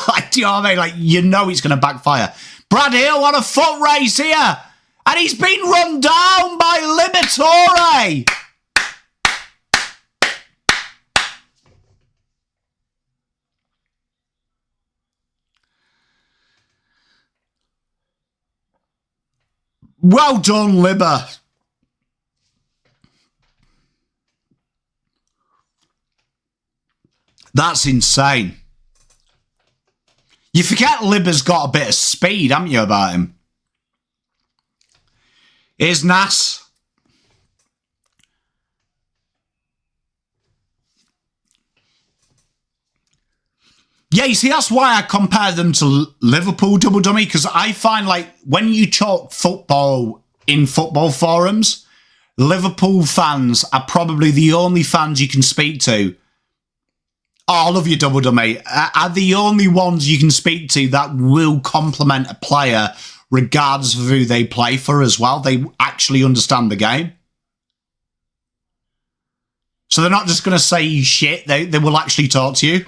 Like, do you know what I mean? Like, you know it's going to backfire. Brad Hill on a foot race here. And he's been run down by Liberatore. Well done, Libba. That's insane. You forget Libba's got a bit of speed, haven't you, about him? Here's Nas. Yeah, you see, that's why I compare them to Liverpool Double Dummy, because I find, like, when you talk football in football forums, Liverpool fans are probably the only fans you can speak to. Oh, I love you, Double Dummy. Are the only ones you can speak to that will compliment a player regardless of who they play for as well. They actually understand the game. So they're not just going to say you shit. They will actually talk to you.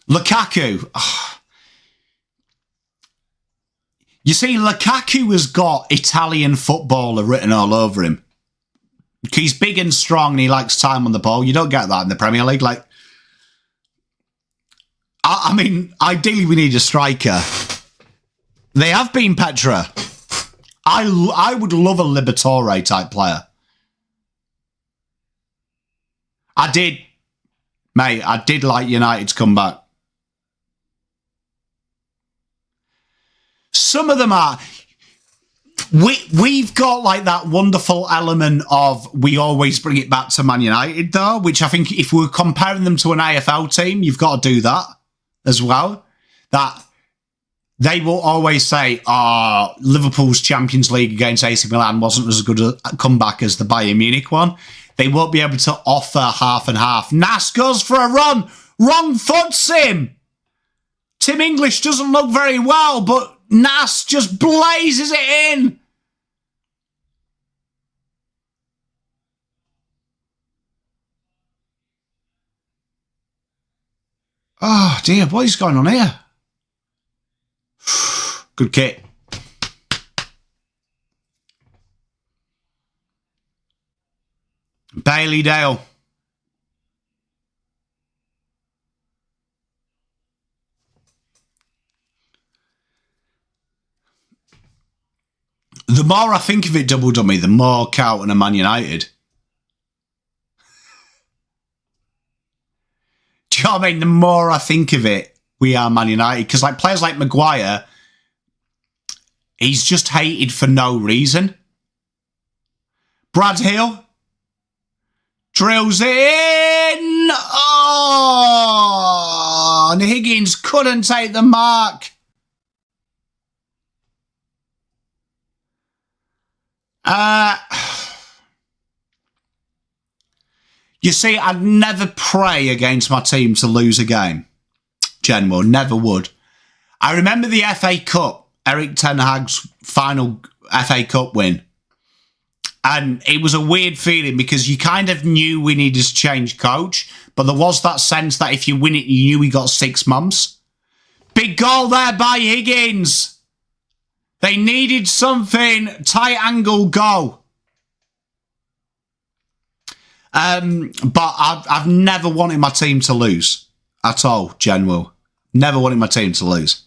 Lukaku. Oh. You see, Lukaku has got Italian footballer written all over him. He's big and strong and he likes time on the ball. You don't get that in the Premier League. Like, I mean, ideally we need a striker. They have been Petra. I would love a Liberatore type player. I did like United's comeback. Some of them are. We've got like that wonderful element of we always bring it back to Man United though, which I think if we're comparing them to an AFL team, you've got to do that as well. That they will always say, Liverpool's Champions League against AC Milan wasn't as good a comeback as the Bayern Munich one. They won't be able to offer half and half. Nas goes for a run. Wrong foots him. Tim English doesn't look very well, but Nas just blazes it in. Oh, dear. What is going on here? Good kick. Bailey Dale. The more I think of it, Double Dummy, the more Carlton and Man United. Do you know what I mean? The more I think of it, we are Man United. Because like players like Maguire, he's just hated for no reason. Brad Hill drills it in. Oh, and Higgins couldn't take the mark. You see, I'd never pray against my team to lose a game. General, never would. I remember the FA Cup, Eric Ten Hag's final FA Cup win. And it was a weird feeling because you kind of knew we needed to change coach, but there was that sense that if you win it, you knew we got 6 months. Big goal there by Higgins. They needed something. Tight angle goal. But I've never wanted my team to lose at all, General. Never wanted my team to lose.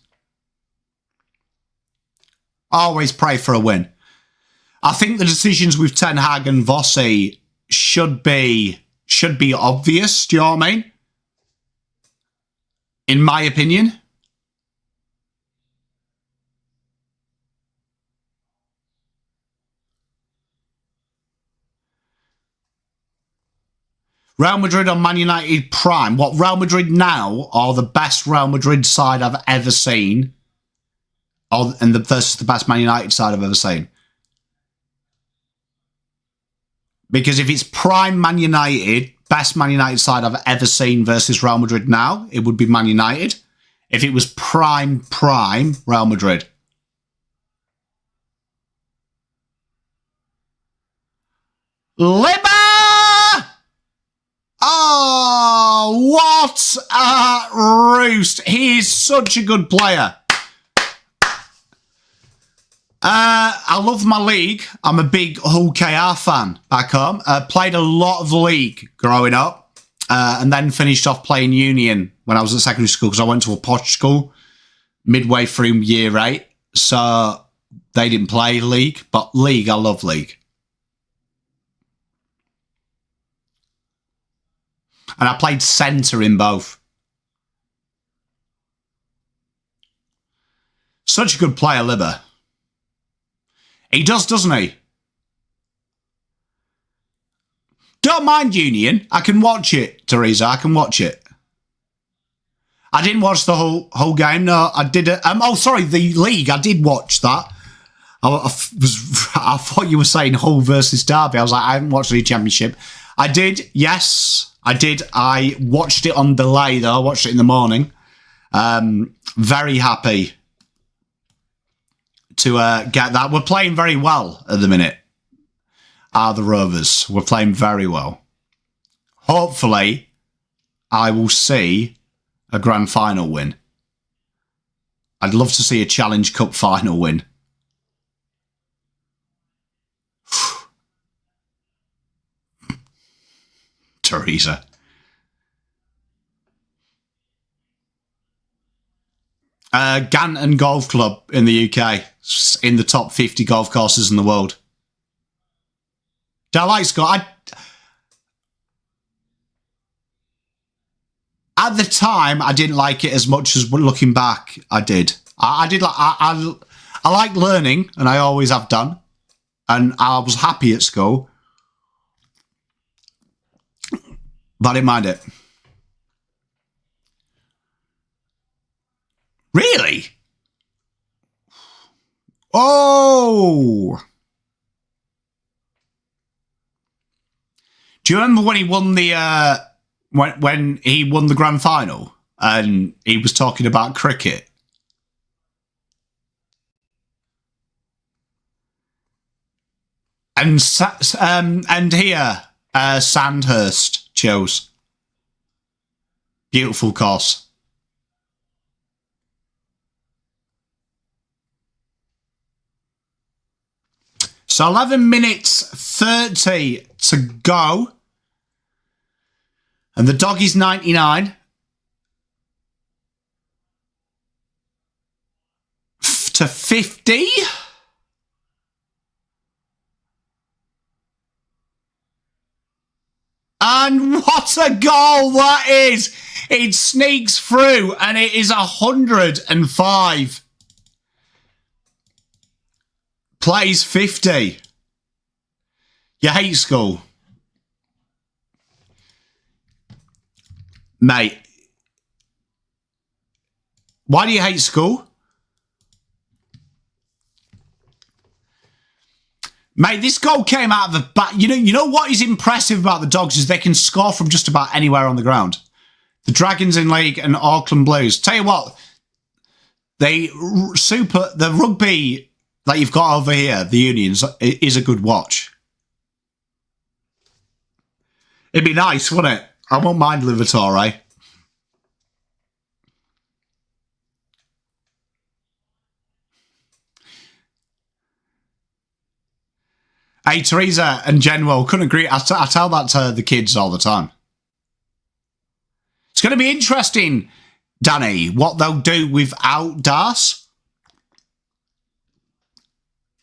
Always pray for a win. I think the decisions with Ten Hag and Vossi should be obvious. Do you know what I mean? In my opinion. Real Madrid on Man United prime. What, Real Madrid now are the best Real Madrid side I've ever seen. And versus the best Man United side I've ever seen. Because if it's prime Man United, best Man United side I've ever seen versus Real Madrid now, it would be Man United. If it was prime Real Madrid. Liber! Oh, what a roost. He is such a good player. I love my league. I'm a big Hull KR fan back home. Played a lot of league growing up and then finished off playing Union when I was at secondary school because I went to a posh school midway through year 8. So they didn't play league, but league, I love league. And I played centre in both. Such a good player, Liber. He does, doesn't he? Don't mind Union. I can watch it, Teresa. I can watch it. I didn't watch the whole game. No, I didn't. Sorry, the league. I did watch that. I thought you were saying Hull versus Derby. I was like, I haven't watched the Championship. I did. Yes, I did. I watched it on delay, though. I watched it in the morning. Very happy to get that. We're playing very well at the minute. The Rovers. We're playing very well. Hopefully, I will see a grand final win. I'd love to see a Challenge Cup final win. Teresa. Ganton Golf Club in the UK, in the top 50 golf courses in the world. Do I like Scott? At the time, I didn't like it as much as looking back, I did. I did like I like learning, and I always have done, and I was happy at school, but I didn't mind it. Really? Oh! Do you remember when he won the when he won the grand final and he was talking about cricket? And here Sandhurst chose. Beautiful course. So 11 minutes 30 to go. And the doggies 99. To 50. And what a goal that is. It sneaks through and it is 105. Plays 50. You hate school. Mate. Why do you hate school? Mate, this goal came out of the back. You know what is impressive about the Dogs is they can score from just about anywhere on the ground. The Dragons in League and Auckland Blues. Tell you what, the rugby that you've got over here, the Unions, is a good watch. It'd be nice, wouldn't it? I won't mind Livatore. Hey, Teresa and Genwell, couldn't agree. I tell that to the kids all the time. It's going to be interesting, Danny, what they'll do without Das.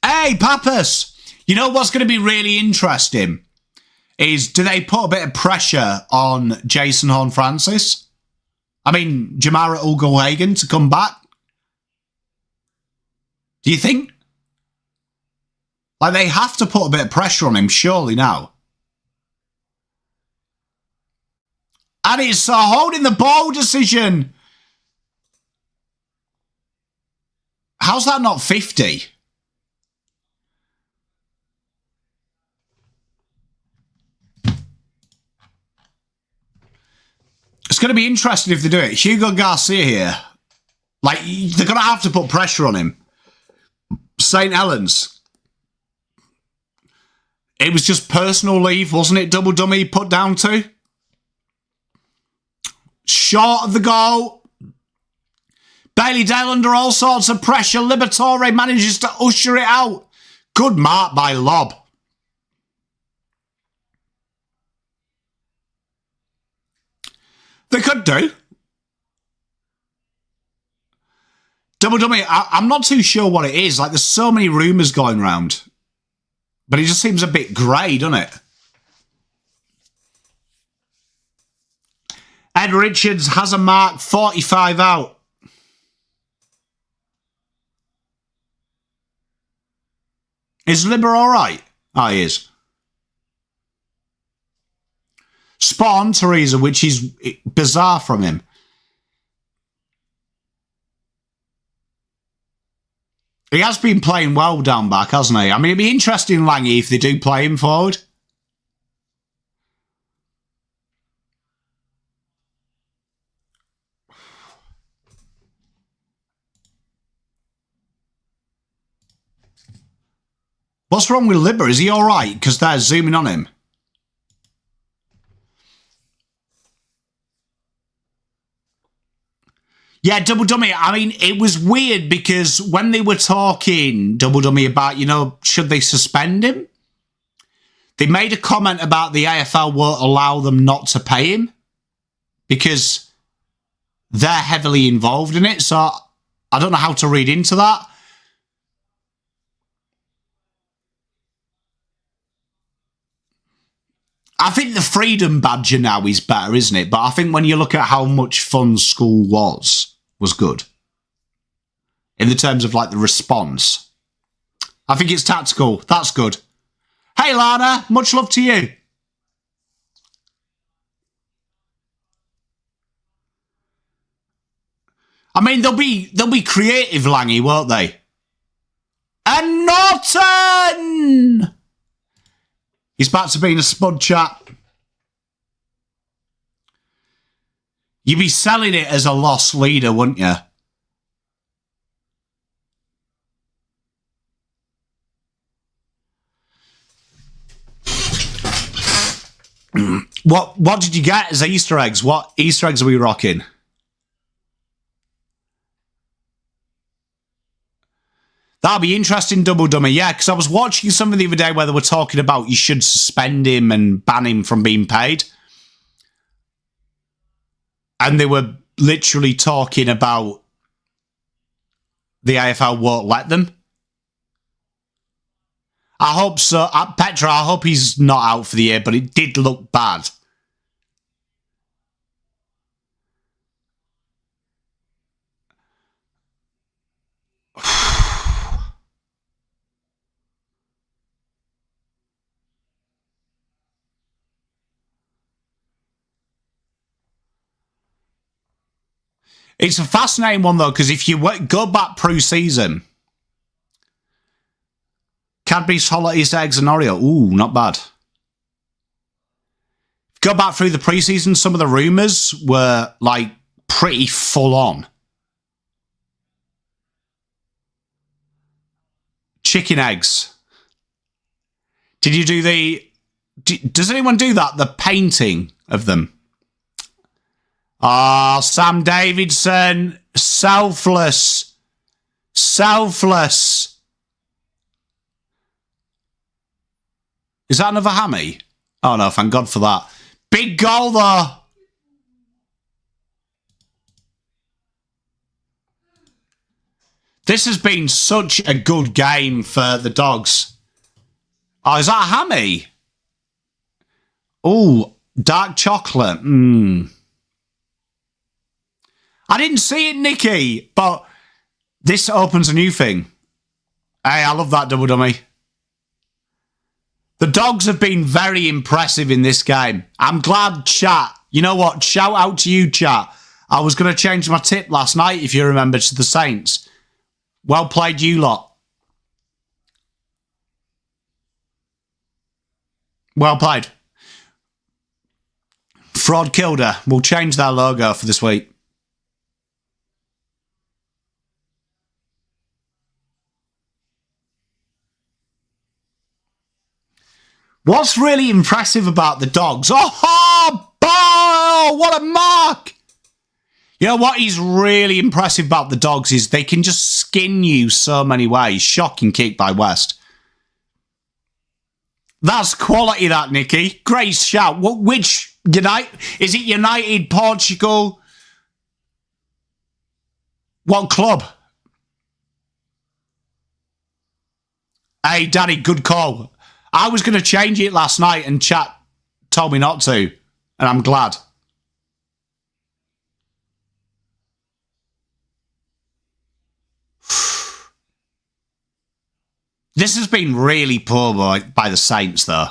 Hey, Papas, you know what's going to be really interesting is, do they put a bit of pressure on Jason Horne-Francis? I mean, Jamara Ugle-Hagan to come back? Do you think? Like, they have to put a bit of pressure on him, surely now. And it's a holding the ball decision. How's that not 50? It's going to be interesting if they do it. Hugo Garcia here. Like, they're going to have to put pressure on him. St. Helens. It was just personal leave, wasn't it? Double dummy put down to. Short of the goal. Bailey Dale under all sorts of pressure. Liberatore manages to usher it out. Good mark by Lob. They could do. Double dummy, I'm not too sure what it is. Like, there's so many rumours going round. But it just seems a bit grey, doesn't it? Ed Richards has a mark, 45 out. Is Libber all right? Oh, he is. Spot on, Teresa, which is bizarre from him. He has been playing well down back, hasn't he? I mean, it'd be interesting, Langy, if they do play him forward. What's wrong with Libber? Is he all right? Because they're zooming on him. Yeah, Double Dummy. I mean, it was weird because when they were talking, Double Dummy, about, you know, should they suspend him? They made a comment about the AFL won't allow them not to pay him because they're heavily involved in it. So I don't know how to read into that. I think the Freedom Badger now is better, isn't it? But I think when you look at how much fun school was good. In the terms of, like, the response. I think it's tactical. That's good. Hey, Lana. Much love to you. I mean, they'll be creative, Langy, won't they? And Norton! He's back to being a spud chat. You'd be selling it as a lost leader, wouldn't you? What did you get as Easter eggs? What Easter eggs are we rocking? That'll be interesting, Double Dummy. Yeah, because I was watching something the other day where they were talking about you should suspend him and ban him from being paid. And they were literally talking about the AFL won't let them. I hope so. Petra, I hope he's not out for the year, but it did look bad. It's a fascinating one, though, because if you go back pre-season, Cadbury's Holidays, Eggs and Oreo. Ooh, not bad. Go back through the pre-season, some of the rumours were, like, pretty full-on. Chicken eggs. Did you do the... Does anyone do that? The painting of them? Ah, Sam Davidson. Selfless. Selfless. Is that another hammy? Oh, no, thank God for that. Big goal, though. This has been such a good game for the Dogs. Oh, is that a hammy? Oh, dark chocolate. I didn't see it, Nikki, but this opens a new thing. Hey, I love that, Double Dummy. The Dogs have been very impressive in this game. I'm glad, chat. You know what? Shout out to you, chat. I was going to change my tip last night, if you remember, to the Saints. Well played, you lot. Well played. Fraud Kilda. We'll change their logo for this week. What's really impressive about the Dogs? Oh, what a mark! You know what is really impressive about the Dogs is they can just skin you so many ways. Shocking kick by West. That's quality, that, Nicky. Great shout. Which United? Is it United, Portugal? What club? Hey, Daddy, good call. I was going to change it last night and chat told me not to, and I'm glad. This has been really poor by the Saints, though.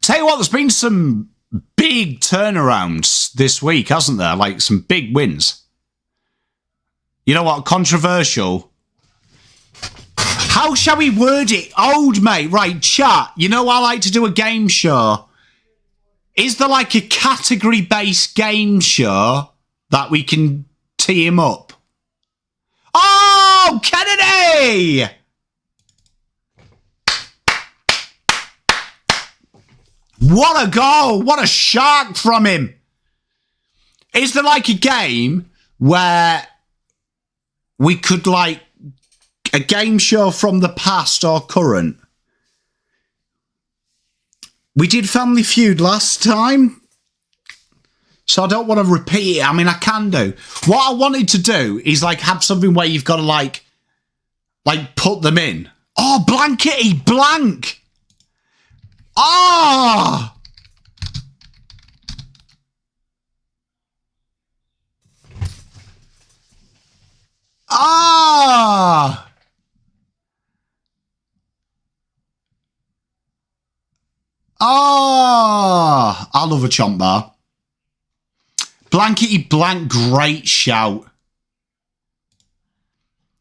Tell you what, there's been some big turnarounds this week, hasn't there? Like some big wins. You know what? Controversial. How shall we word it? Old mate. Right, chat. You know I like to do a game show. Is there like a category-based game show that we can tee him up? Oh! go, Kennedy! What a goal! What a shark from him! Is there like a game where we could like a game show from the past or current? We did Family Feud last time, so I don't want to repeat it. I mean, I can do. What I wanted to do is like have something where you've got to like put them in. Oh, blankety blank! Ah! Ah! Ah! I love a chomp bar. Blankety blank, great shout.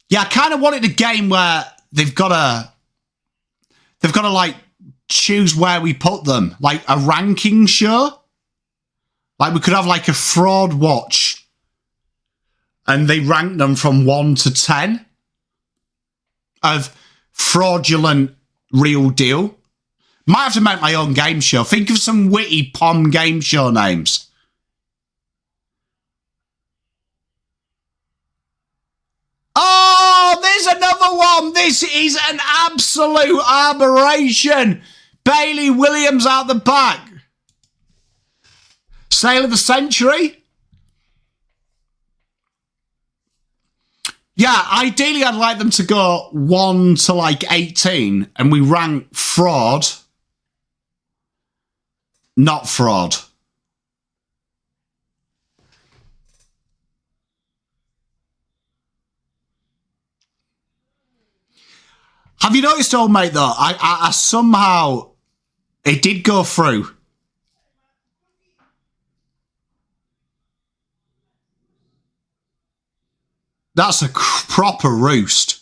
Yeah, I kind of wanted a game where they've got to like choose where we put them, like a ranking show. Like we could have like a fraud watch, and they rank them from 1 to 10 of fraudulent real deal. Might have to make my own game show. Think of some witty Pom game show names. Oh, there's another one. This is an absolute aberration. Bailey Williams out the back. Sale of the century. Yeah, ideally I'd like them to go 1 to like 18 and we rank fraud, not fraud. Have you noticed, old mate, though, I somehow, it did go through. That's a proper roost.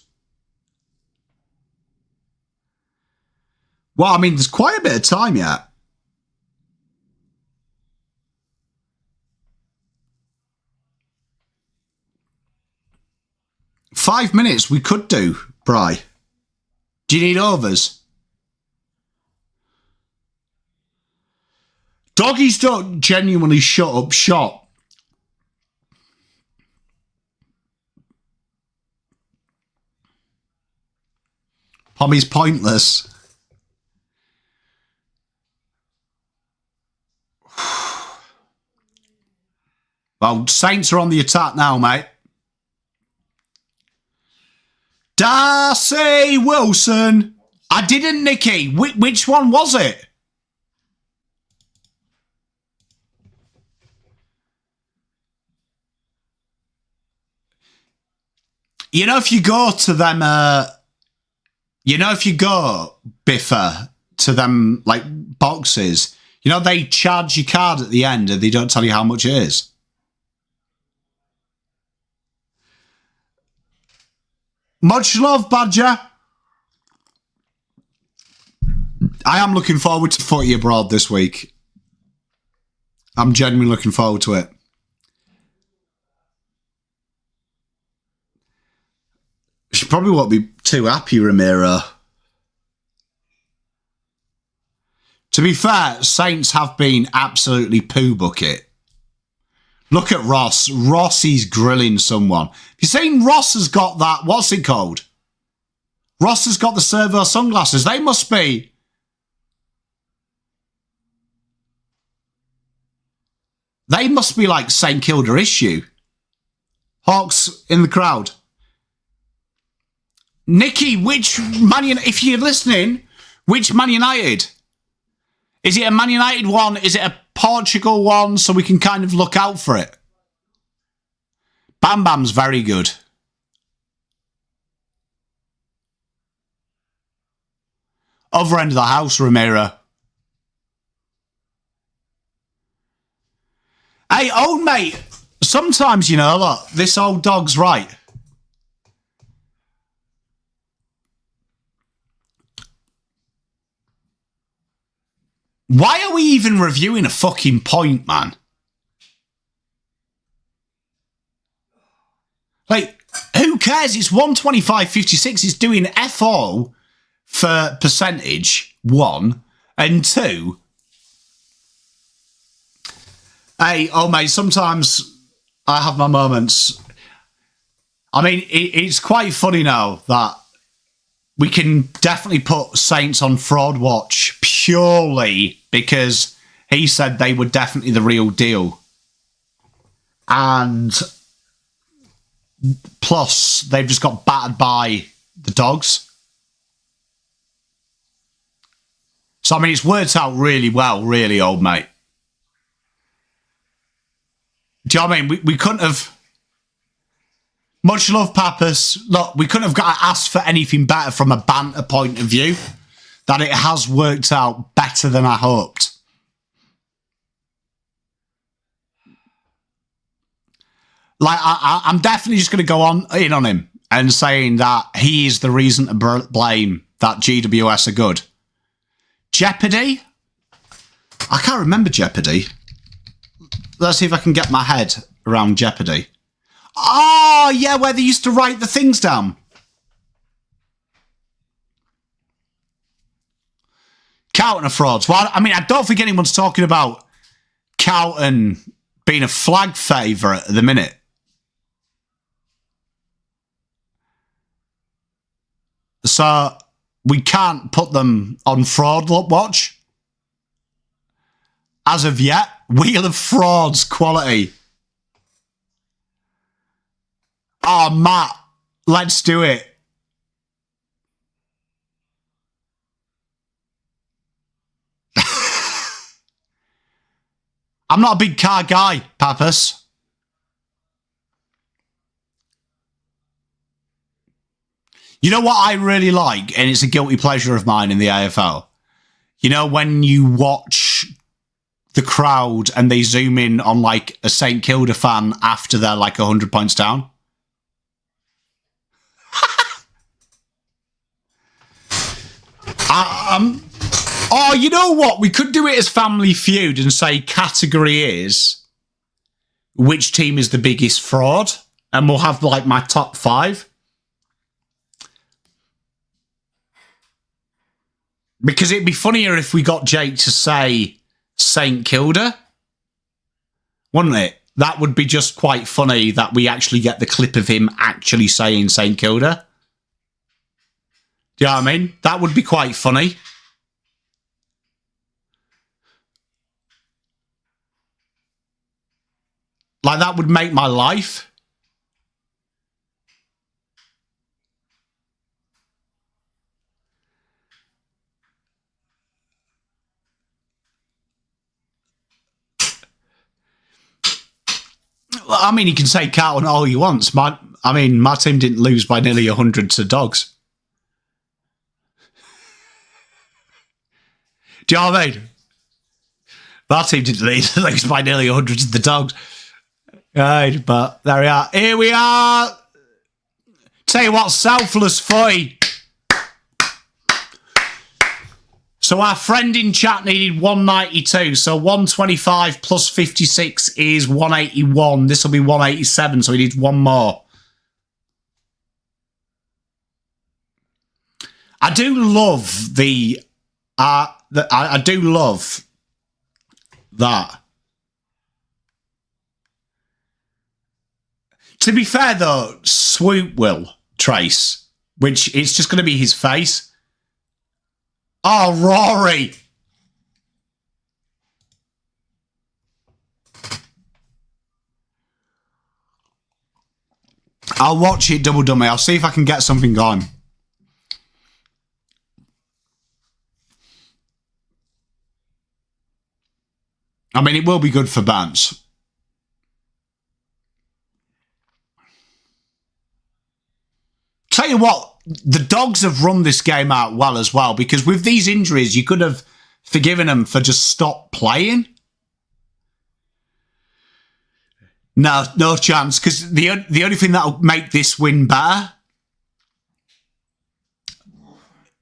Well, I mean, there's quite a bit of time yet. Five minutes we could do, Bri. Do you need overs? Doggies don't genuinely shut up shop. Pommy's pointless. Well, Saints are on the attack now, mate. Darcy Wilson. I didn't, Nicky. Which one was it? You know, if you go to them, you know, if you go, Biffer, to them, like, boxes, you know, they charge your card at the end and they don't tell you how much it is. Much love, Badger. I am looking forward to Footy Abroad this week. I'm genuinely looking forward to it. She probably won't be too happy, Ramiro. To be fair, Saints have been absolutely poo bucket. Look at Ross. Ross is grilling someone. Have you seen Ross has got that? What's it called? Ross has got the servo sunglasses. They must be. They must be like St Kilda issue. Hawks in the crowd. Nicky, which Man United, if you're listening, which Man United? Is it a Man United one? Is it a Portugal one? So we can kind of look out for it. Bam Bam's very good. Other end of the house, Ramiro. Hey, old mate, sometimes, you know, look, this old dog's right. Why are we even reviewing a fucking point, man? Like, who who cares? It's 125.56. It's doing FO for percentage, 1, and 2. Hey, oh mate, sometimes I have my moments. I mean, it's quite funny now that we can definitely put Saints on fraud watch purely because he said they were definitely the real deal. And plus, they've just got battered by the Dogs. So, I mean, it's worked out really well, really, old mate. Do you know what I mean? We couldn't have... Much love, Pappas. Look, we couldn't have got asked for anything better from a banter point of view. That it has worked out better than I hoped. Like, I'm definitely just going to go in on him and saying that he is the reason to blame that GWS are good. Jeopardy? I can't remember Jeopardy. Let's see if I can get my head around Jeopardy. Oh, yeah, where they used to write the things down. Carlton are frauds. Well, I mean, I don't think anyone's talking about Carlton being a flag favourite at the minute. So we can't put them on fraud watch. As of yet, Wheel of Frauds quality. Oh, Matt, let's do it. I'm not a big car guy, Pappas. You know what I really like, and it's a guilty pleasure of mine in the AFL? You know when you watch the crowd and they zoom in on like a St Kilda fan after they're like 100 points down? Oh, you know what? We could do it as Family Feud and say category is which team is the biggest fraud, and we'll have like my top 5. Because it'd be funnier if we got Jake to say St Kilda, wouldn't it? That would be just quite funny that we actually get the clip of him actually saying St Kilda. Do you know what I mean? That would be quite funny. Like, that would make my life. I mean, he can say Carlton all he wants. My team didn't lose by nearly 100 to Dogs. Do you know what I mean? My team didn't lose by nearly 100 to the Dogs. Right, but there we are. Here we are. Tell you what, selfless footy. So our friend in chat needed 192. So 125 plus 56 is 181. This will be 187. So he needs one more. I do love I do love that. To be fair, though, Swoop will trace, which it's just going to be his face. Oh, Rory. I'll watch it, Double Dummy. I'll see if I can get something going. I mean, it will be good for Bants. Tell you what, the Dogs have run this game out well as well, because with these injuries, you could have forgiven them for just stop playing. No chance, because the only thing that'll make this win better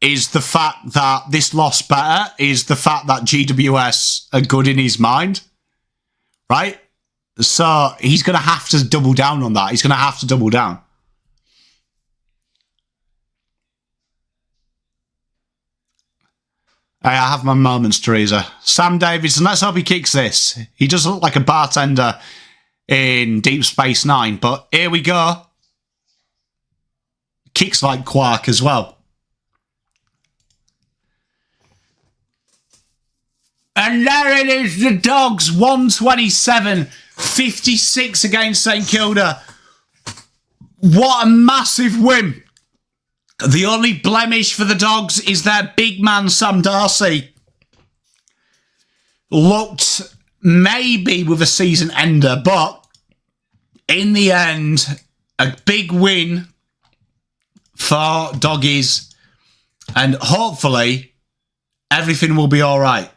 is the fact that this loss better is the fact that GWS are good in his mind, right? So he's going to have to double down on that. He's going to have to double down. Hey, I have my moments, Teresa. Sam Davidson, let's hope he kicks this. He does look like a bartender in Deep Space Nine, but here we go. Kicks like Quark as well. And there it is, the Dogs, 127-56 against St Kilda. What a massive win. The only blemish for the Dogs is their big man, Sam Darcy. Looked maybe with a season ender, but in the end, a big win for Doggies. And hopefully, everything will be all right.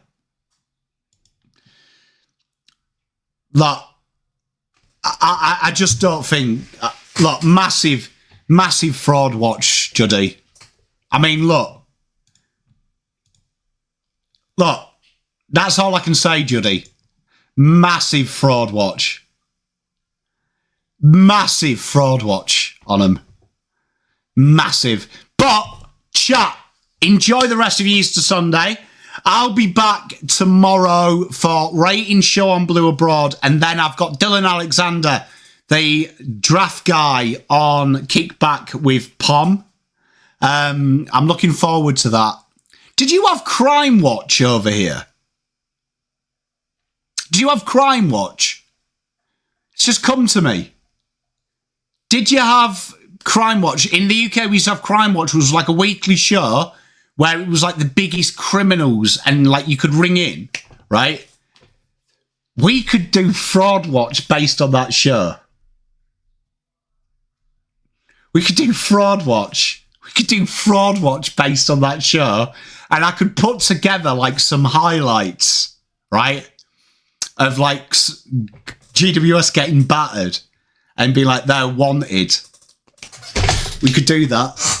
Look, I just don't think... Look, massive fraud watch, Juddy. I mean, look, that's all I can say, Juddy. Massive fraud watch. Massive fraud watch on them. Massive. But, chat, enjoy the rest of your Easter Sunday. I'll be back tomorrow for Rating Show on Blue Abroad, and then I've got Dylan Alexander, the draft guy, on Kickback with Pom. I'm looking forward to that. Did you have Crime Watch over here? Did you have Crime Watch? It's just come to me. Did you have Crime Watch? In the UK, we used to have Crime Watch, which was like a weekly show where it was like the biggest criminals and like you could ring in, right? We could do Fraud Watch based on that show. We could do Fraud Watch. We could do Fraud Watch based on that show. And I could put together like some highlights, right? Of like GWS getting battered and be like, they're wanted. We could do that.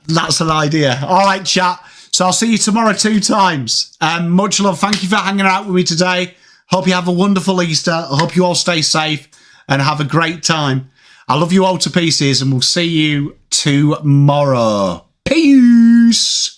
That's an idea. All right, chat. So I'll see you tomorrow 2 times. Much love. Thank you for hanging out with me today. Hope you have a wonderful Easter. I hope you all stay safe and have a great time. I love you all to pieces, and we'll see you tomorrow. Peace.